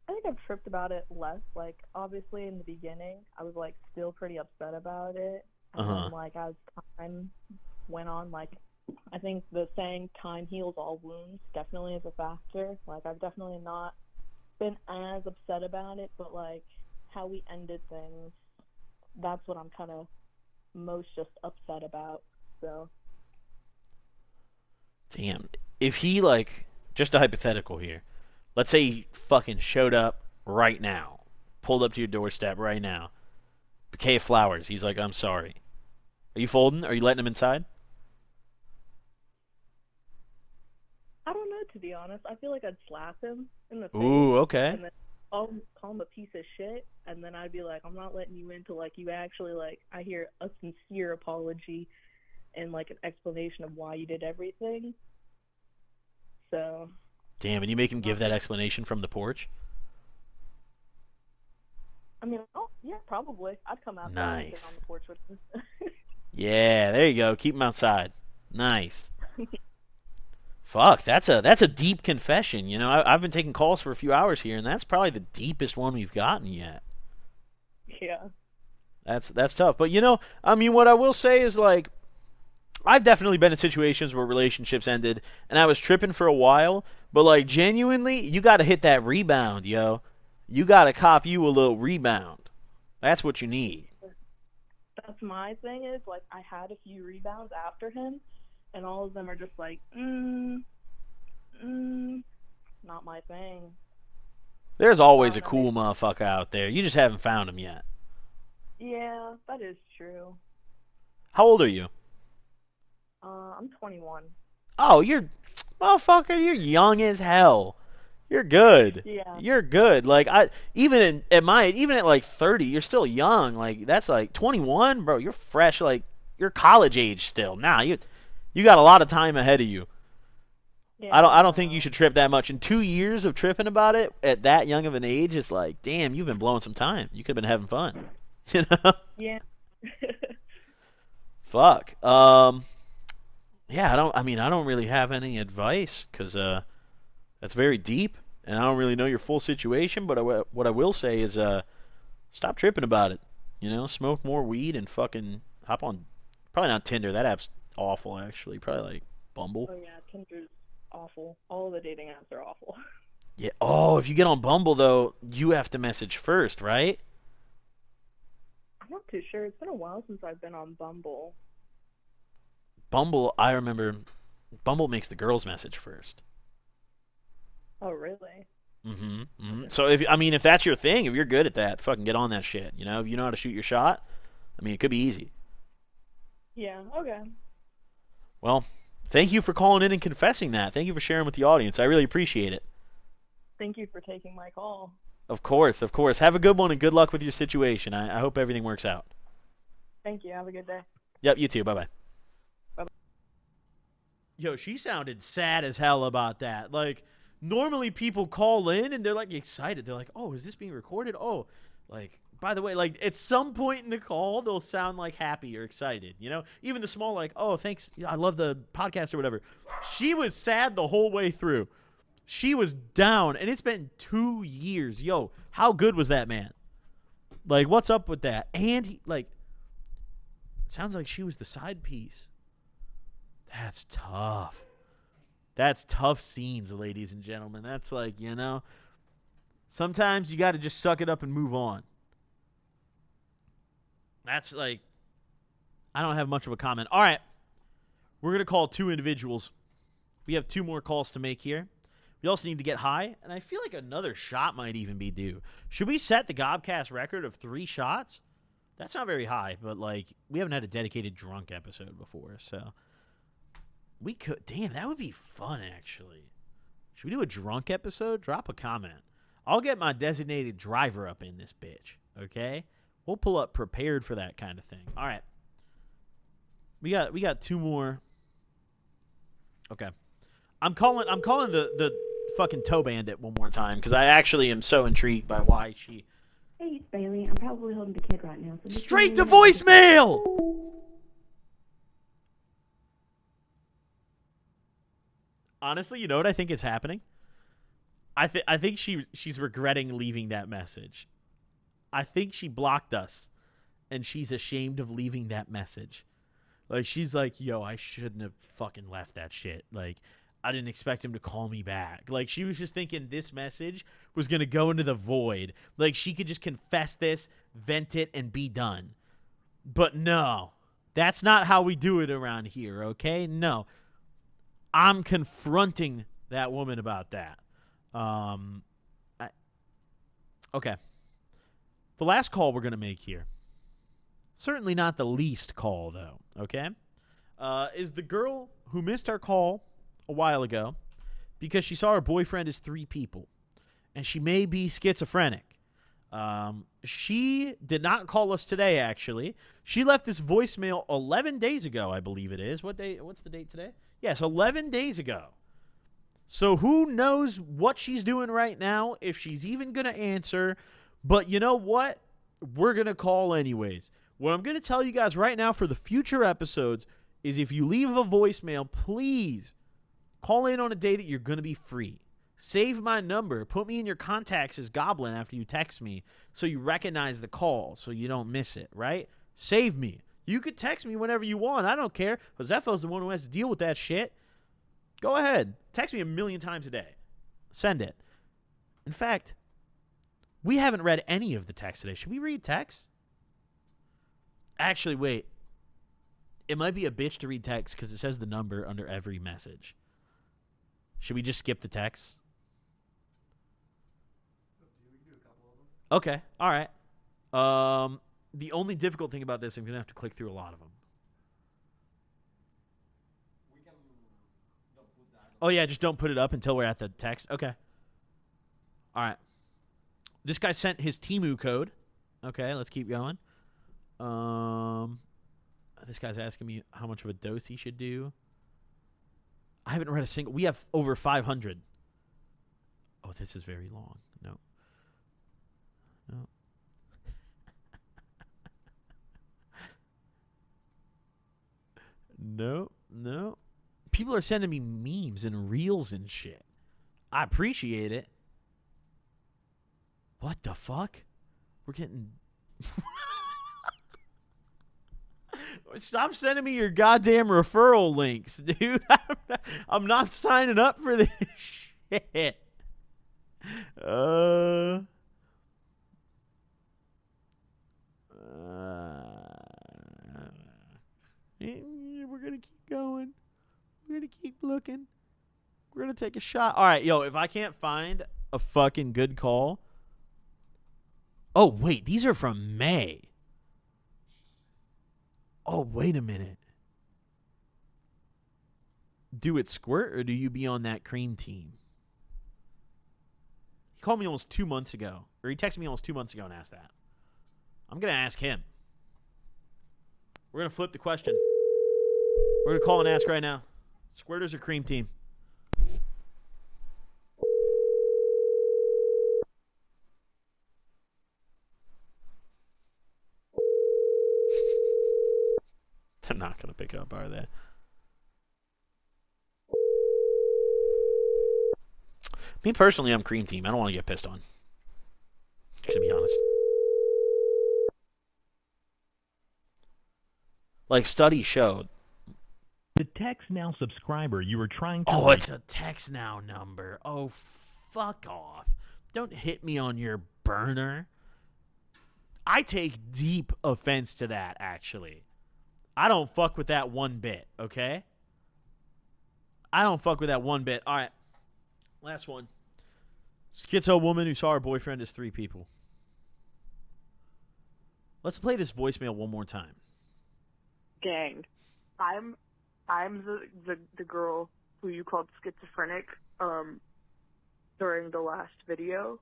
I think I've tripped about it less. Like, obviously, in the beginning, I was, like, still pretty upset about it. And then, like, as time went on, like, I think the saying, time heals all wounds, definitely is a factor. Like, I've definitely not been as upset about it, but, like, how we ended things, that's what I'm kind of most just upset about, so. Damn. If he, like, just a hypothetical here, let's say he fucking showed up right now, pulled up to your doorstep right now, bouquet of flowers. He's like, I'm sorry. Are you folding? Are you letting him inside? I don't know, to be honest. I feel like I'd slap him in the face. Ooh, okay. And then call him a piece of shit, and then I'd be like, I'm not letting you in till, like, you actually, like, I hear a sincere apology and, like, an explanation of why you did everything. So. Damn, and you make him give that explanation from the porch? I mean, yeah, probably. I'd come out nice. on the porch with him. Yeah, there you go. Keep him outside. Nice. Fuck, that's a deep confession. You know, I've been taking calls for a few hours here, and that's probably the deepest one we've gotten yet. Yeah. That's tough. But, you know, I mean, what I will say is, like, I've definitely been in situations where relationships ended, and I was tripping for a while, but, like, genuinely, you got to hit that rebound, yo. You got to cop you a little rebound. That's what you need. That's my thing is, like, I had a few rebounds after him, and all of them are just like, not my thing. There's always a cool motherfucker out there. You just haven't found him yet. Yeah, that is true. How old are you? I'm 21. Oh, motherfucker, you're young as hell. You're good. Yeah. You're good. Like, even at like 30, you're still young. Like, that's like 21, bro. You're fresh. Like, you're college age still. Nah, you got a lot of time ahead of you. Yeah, I don't think you should trip that much. In 2 years of tripping about it at that young of an age, it's like, damn, you've been blowing some time. You could have been having fun. You know? Yeah. Fuck. Yeah, I don't really have any advice because that's very deep, and I don't really know your full situation. But what I will say is, stop tripping about it. You know, smoke more weed and fucking hop on. Probably not Tinder. That app's awful, actually. Probably like Bumble. Oh yeah, Tinder's awful. All the dating apps are awful. Yeah. Oh, if you get on Bumble though, you have to message first, right? I'm not too sure. It's been a while since I've been on Bumble. Bumble, I remember, Bumble makes the girls message first. Oh really? Mm-hmm. So if that's your thing, if you're good at that, fucking get on that shit. You know, if you know how to shoot your shot, I mean, it could be easy. Yeah. Okay. Well, thank you for calling in and confessing that. Thank you for sharing with the audience. I really appreciate it. Thank you for taking my call. Of course. Have a good one and good luck with your situation. I hope everything works out. Thank you. Have a good day. Yep, you too. Bye-bye. Yo, she sounded sad as hell about that. Like, normally people call in and they're, like, excited. They're like, oh, is this being recorded? Oh, like, by the way, like, at some point in the call, they'll sound, like, happy or excited, you know? Even the small, like, oh, thanks, I love the podcast or whatever. She was sad the whole way through. She was down, and it's been 2 years. Yo, how good was that man? Like, what's up with that? And, he, like, it sounds like she was the side piece. That's tough. That's tough scenes, ladies and gentlemen. That's like, you know, sometimes you got to just suck it up and move on. That's like, I don't have much of a comment. All right. We're going to call 2 individuals. We have 2 more calls to make here. We also need to get high, and I feel like another shot might even be due. Should we set the Gobcast record of 3 shots? That's not very high, but, like, we haven't had a dedicated drunk episode before, so we could. Damn, that would be fun, actually. Should we do a drunk episode? Drop a comment. I'll get my designated driver up in this bitch, okay? We'll pull up prepared for that kind of thing. All right. We got 2 more. Okay. I'm calling the fucking toe bandit one more time because I actually am so intrigued by why she. Hey, it's Bailey. I'm probably holding the kid right now. So Straight to voicemail. Honestly, you know what I think is happening? I think she's regretting leaving that message. I think she blocked us, and she's ashamed of leaving that message. Like, she's like, yo, I shouldn't have fucking left that shit. Like, I didn't expect him to call me back. Like, she was just thinking this message was going to go into the void. Like, she could just confess this, vent it, and be done. But no, that's not how we do it around here, okay? No. I'm confronting that woman about that. Okay. The last call we're going to make here, certainly not the least call, though, okay, is the girl who missed our call a while ago because she saw her boyfriend as 3 people, and she may be schizophrenic. She did not call us today, actually. She left this voicemail 11 days ago, I believe it is. What's the date today? Yes, 11 days ago. So who knows what she's doing right now, if she's even going to answer. But you know what? We're going to call anyways. What I'm going to tell you guys right now for the future episodes, is if you leave a voicemail, please call in on a day that you're going to be free. Save my number. Put me in your contacts as Goblin after you text me so you recognize the call so you don't miss it, right? Save me. You could text me whenever you want. I don't care. Josepho's the one who has to deal with that shit. Go ahead. Text me 1,000,000 times a day. Send it. In fact, we haven't read any of the text today. Should we read text? Actually, wait. It might be a bitch to read text because it says the number under every message. Should we just skip the text? Okay. All right. The only difficult thing about this, I'm going to have to click through a lot of them. Oh, yeah, just don't put it up until we're at the text. Okay. All right. This guy sent his Temu code. Okay, let's keep going. This guy's asking me how much of a dose he should do. I haven't read a single. We have over 500. Oh, this is very long. No. No. No, no. People are sending me memes and reels and shit. I appreciate it. What the fuck? We're getting... Stop sending me your goddamn referral links, dude. I'm not signing up for this shit. We're going to keep going. We're going to keep looking. We're going to take a shot. All right, yo, if I can't find a fucking good call. Oh, wait, these are from May. Oh, wait a minute. Do it squirt or do you be on that cream team? He called me almost 2 months ago. Or he texted me almost 2 months ago and asked that. I'm going to ask him. We're going to flip the question. We're going to call and ask right now. Squirters or cream team? They're not going to pick up, are they? Me personally, I'm cream team. I don't want to get pissed on. To be honest. Like studies showed. The Text Now subscriber you were trying to... Oh, it's a Text Now number. Oh, fuck off. Don't hit me on your burner. I take deep offense to that, actually. I don't fuck with that one bit, okay? I don't fuck with that one bit. All right. Last one. Schizo woman who saw her boyfriend as 3 people. Let's play this voicemail one more time. Gang, I'm the girl who you called schizophrenic during the last video.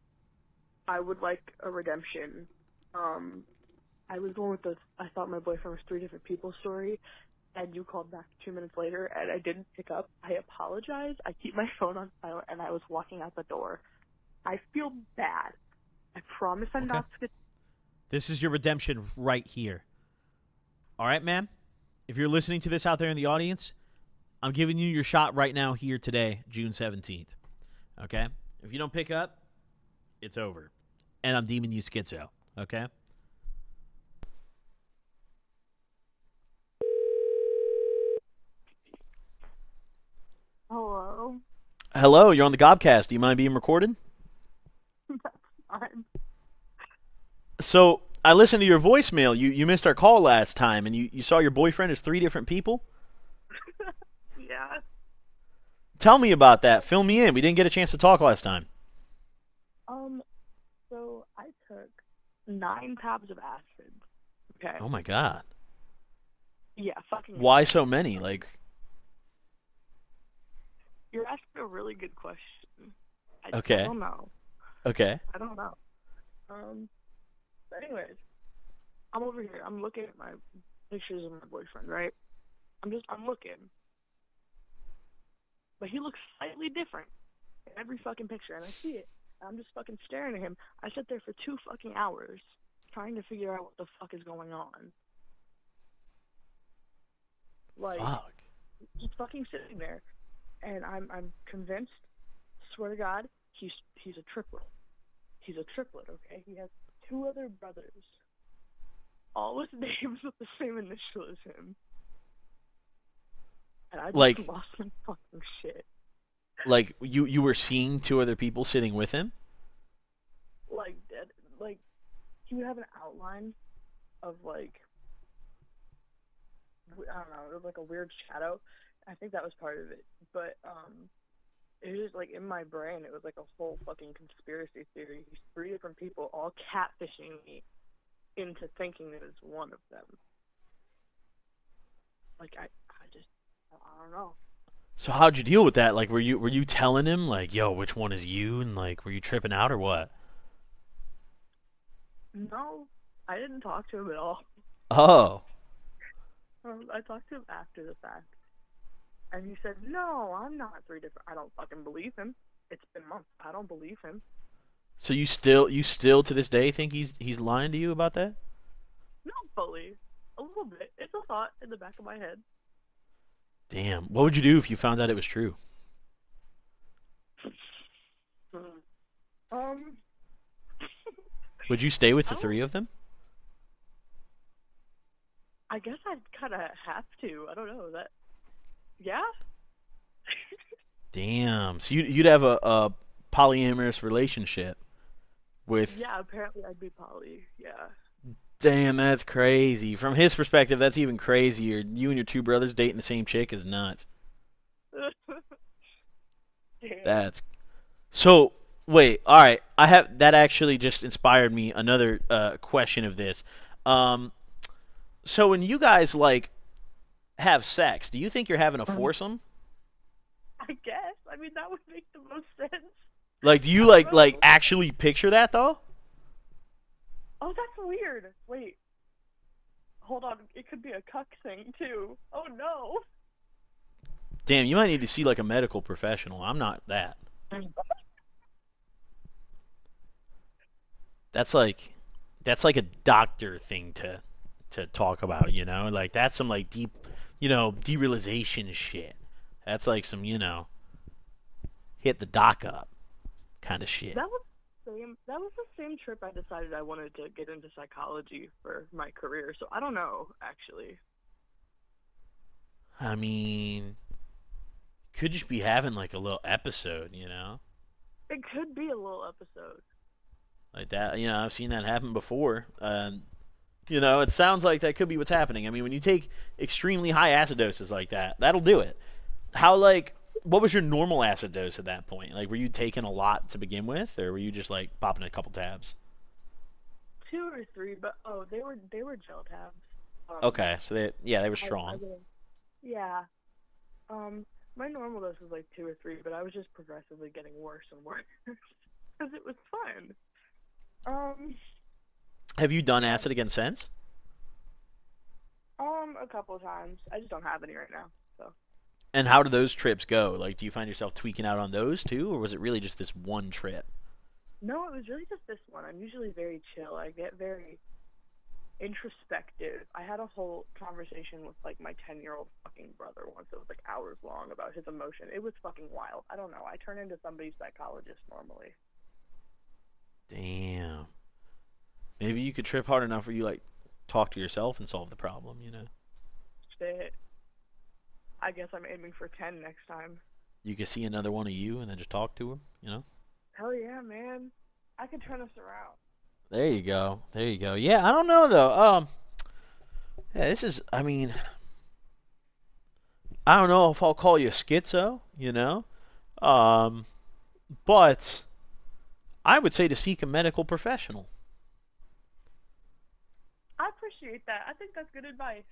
I would like a redemption. I was the one with the I thought my boyfriend was 3 different people story, and you called back 2 minutes later, and I didn't pick up. I apologize. I keep my phone on silent, and I was walking out the door. I feel bad. I promise I'm not schizophrenic. This is your redemption right here. All right, ma'am? If you're listening to this out there in the audience, I'm giving you your shot right now here today, June 17th. Okay? If you don't pick up, it's over. And I'm deeming you schizo. Okay? Hello? Hello, you're on the Gobcast. Do you mind being recorded? That's fine. So, I listened to your voicemail. You missed our call last time, and you saw your boyfriend as 3 different people? Yeah. Tell me about that. Fill me in. We didn't get a chance to talk last time. So I took 9 tabs of acid. Okay. Oh, my God. Yeah, fucking. Why so many? Like... You're asking a really good question. Okay. I don't know. Okay. I don't know. But anyways, I'm over here. I'm looking at my pictures of my boyfriend, right? I'm looking. But he looks slightly different in every fucking picture, and I see it. I'm just fucking staring at him. I sat there for 2 fucking hours trying to figure out what the fuck is going on. Like, Fuck. he's fucking sitting there, and I'm convinced. Swear to God, he's a triplet. He's a triplet, okay? He has 2 other brothers, all with names with the same initial as him. And I just Like- lost my fucking shit. Like, you were seeing 2 other people sitting with him? Like, he would have an outline of, like, I don't know, it was like a weird shadow. I think that was part of it. But, it was like in my brain, it was like a whole fucking conspiracy theory. These 3 different people all catfishing me into thinking that it's one of them. Like, I don't know. So how'd you deal with that? Like, were you telling him, like, yo, which one is you? And, like, were you tripping out or what? No, I didn't talk to him at all. Oh. I talked to him after the fact. And he said, no, I'm not 3 different. I don't fucking believe him. It's been months. I don't believe him. So you still to this day think he's lying to you about that? Not fully. A little bit. It's a thought in the back of my head. Damn. What would you do if you found out it was true? Would you stay with the 3 of them? I guess I'd kind of have to. I don't know. Yeah? Damn. So you'd have a polyamorous relationship with... Yeah, apparently I'd be poly. Yeah. Damn, that's crazy. From his perspective, that's even crazier. You and your 2 brothers dating the same chick is nuts. Damn. That's... So, wait, alright. That actually just inspired me another question of this. So when you guys, like, have sex, do you think you're having a foursome? I guess. I mean, that would make the most sense. Like, do you, like actually picture that, though? Oh, that's weird. Wait. Hold on. It could be a cuck thing, too. Oh, no. Damn, you might need to see, like, a medical professional. I'm not that. That's like a doctor thing to talk about, you know? Like, that's some, like, deep, derealization shit. That's like some, hit the doc up kind of shit. That was the same trip I decided I wanted to get into psychology for my career, so I don't know, actually. I mean, could just be having, like, a little episode, you know? It could be a little episode. Like that, I've seen that happen before. It sounds like that could be what's happening. I mean, when you take extremely high acid doses like that, that'll do it. What was your normal acid dose at that point? Like, were you taking a lot to begin with, or were you just, like, popping a couple tabs? 2 or 3, but they were gel tabs. Okay, so they were strong. Yeah. My normal dose was like 2 or 3, but I was just progressively getting worse and worse because it was fun. Have you done acid again since? A couple of times. I just don't have any right now, so. And how do those trips go? Like, do you find yourself tweaking out on those too, or was it really just this one trip? No, it was really just this one. I'm usually very chill. I get very introspective. I had a whole conversation with, like, my 10-year-old fucking brother once. It was, like, hours long about his emotion. It was fucking wild. I don't know. I turn into somebody's psychologist normally. Damn. Maybe you could trip hard enough where you, like, talk to yourself and solve the problem, Shit. I guess I'm aiming for 10 next time. You could see another one of you and then just talk to him, Hell yeah, man. I could turn us around. There you go. Yeah, I don't know, though. Yeah, this is, I mean, I don't know if I'll call you schizo, but I would say to seek a medical professional. I appreciate that. I think that's good advice.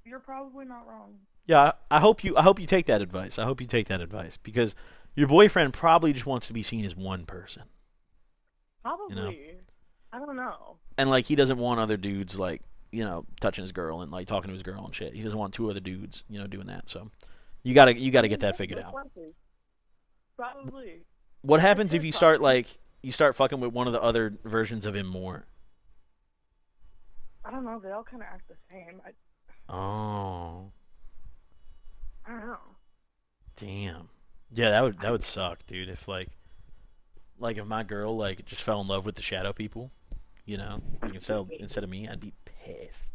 You're probably not wrong. Yeah, I hope you take that advice. I hope you take that advice because your boyfriend probably just wants to be seen as one person. Probably. I don't know. And, like, he doesn't want other dudes, like, touching his girl and, like, talking to his girl and shit. He doesn't want 2 other dudes, doing that. So you gotta get that figured out. Probably. What happens if you start fucking with one of the other versions of him more? I don't know. They all kind of act the same. Oh. I don't know. Damn. Yeah, that would suck, dude. If like if my girl like just fell in love with the shadow people, you know, like instead of me, I'd be pissed.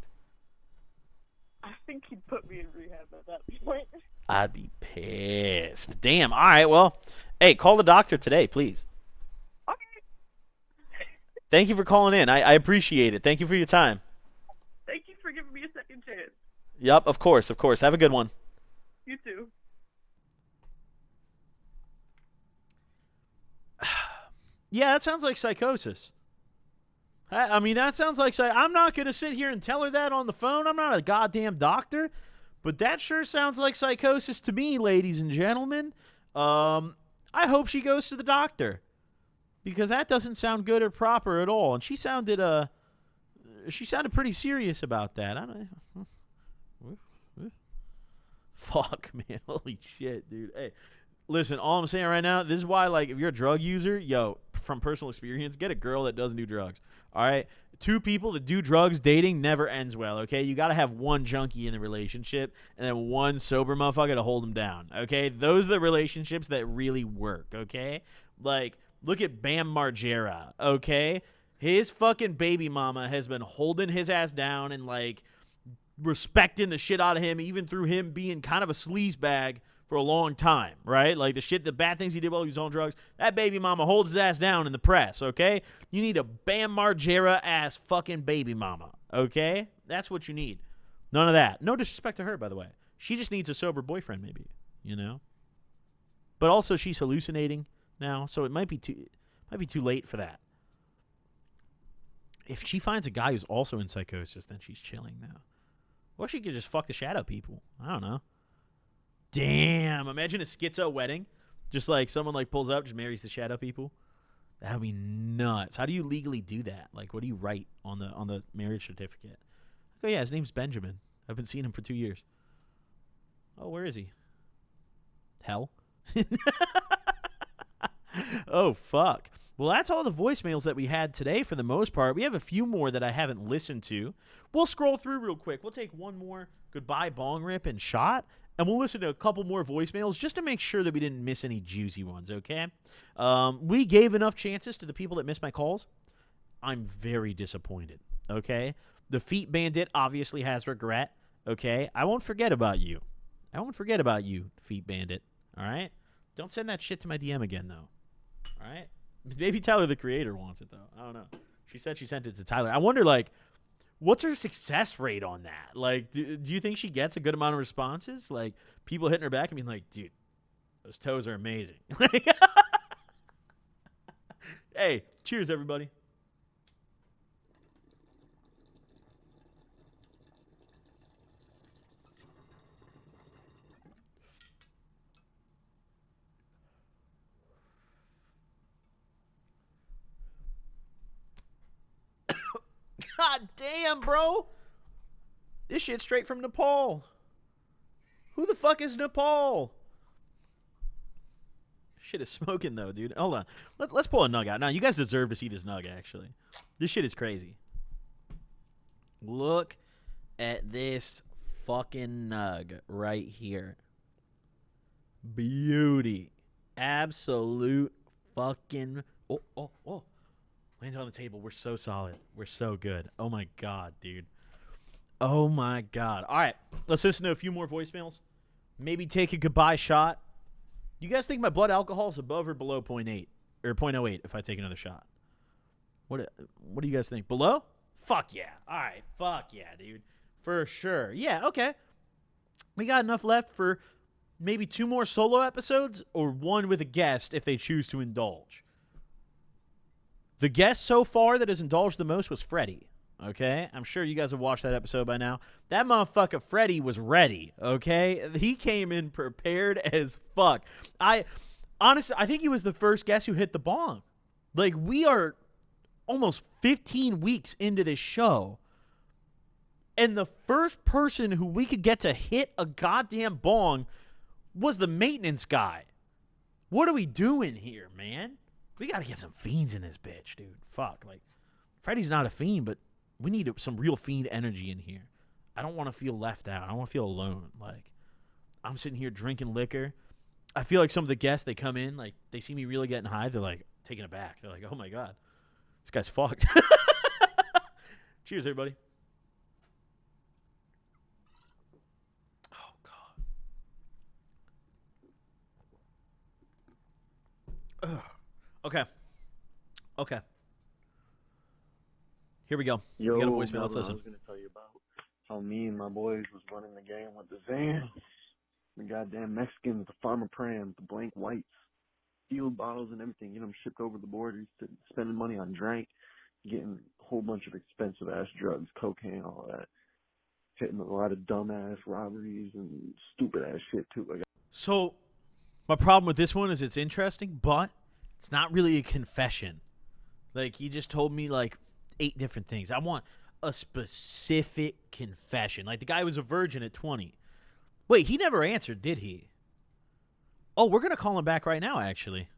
I think he'd put me in rehab at that point. I'd be pissed. Damn. All right. Well, hey, call the doctor today, please. Okay. Thank you for calling in. I appreciate it. Thank you for your time. Thank you for giving me a second chance. Yep, of course, of course. Have a good one. You too. Yeah, that sounds like psychosis. I mean, that sounds like I'm not going to sit here and tell her that on the phone. I'm not a goddamn doctor. But that sure sounds like psychosis to me, ladies and gentlemen. I hope she goes to the doctor. Because that doesn't sound good or proper at all. And she sounded pretty serious about that. I don't Fuck, man. Holy shit, dude. Hey, listen, all I'm saying right now, this is why, like, if you're a drug user, yo, from personal experience, get a girl that doesn't do drugs. All right? Two people that do drugs, dating never ends well, okay? You got to have one junkie in the relationship and then one sober motherfucker to hold them down, okay? Those are the relationships that really work, okay? Like, look at Bam Margera, okay? His fucking baby mama has been holding his ass down and, like, respecting the shit out of him, even through him being kind of a sleazebag for a long time, right? Like the bad things he did while he was on drugs. That baby mama holds his ass down in the press, okay? You need a Bam Margera ass fucking baby mama, okay? That's what you need. None of that. No disrespect to her, by the way. She just needs a sober boyfriend, maybe, you know? But also she's hallucinating now, so it might be too late for that. If she finds a guy who's also in psychosis, then she's chilling now. Or she could just fuck the shadow people. I don't know. Damn. Imagine a schizo wedding. Just like someone like pulls up, just marries the shadow people. That would be nuts. How do you legally do that? Like, what do you write on the marriage certificate? Oh, yeah, his name's Benjamin. I've been seeing him for 2 years. Oh, where is he? Hell? Oh, fuck. Well, that's all the voicemails that we had today for the most part. We have a few more that I haven't listened to. We'll scroll through real quick. We'll take one more goodbye bong rip and shot, and we'll listen to a couple more voicemails just to make sure that we didn't miss any juicy ones, okay? We gave enough chances to the people that missed my calls. I'm very disappointed, okay? The Feet Bandit obviously has regret, okay? I won't forget about you. I won't forget about you, Feet Bandit, all right? Don't send that shit to my DM again, though, all right? Maybe Tyler, the creator, wants it, though. I don't know. She said she sent it to Tyler. I wonder, like, what's her success rate on that? Like, do you think she gets a good amount of responses? Like, people hitting her back and being like, dude, those toes are amazing. Hey, cheers, everybody. God damn, bro. This shit's straight from Nepal. Who the fuck is Nepal? Shit is smoking, though, dude. Hold on. Let's pull a nug out. Now, you guys deserve to see this nug, actually. This shit is crazy. Look at this fucking nug right here. Beauty. Absolute fucking... Oh. Lands on the table. We're so solid. We're so good. Oh, my God, dude. Oh, my God. All right. Let's listen to a few more voicemails. Maybe take a goodbye shot. You guys think my blood alcohol is above or below 0.8? Or 0.08 if I take another shot? What do you guys think? Below? Fuck yeah. All right. Fuck yeah, dude. For sure. Yeah, okay. We got enough left for maybe 2 more solo episodes or 1 with a guest if they choose to indulge. The guest so far that has indulged the most was Freddie, okay? I'm sure you guys have watched that episode by now. That motherfucker Freddie was ready, okay? He came in prepared as fuck. Honestly, I think he was the first guest who hit the bong. Like, we are almost 15 weeks into this show, and the first person who we could get to hit a goddamn bong was the maintenance guy. What are we doing here, man? We got to get some fiends in this bitch, dude. Fuck. Like, Freddy's not a fiend, but we need some real fiend energy in here. I don't want to feel left out. I don't want to feel alone. Like, I'm sitting here drinking liquor. I feel like some of the guests, they come in, like, they see me really getting high. They're, like, taken aback. They're like, oh, my God. This guy's fucked. Cheers, everybody. Oh, God. Ugh. Okay. Here we go. Yo, we got a voicemail. Let's Melvin, listen. I was going to tell you about how me and my boys was running the game with the Zans. The goddamn Mexicans, the farmer prams, the blank whites, sealed bottles and everything, them shipped over the border, spending money on drink, getting a whole bunch of expensive ass drugs, cocaine, all that. Hitting a lot of dumbass robberies and stupid ass shit too. So, my problem with this one is it's interesting, but it's not really a confession. Like, he just told me, like, 8 different things. I want a specific confession. Like, the guy was a virgin at 20. Wait, he never answered, did he? Oh, we're going to call him back right now, actually.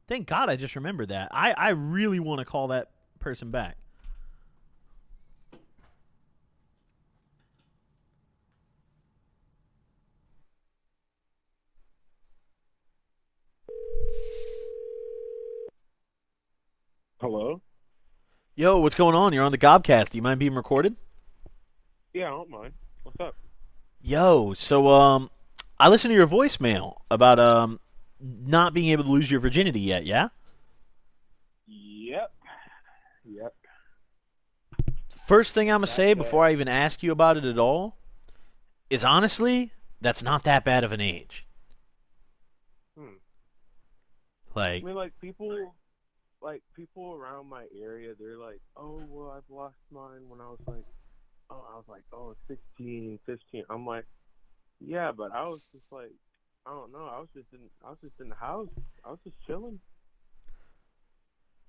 Thank God I just remembered that. I really want to call that person back. Hello? Yo, what's going on? You're on the Gobcast. Do you mind being recorded? Yeah, I don't mind. What's up? Yo, so I listened to your voicemail about not being able to lose your virginity yet, yeah? Yep. First thing I'm going to say before I even ask you about it at all is honestly, that's not that bad of an age. Like, I mean, people around my area, they're like, oh, well, I've lost mine when I was like, 16, 15. I'm like, yeah, but I was just like, I don't know. I was just in the house. I was just chilling.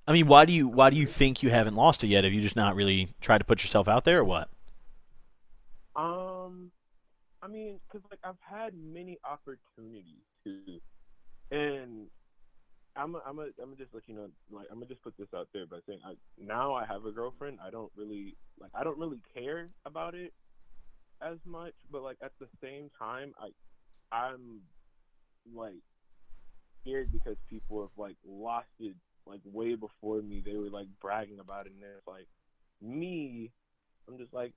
I mean, why do you think you haven't lost it yet? Have you just not really tried to put yourself out there, or what? I mean, because like I've had many opportunities to, and I'm just let you know, like I'm gonna just put this out there by saying now I have a girlfriend. I don't really care about it as much, but like at the same time, I'm like scared because people have like lost it like way before me. They were like bragging about it, and then it's like me, I'm just like,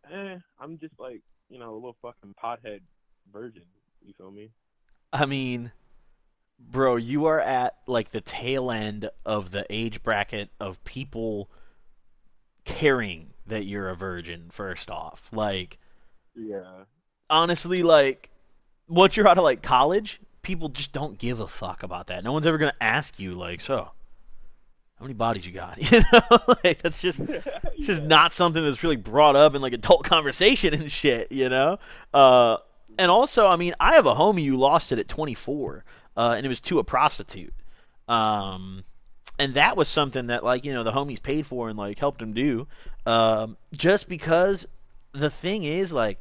I'm just like, a little fucking pothead virgin. You feel me? I mean, bro, you are at like the tail end of the age bracket of people caring that you're a virgin, first off. Like, yeah. Honestly, like, once you're out of like college, people just don't give a fuck about that. No one's ever gonna ask you, like, so how many bodies you got? Like that's just it's just not something that's really brought up in like adult conversation and shit, And also, I mean, I have a homie who lost it at 24, and it was to a prostitute. And that was something that like, the homies paid for and like helped him do. Just because the thing is like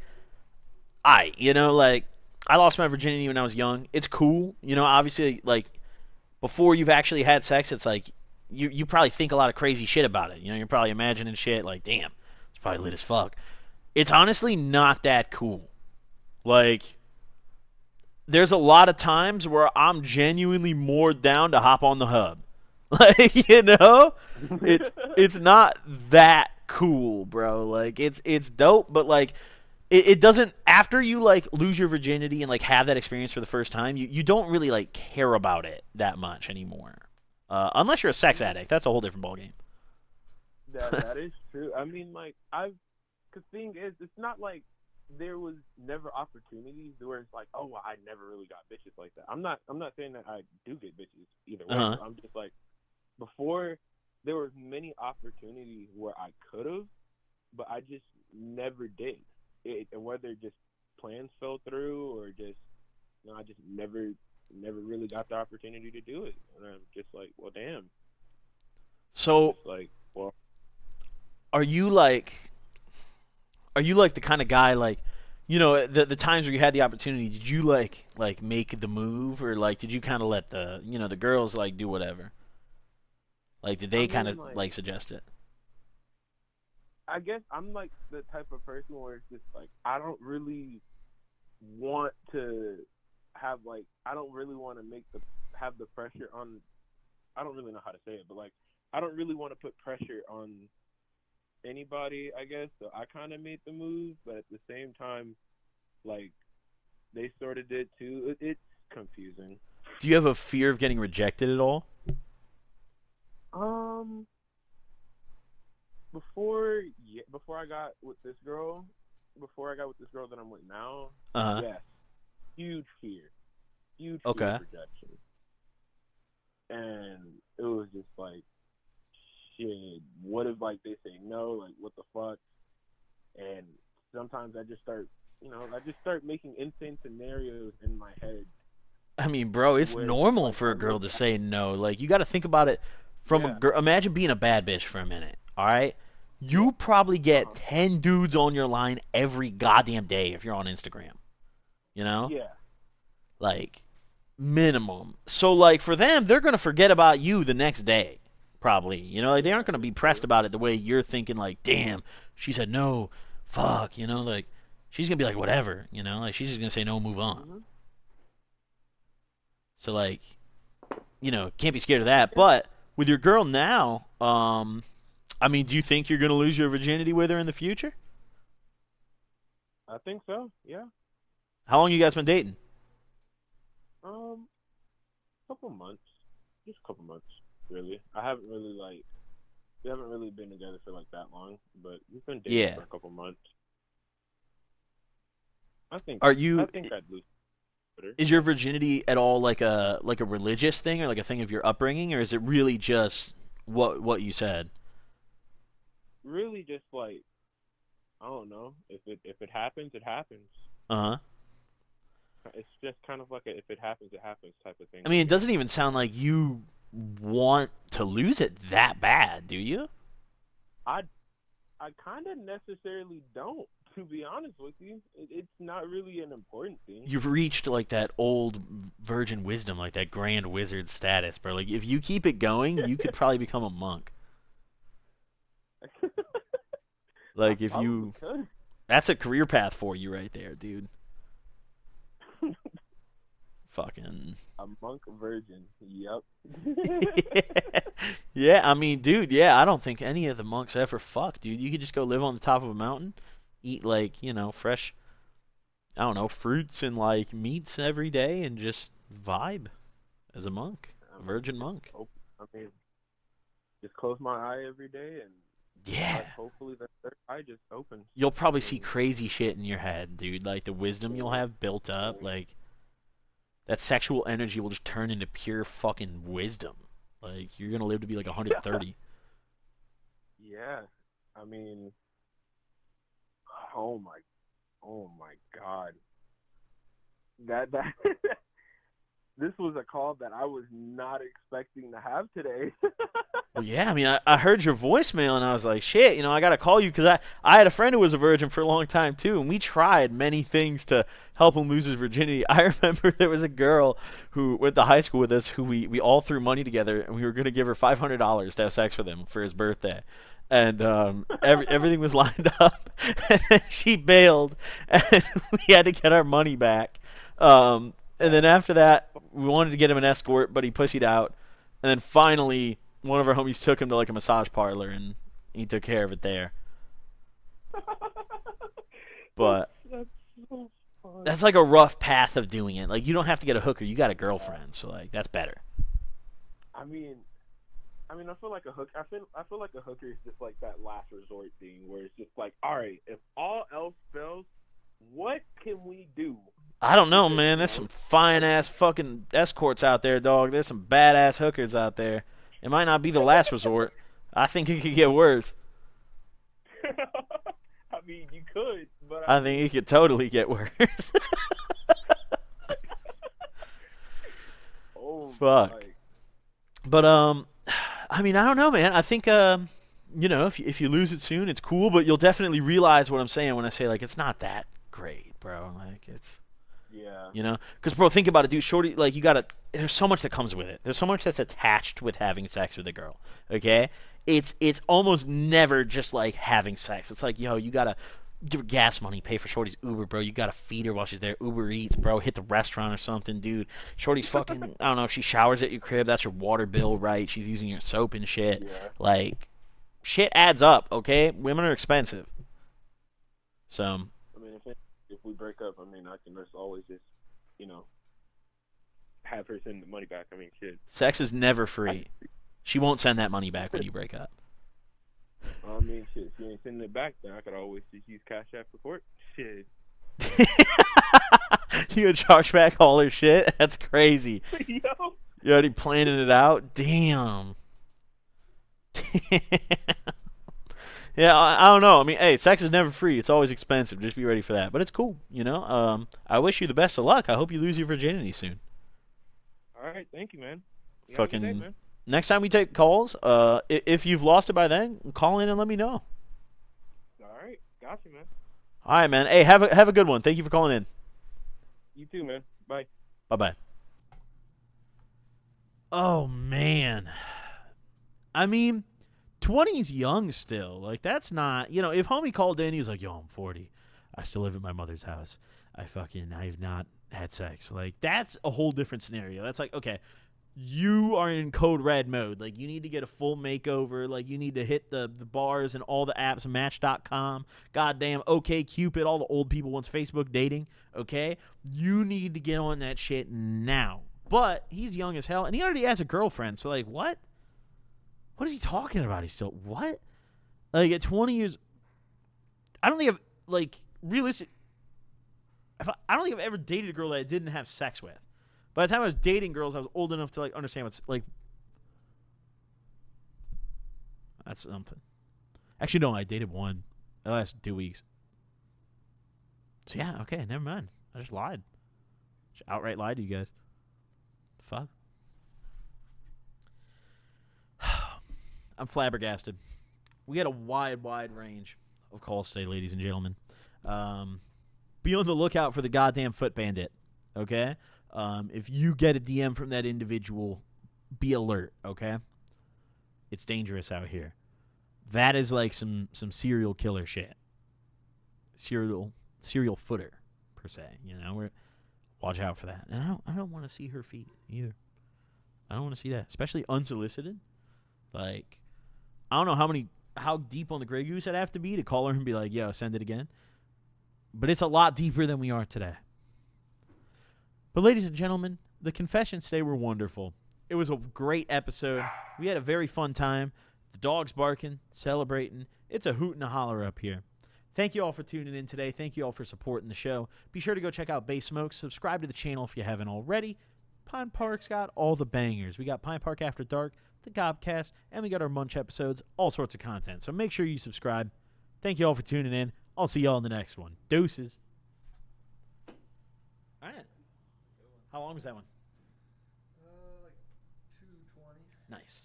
I lost my virginity when I was young. It's cool, obviously like before you've actually had sex, it's like you probably think a lot of crazy shit about it. You're probably imagining shit like, damn, it's probably lit as fuck. It's honestly not that cool. Like, there's a lot of times where I'm genuinely more down to hop on the hub. Like, it's not that cool, bro. Like, it's dope, but like it doesn't, after you like lose your virginity and like have that experience for the first time, you don't really like care about it that much anymore. Unless you're a sex addict, that's a whole different ballgame. That is true. I mean, like the thing is, it's not like there was never opportunities where it's like, oh, well, I never really got bitches like that. I'm not saying that I do get bitches either way. Uh-huh. I'm just like, before there was many opportunities where I could have, but I just never did. And whether just plans fell through or just, I just never really got the opportunity to do it. And I'm just like, well, damn. So, like, well, are you like the kind of guy like, the times where you had the opportunity, did you like make the move, or like did you kind of let the the girls like do whatever? Like, did they kind of like suggest it? I guess I'm like the type of person where it's just like I don't really want to have like I don't really want to have the pressure on. I don't really know how to say it, but like I don't really want to put pressure on anybody, I guess. So I kind of made the move, but at the same time, like they sort of did too. It's confusing. Do you have a fear of getting rejected at all? Before I got with this girl, that I'm with now, yes, huge fear of rejection, and it was just like, shit. What if like they say no? Like what the fuck? And sometimes I just start making insane scenarios in my head. I mean, bro, it's normal for a girl to say no. Like, you got to think about it from a girl. Imagine being a bad bitch for a minute, all right? You probably get 10 dudes on your line every goddamn day if you're on Instagram, you know? Yeah. Like, minimum. So, like, for them, they're going to forget about you the next day, probably. You know, like, they aren't going to be pressed about it the way you're thinking, like, damn, she said no, fuck, you know? Like, she's going to be like, whatever, you know? Like, she's just going to say no, move on. Mm-hmm. So, like, you know, can't be scared of that. But with your girl now, I mean, do you think you're going to lose your virginity with her in the future? I think so, yeah. How long you guys been dating? Couple months. Just a couple months, really. We haven't really been together for like that long, but we've been dating for a couple months. I think I'd lose. Is your virginity at all like a religious thing or like a thing of your upbringing, or is it really just what you said? Really, just like I don't know. If it happens, it happens. It's just kind of like a if it happens, it happens type of thing. I mean, it doesn't even sound like you want to lose it that bad, do you? I kind of necessarily don't. To be honest with you, it's not really an important thing. You've reached like that old virgin wisdom, like that grand wizard status, bro. Like if you keep it going, you could probably become a monk. Like if you, that's a career path for you right there, dude. Fucking. A monk virgin. Yep. Yeah, I mean, dude, yeah, I don't think any of the monks ever fuck, dude. You could just go live on the top of a mountain, eat like, you know, fresh, I don't know, fruits and like meats every day and just vibe as a monk, a virgin monk. I mean, just close my eye every day and hopefully the third eye just opens. You'll probably see crazy shit in your head, dude. Like the wisdom you'll have built up, like that sexual energy will just turn into pure fucking wisdom. Like you're gonna live to be like 130. Yeah, I mean, oh my God, that this was a call that I was not expecting to have today. Well, yeah, I mean, I heard your voicemail and I was like, shit, you know, I gotta call you because I had a friend who was a virgin for a long time too, and we tried many things to help him lose his virginity. I remember there was a girl who went to high school with us who we all threw money together and we were gonna give her $500 to have sex with him for his birthday. And everything was lined up, and then she bailed, and we had to get our money back. And then after that, we wanted to get him an escort, but he pussied out. And then finally, one of our homies took him to like a massage parlor, and he took care of it there. But that's so fun. That's like a rough path of doing it. Like you don't have to get a hooker; you got a girlfriend, so like that's better. I mean, I feel like a hook. I feel like a hooker is just like that last resort thing, where it's just like, all right, if all else fails, what can we do? I don't know, man. There's some fine ass fucking escorts out there, dog. There's some badass hookers out there. It might not be the last resort. I think it could get worse. I mean, you could, but I think it could totally get worse. Oh, fuck. my. But I mean, I don't know, man. I think you know, if you lose it soon, it's cool, but you'll definitely realize what I'm saying when I say like it's not that great, bro. Like it's. Yeah. You know? Because, bro, think about it, dude. Shorty, like, you gotta... There's so much that comes with it. There's so much that's attached with having sex with a girl, okay? It's almost never just, like, having sex. It's like, yo, you gotta Give her gas money, pay for Shorty's Uber, bro. You gotta feed her while she's there. Uber Eats, bro. Hit the restaurant or something, dude. Shorty's fucking, I don't know, if she showers at your crib, that's her water bill, right? She's using your soap and shit. Yeah. Like, shit adds up, okay? Women are expensive. So. I mean, if we break up, I mean, I can just always just, have her send the money back. I mean, shit. Sex is never free. She won't send that money back when you break up. I mean, shit, if you ain't sending it back, then I could always just use Cash App support. Shit. You gonna charge back all her shit? That's crazy. Yo. You already planning it out? Damn. Yeah, I don't know. I mean, hey, sex is never free. It's always expensive. Just be ready for that. But it's cool, I wish you the best of luck. I hope you lose your virginity soon. All right, thank you, man. You have a Fucking. good day, man. Next time we take calls, if you've lost it by then, call in and let me know. All right, got you, man. All right, man. Hey, have a good one. Thank you for calling in. You too, man. Bye. Bye-bye. Oh, man. I mean, 20's young still. Like, that's not, if homie called in, he was like, yo, I'm 40. I still live at my mother's house. I've not had sex. Like, that's a whole different scenario. That's like, okay, you are in code red mode. Like, you need to get a full makeover. Like, you need to hit the bars and all the apps, Match.com, goddamn OkCupid, all the old people wants Facebook dating, okay? You need to get on that shit now. But he's young as hell, and he already has a girlfriend, so, like, what? What is he talking about? He's still, what? Like, at 20 years, I don't think I've, like, realistic, I don't think I've ever dated a girl that I didn't have sex with. By the time I was dating girls, I was old enough to, like, understand what's, like, that's something. Actually, no, I dated one. That lasted 2 weeks. So, yeah, okay, never mind. I just lied. Just outright lied to you guys. Fuck. I'm flabbergasted. We had a wide range of calls today, ladies and gentlemen. Be on the lookout for the goddamn foot bandit, okay? If you get a DM from that individual, be alert, okay? It's dangerous out here. That is like some serial killer shit. Serial footer, per se. Watch out for that. And I don't want to see her feet either. I don't want to see that, especially unsolicited. Like, I don't know how deep on the Grey Goose I'd have to be to call her and be like, yo, send it again. But it's a lot deeper than we are today. But ladies and gentlemen, the confessions today were wonderful. It was a great episode. We had a very fun time. The dog's barking, celebrating. It's a hoot and a holler up here. Thank you all for tuning in today. Thank you all for supporting the show. Be sure to go check out Bay Smokes. Subscribe to the channel if you haven't already. Pine Park's got all the bangers. We got Pine Park After Dark, the Gobcast, and we got our Munch episodes, all sorts of content. So make sure you subscribe. Thank you all for tuning in. I'll see y'all in the next one. Deuces. All right. How long was that one? Like 2:20. Nice.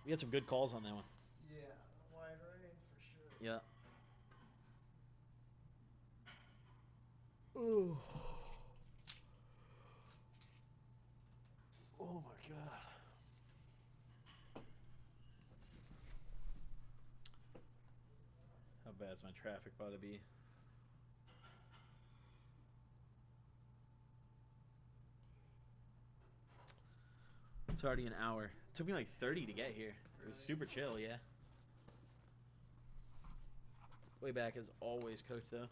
We had some good calls on that one. Yeah, wide range for sure. Yeah. Ooh. Oh my god. How bad's my traffic about to be? It's already an hour. It took me like 30 to get here. It was super chill, yeah. Way back is always cooked though.